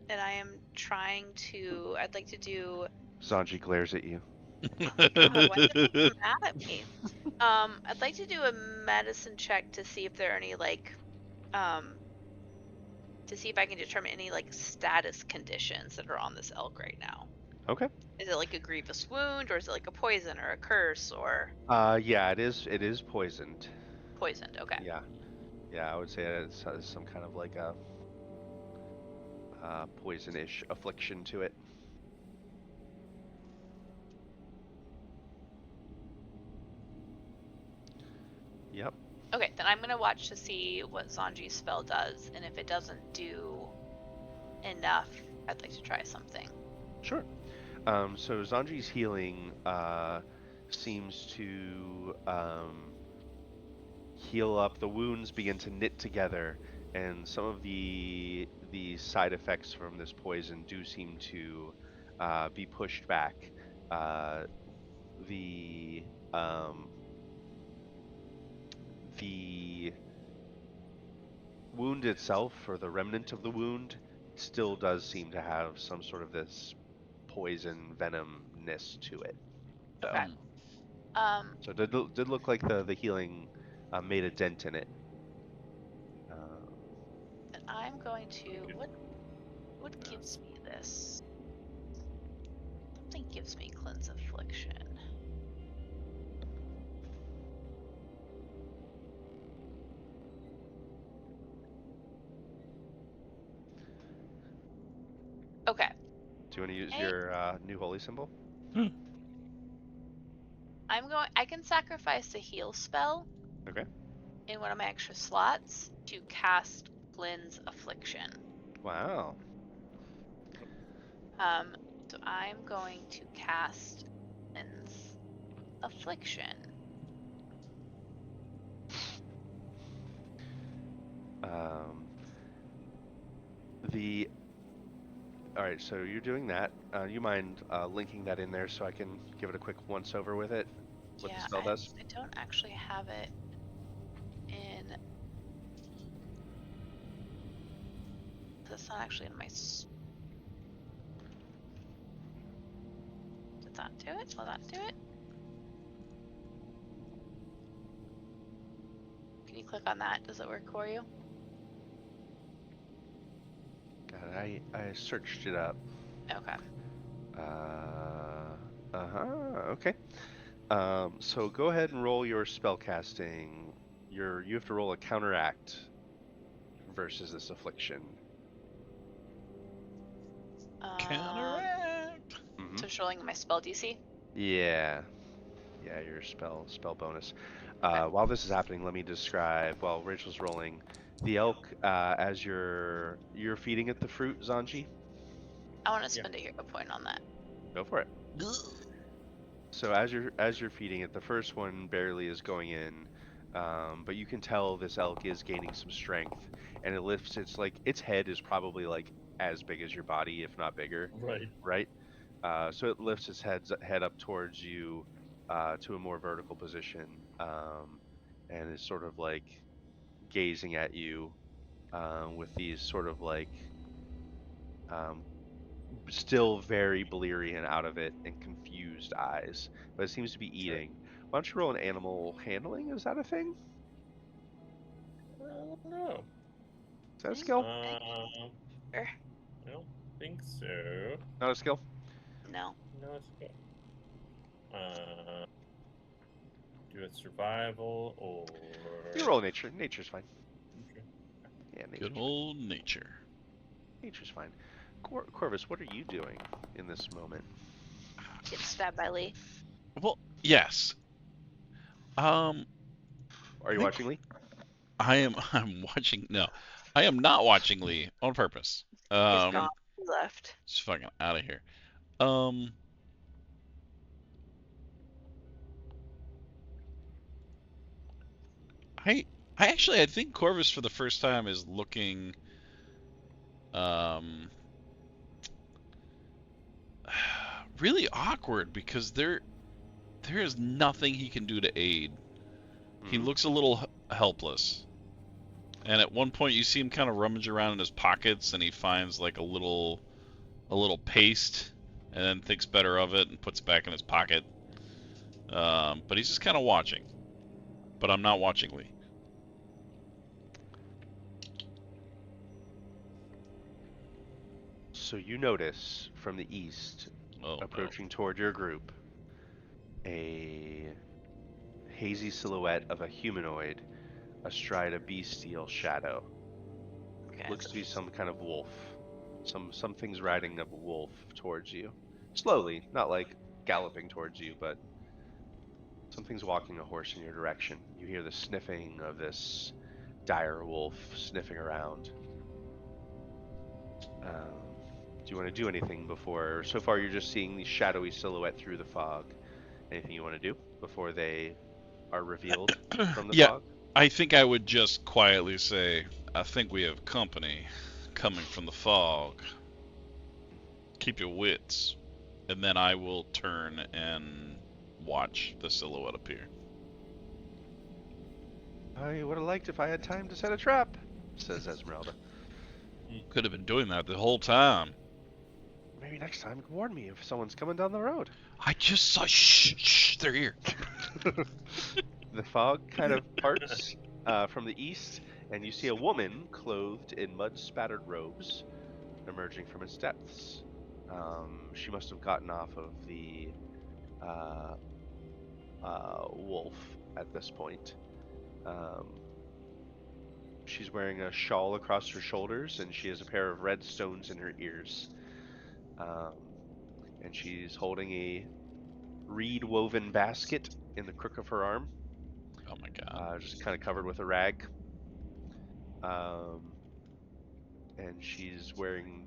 And I am trying to. I'd like to do. Zanji glares at you. God, why are you mad at me? I'd like to do a medicine check to see if there are any to see if I can determine any status conditions that are on this elk right now. Okay. Is it like a grievous wound, or is it like a poison or a curse or Yeah, it is. It is poisoned. poisoned? Okay. Yeah. Yeah, I would say it's some kind of like a poison-ish affliction to it. Yep. Okay, then I'm gonna watch to see what Zanji's spell does, and if it doesn't do enough, I'd like to try something. Sure. So Zanji's healing seems to heal up. The wounds begin to knit together, and some of the side effects from this poison do seem to be pushed back. The wound itself, or the remnant of the wound, still does seem to have some sort of this poison venomness to it. So, Okay. so it did look like the healing made a dent in it. And I'm going to what gives me this? Something gives me cleanse affliction. Okay. Do you want to use Hey. your new holy symbol? I can sacrifice the heal spell. Okay. In one of my extra slots to cast cleanse affliction. Wow. So I'm going to cast cleanse affliction. All right, so you're doing that. You mind linking that in there so I can give it a quick once over with it? What the spell does? I don't actually have it in. That's not actually in my. Did that do it? Will that do it? Can you click on that? Does it work for you? God, I searched it up. Okay. Okay. So go ahead and roll your spell casting. You have to roll a counteract versus this affliction. Counteract. So showing my spell DC. Yeah, your spell bonus. Okay. While this is happening, let me describe. While Rachel's rolling, the elk, as you're feeding it the fruit, Zanji. I want to spend a hero point on that. Go for it. So as you're feeding it, the first one barely is going in, but you can tell this elk is gaining some strength, and it lifts its head is probably like as big as your body, if not bigger. Right. So it lifts its head up towards you to a more vertical position, and is sort of like gazing at you with these sort of like still very bleary and out of it and confused eyes, but it seems to be eating. Why don't you roll an animal handling? Is that a thing? I don't know. Is that a skill? Sure. I don't think so. Not a skill? No. No, it's okay. Do a survival or. You roll nature. Nature's fine. Okay. Yeah, nature's Good old nature. Nature's fine. Corvus, what are you doing in this moment? Get stabbed by Lee. Well, yes. Are you watching Lee? I'm watching. No, I am not watching Lee on purpose. He's gone. He left. Just fucking out of here. I think Corvus for the first time is looking really awkward because there is nothing he can do to aid. He looks a little helpless. And at one point, you see him kind of rummage around in his pockets, and he finds like a little paste, and then thinks better of it and puts it back in his pocket. But he's just kind of watching. But I'm not watching Lee. So you notice from the east, Oh, approaching toward your group, a hazy silhouette of a humanoid astride a bestial shadow. Okay. Looks to be some kind of wolf. Something's riding a wolf towards you. Slowly, not like galloping towards you, but something's walking a horse in your direction. You hear the sniffing of this dire wolf sniffing around. Do you want to do anything before? So far, you're just seeing the shadowy silhouette through the fog. Anything you want to do before they are revealed from the Yeah. fog? I think I would just quietly say, I think we have company coming from the fog. Keep your wits. And then I will turn and watch the silhouette appear. I would have liked if I had time to set a trap, says Esmeralda. Could have been doing that the whole time. Maybe next time warn me if someone's coming down the road. I just saw. Shh, they're here. The fog kind of parts from the east, and you see a woman clothed in mud-spattered robes emerging from its depths. She must have gotten off of the wolf at this point. She's wearing a shawl across her shoulders, and she has a pair of red stones in her ears. And she's holding a reed-woven basket in the crook of her arm. Oh my god. Just kind of covered with a rag. And she's wearing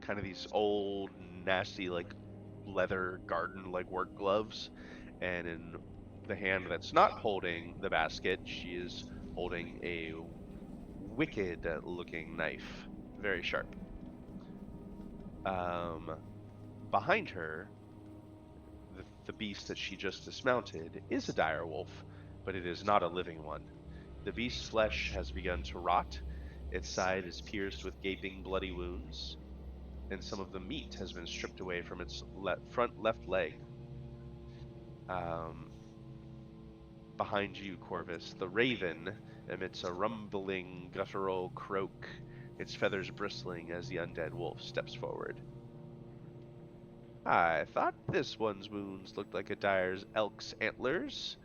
kind of these old, nasty, like leather garden-like work gloves. And in the hand that's not holding the basket, she is holding a wicked-looking knife, very sharp. Behind her, the beast that she just dismounted is a dire wolf, but it is not a living one. The beast's flesh has begun to rot, its side is pierced with gaping bloody wounds, and some of the meat has been stripped away from its front left leg. Behind you, Corvus, the raven emits a rumbling, guttural croak, its feathers bristling as the undead wolf steps forward. I thought this one's wounds looked like a dire's elk's antlers,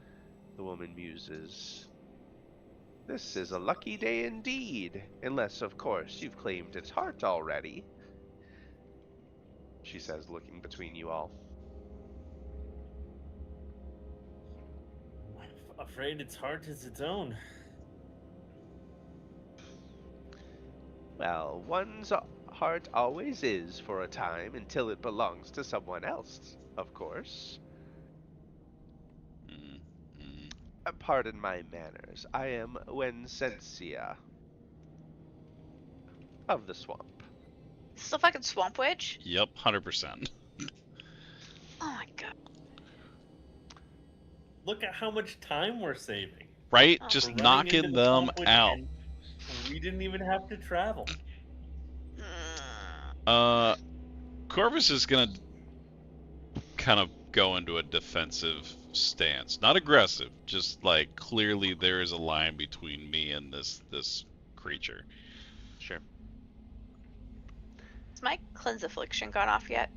the woman muses. This is a lucky day indeed, unless, of course, you've claimed its heart already, she says, looking between you all. I'm afraid its heart is its own. Well, one's heart always is for a time until it belongs to someone else, of course. Pardon my manners. I am Wensensia of the swamp. This is a fucking swamp witch? Yep, 100%. Oh my god. Look at how much time we're saving. Right? Oh. Just We're running into knocking the them swamp witch out. and we didn't even have to travel. Corvus is gonna kind of go into a defensive stance. Not aggressive, just like clearly there is a line between me and this creature. Sure. Has my cleanse affliction gone off yet?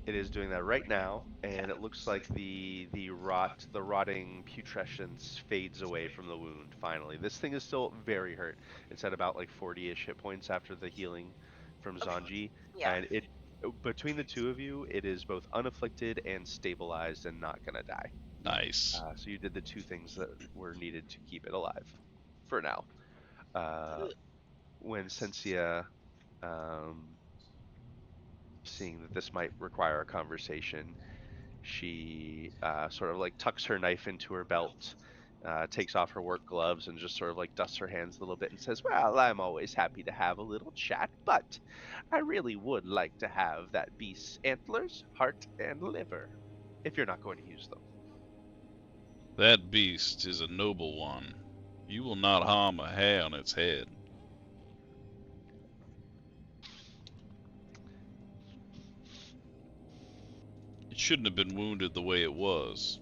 It is doing that right now, and it looks like the rotting putrescence fades away from the wound finally. This thing is still very hurt. It's at about like 40-ish hit points after the healing from Zanji, Yeah. and it between the two of you, it is both unafflicted and stabilized and not gonna die. Nice. So you did the two things that were needed to keep it alive, for now. When Sensia, seeing that this might require a conversation, she sort of like tucks her knife into her belt, takes off her work gloves, and just sort of like dusts her hands a little bit and says, well, I'm always happy to have a little chat, but I really would like to have that beast's antlers, heart, and liver, if you're not going to use them. That beast is a noble one. You will not harm a hair on its head. It shouldn't have been wounded the way it was.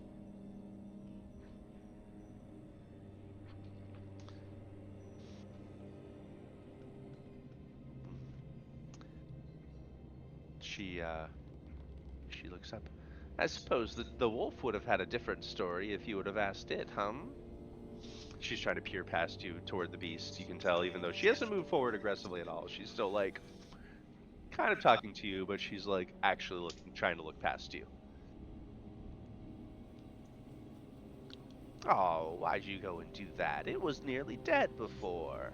She looks up. I suppose the wolf would have had a different story if you would have asked it, She's trying to peer past you toward the beast. You can tell, even though she hasn't moved forward aggressively at all, she's still like kind of talking to you, but she's like actually looking, trying to look past you. Oh, why'd you go and do that? It was nearly dead before.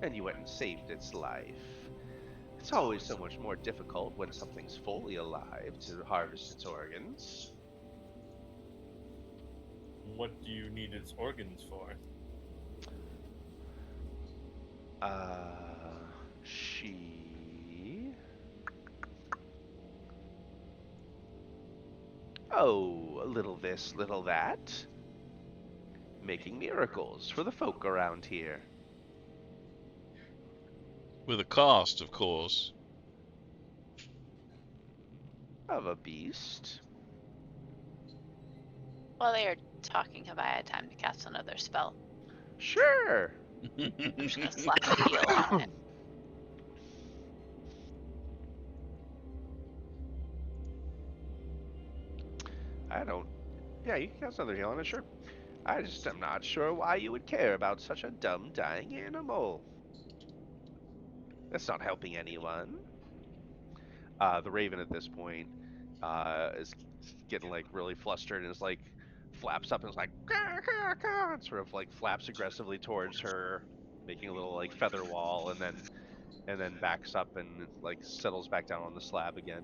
And you went and saved its life. It's always so much more difficult when something's fully alive to harvest its organs. What do you need its organs for? She... Oh, a little this, little that. Making miracles for the folk around here. With a cost, of course. Of a beast. While they are talking, have I had time to cast another spell? Sure. I'm just gonna slap a heel on it. I don't... Yeah, you can cast another heal on it, sure. I just am not sure why you would care about such a dumb, dying animal. That's not helping anyone. The raven at this point is getting like really flustered and is like flaps up and is like "Caw, caw, caw," and sort of like flaps aggressively towards her, making a little like feather wall, and then backs up and like settles back down on the slab again.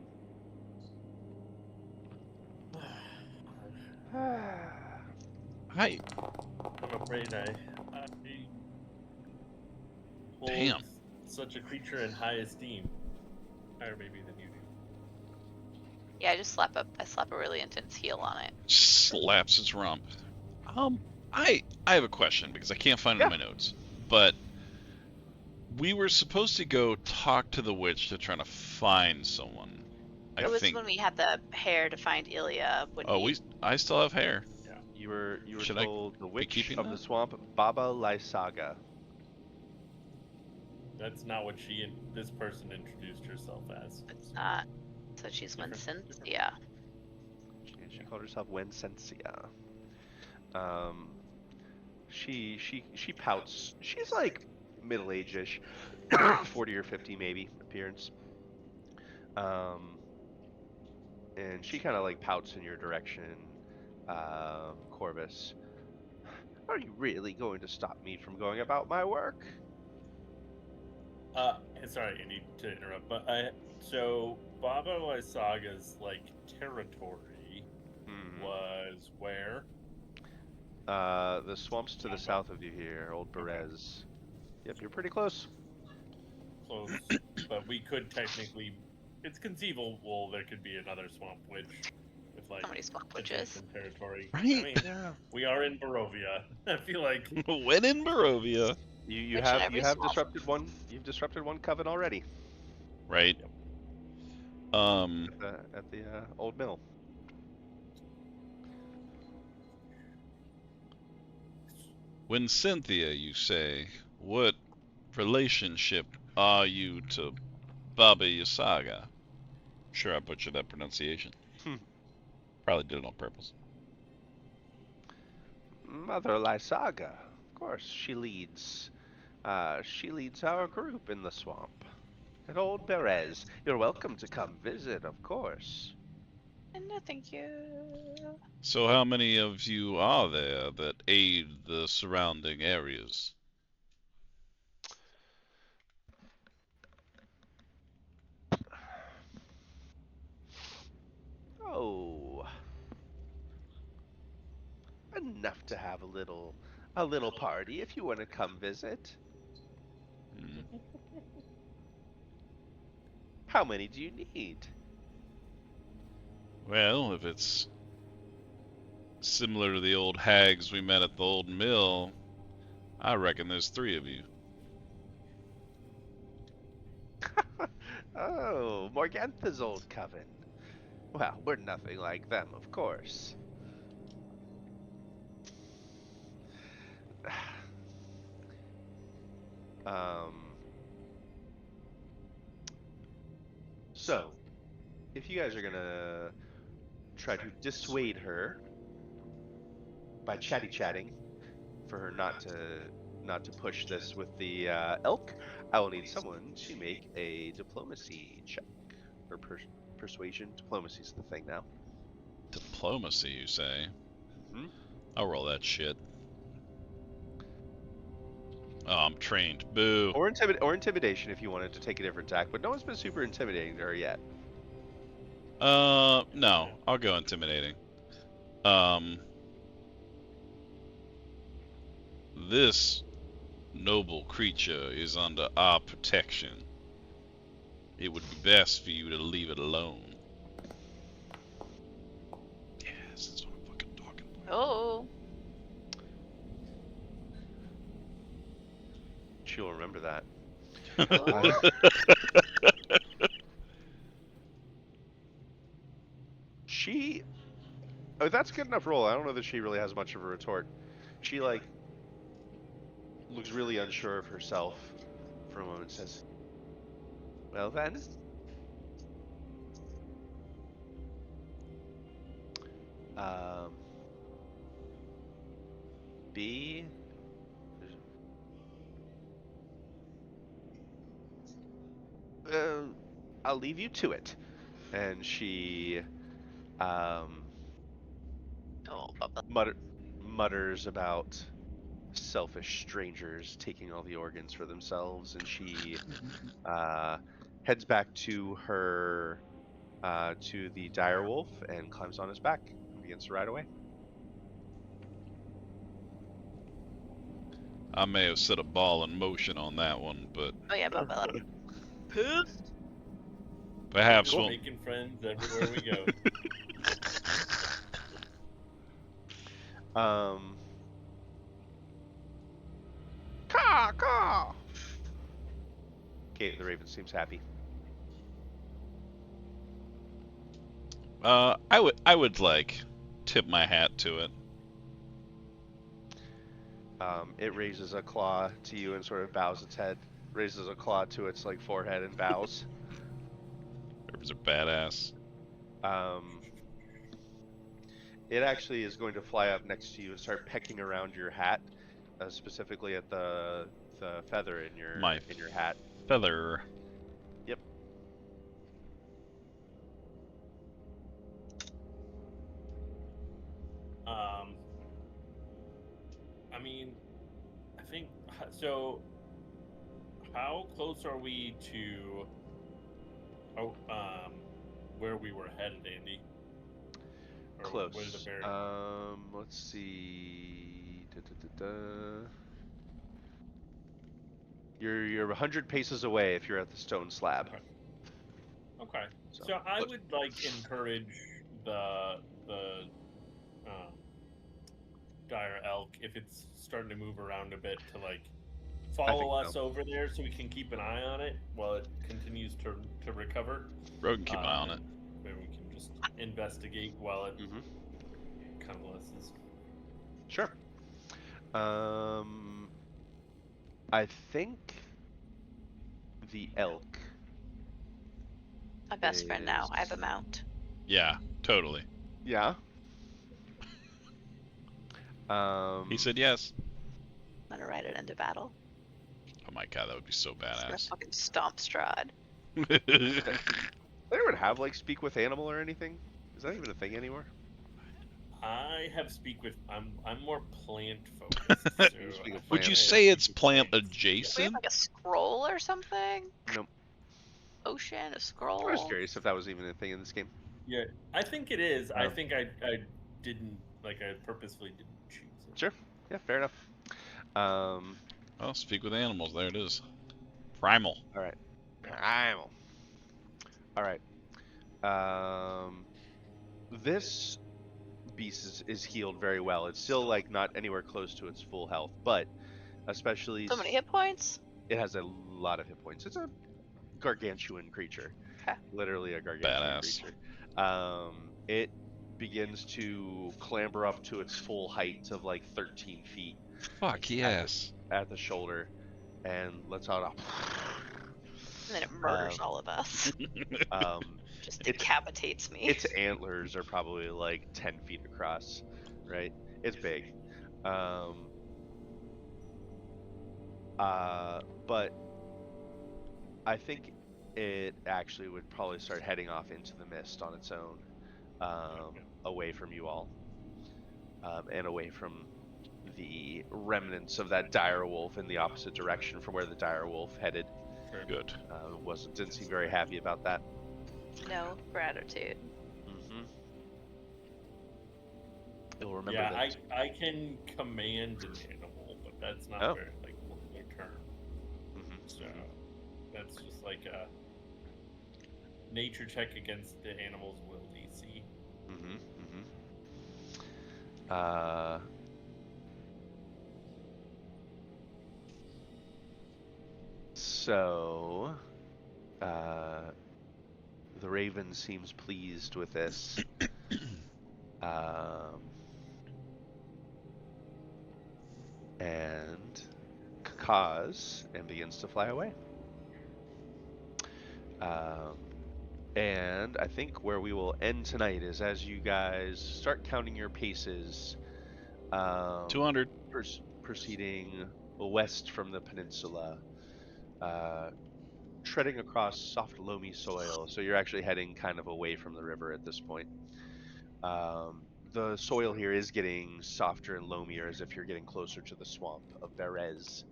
I I'm afraid I hold Damn. such a creature in high esteem. Higher maybe than you do. Yeah, I just slap a really intense heel on it. slaps its rump. I have a question because I can't find it Yeah. in my notes. But we were supposed to go talk to the witch to try to find someone. It was when we had the hair to find Ilya. When I still have hair. You were Should I told the witch keeping of the that? swamp, Baba Lysaga. That's not what this person introduced herself as. it's not. So she's Different. Wincentia. She called herself Wencencia. She pouts. She's like middle-aged-ish, 40 or 50 maybe appearance. And she kind of like pouts in your direction, Corvus. Are you really going to stop me from going about my work? Sorry, I need to interrupt, but so Baba Lysaga's like territory was where? The swamps to the south of you here, Old Berez. Yep, you're pretty close. Close, but we could technically. It's conceivable there could be another swamp witch with like So many swamp witches. adjacent territory. Right? I mean, we are in Barovia. I feel like When in Barovia. You Witch in have every swamp. disrupted one. You've disrupted one coven already Right? at the old mill. When Cynthia, you say, what relationship are you to Baba Yasaga? Sure, I butchered that pronunciation. Probably did it on purpose. Mother Lysaga, of course, she leads our group in the swamp. At Old Berez. You're welcome to come visit, of course. No, thank you. So how many of you are there that aid the surrounding areas? Oh, enough to have a little party if you want to come visit. Hmm. How many do you need? Well, if it's similar to the old hags we met at the old mill, I reckon there's 3 of you. Oh, Morgantha's old coven. Well, we're nothing like them, of course. So, if you guys are gonna try to dissuade her by chatting for her not to push this with the elk, I will need someone to make a diplomacy check or persuasion. Diplomacy's the thing now. Diplomacy, you say? Mhm. I'll roll that shit. Oh, I'm trained. Boo. Or intimidation if you wanted to take a different tack, but no one's been super intimidating to her yet. No. I'll go intimidating. This noble creature is under our protection. It would be best for you to leave it alone. Yes, that's what I'm fucking talking about. Oh. She'll remember that. She... Oh, that's a good enough roll. I don't know that she really has much of a retort. She, like, looks really unsure of herself for a moment and says, well then. B... I'll leave you to it. And she Oh. mutters about selfish strangers taking all the organs for themselves, and she heads back to her to the dire wolf and climbs on his back and begins to ride away. I may have set a ball in motion on that one, but Oh yeah, but let him. Pissed. perhaps We're we'll... making friends everywhere we go. Caw, caw. Kate the Raven seems happy. I would like tip my hat to it. It raises a claw to you and sort of bows its head. Raises a claw to its like forehead and bows. Ravens are badass. It actually is going to fly up next to you and start pecking around your hat, specifically at the feather in your hat. Feather. Yep. I mean, I think so. How close are we to where we were headed, Andy? Or Close. where the bear- Let's see. You're 100 paces away if you're at the stone slab. Okay. So, So I close. would like encourage the dire elk, if it's starting to move around a bit, to like follow us so. over there so we can keep an eye on it while it continues to recover. Rogue can keep an eye on it. Maybe we can just investigate while it Mhm. convalesces. Sure. I think the elk. My best friend now. I have a mount. Yeah, totally. Yeah. He said yes. I'm gonna ride it into battle. Oh my god, that would be so I'm gonna badass. fucking stomp Strahd. They ever have like speak with animal or anything? Is that even a thing anymore? I have speak with. I'm more plant focused. So Speak of Would plant, you yeah. say it's plant Do we have adjacent? like a scroll or something? Nope. Ocean, a I was scroll. curious if that was even a thing in this game. yeah, I think it is. I Oh. think I didn't like. I purposefully didn't choose it. Sure. Yeah, fair enough. Oh, speak with animals. There it is. Primal. All right. Primal. All right. This beast is healed very well. It's still like not anywhere close to its full health, but especially So many hit points. it has a lot of hit points. It's a gargantuan creature, Okay. literally a gargantuan Badass. creature. It begins to clamber up to its full height of like 13 feet Fuck yes. at the shoulder, and lets out a. And then it murders all of us. Just decapitates me. Its antlers are probably like 10 feet across, right? It's big. But I think it actually would probably start heading off into the mist on its own, away from you all, and away from the remnants of that dire wolf in the opposite direction from where the dire wolf headed. Good. Didn't seem very happy about that. No gratitude. Mm-hmm. You'll remember Yeah, that. I can command an animal, but that's not very like long term. Mm-hmm. So that's just like a nature check against the animal's will DC. Mm-hmm. Mm-hmm. So, the raven seems pleased with this. And caws and begins to fly away. And I think where we will end tonight is as you guys start counting your paces. 200. Proceeding west from the peninsula, treading across soft loamy soil. So you're actually heading kind of away from the river at this point. The soil here is getting softer and loamier as if you're getting closer to the swamp of Berez.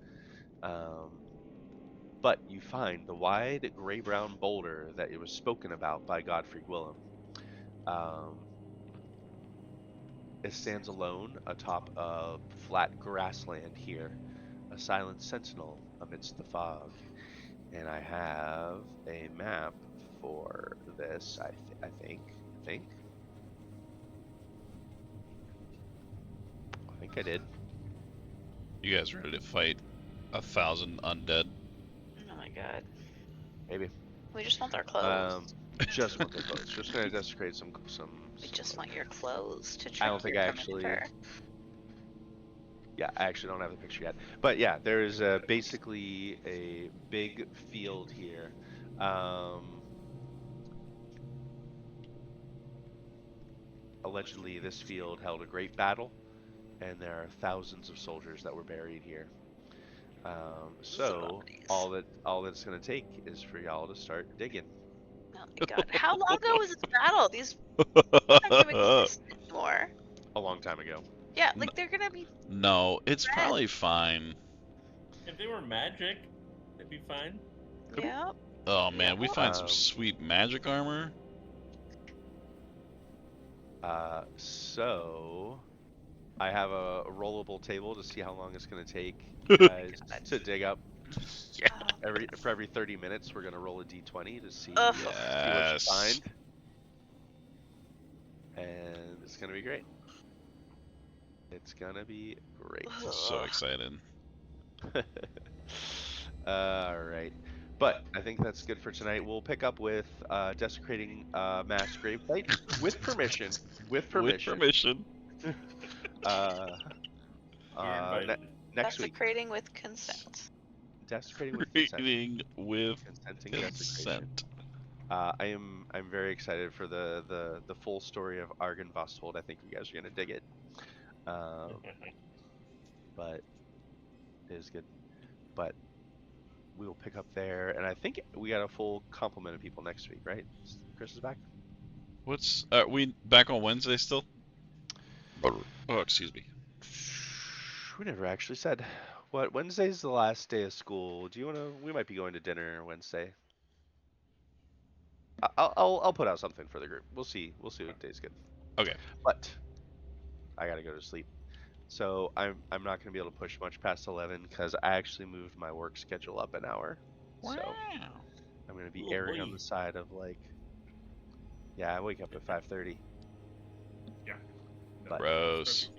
But you find the wide gray-brown boulder that it was spoken about by Godfrey Gwilym. It stands alone atop of flat grassland here, a silent sentinel amidst the fog. And I have a map for this, I think I did. You guys ready to fight 1,000 undead? Oh my god. Maybe. We just want our clothes. Just want the clothes. Just gonna desecrate some. We just want your clothes to trick I don't think your I actually. commander. Yeah, I actually don't have the picture yet. But yeah, there is basically a big field here. Allegedly, this field held a great battle, and there are thousands of soldiers that were buried here. So all that it's gonna take is for y'all to start digging. Oh my god. How long ago was this battle? These don't even exist anymore. A long time ago. Yeah, like they're gonna be. No, it's Red. probably fine. If they were magic, they'd be fine. Yep. Oh man, we find some Um, sweet magic armor. So I have a rollable table to see how long it's gonna take you guys to dig up. Oh, For every 30 minutes, we're gonna roll a d20 to see, Ugh. see what you Yes. find, and it's gonna be great. It's gonna be great. I'm so excited. All right, but I think that's good for tonight. We'll pick up with desecrating mass grave site with permission. With permission. With permission. You're invited. Next week. Desecrating with consent. Desecrating with consent. Reading with Consenting desecration. consent. I'm very excited for the full story of Argynvostholt. I think you guys are gonna dig it. But it is good. But we will pick up there, and I think we got a full complement of people next week, right? Chris is back. What's are we back on Wednesday still? Oh, excuse me. We never actually said. What, Wednesday's the last day of school. Do you wanna? We might be going to dinner Wednesday. I'll put out something for the group. We'll see what day's good. Okay. But I gotta go to sleep. So I'm not gonna be able to push much past 11 because I actually moved my work schedule up an hour. So I'm gonna be Oh, erring on boy. the side of like, yeah, I wake up at 5:30. Yeah. But- Gross.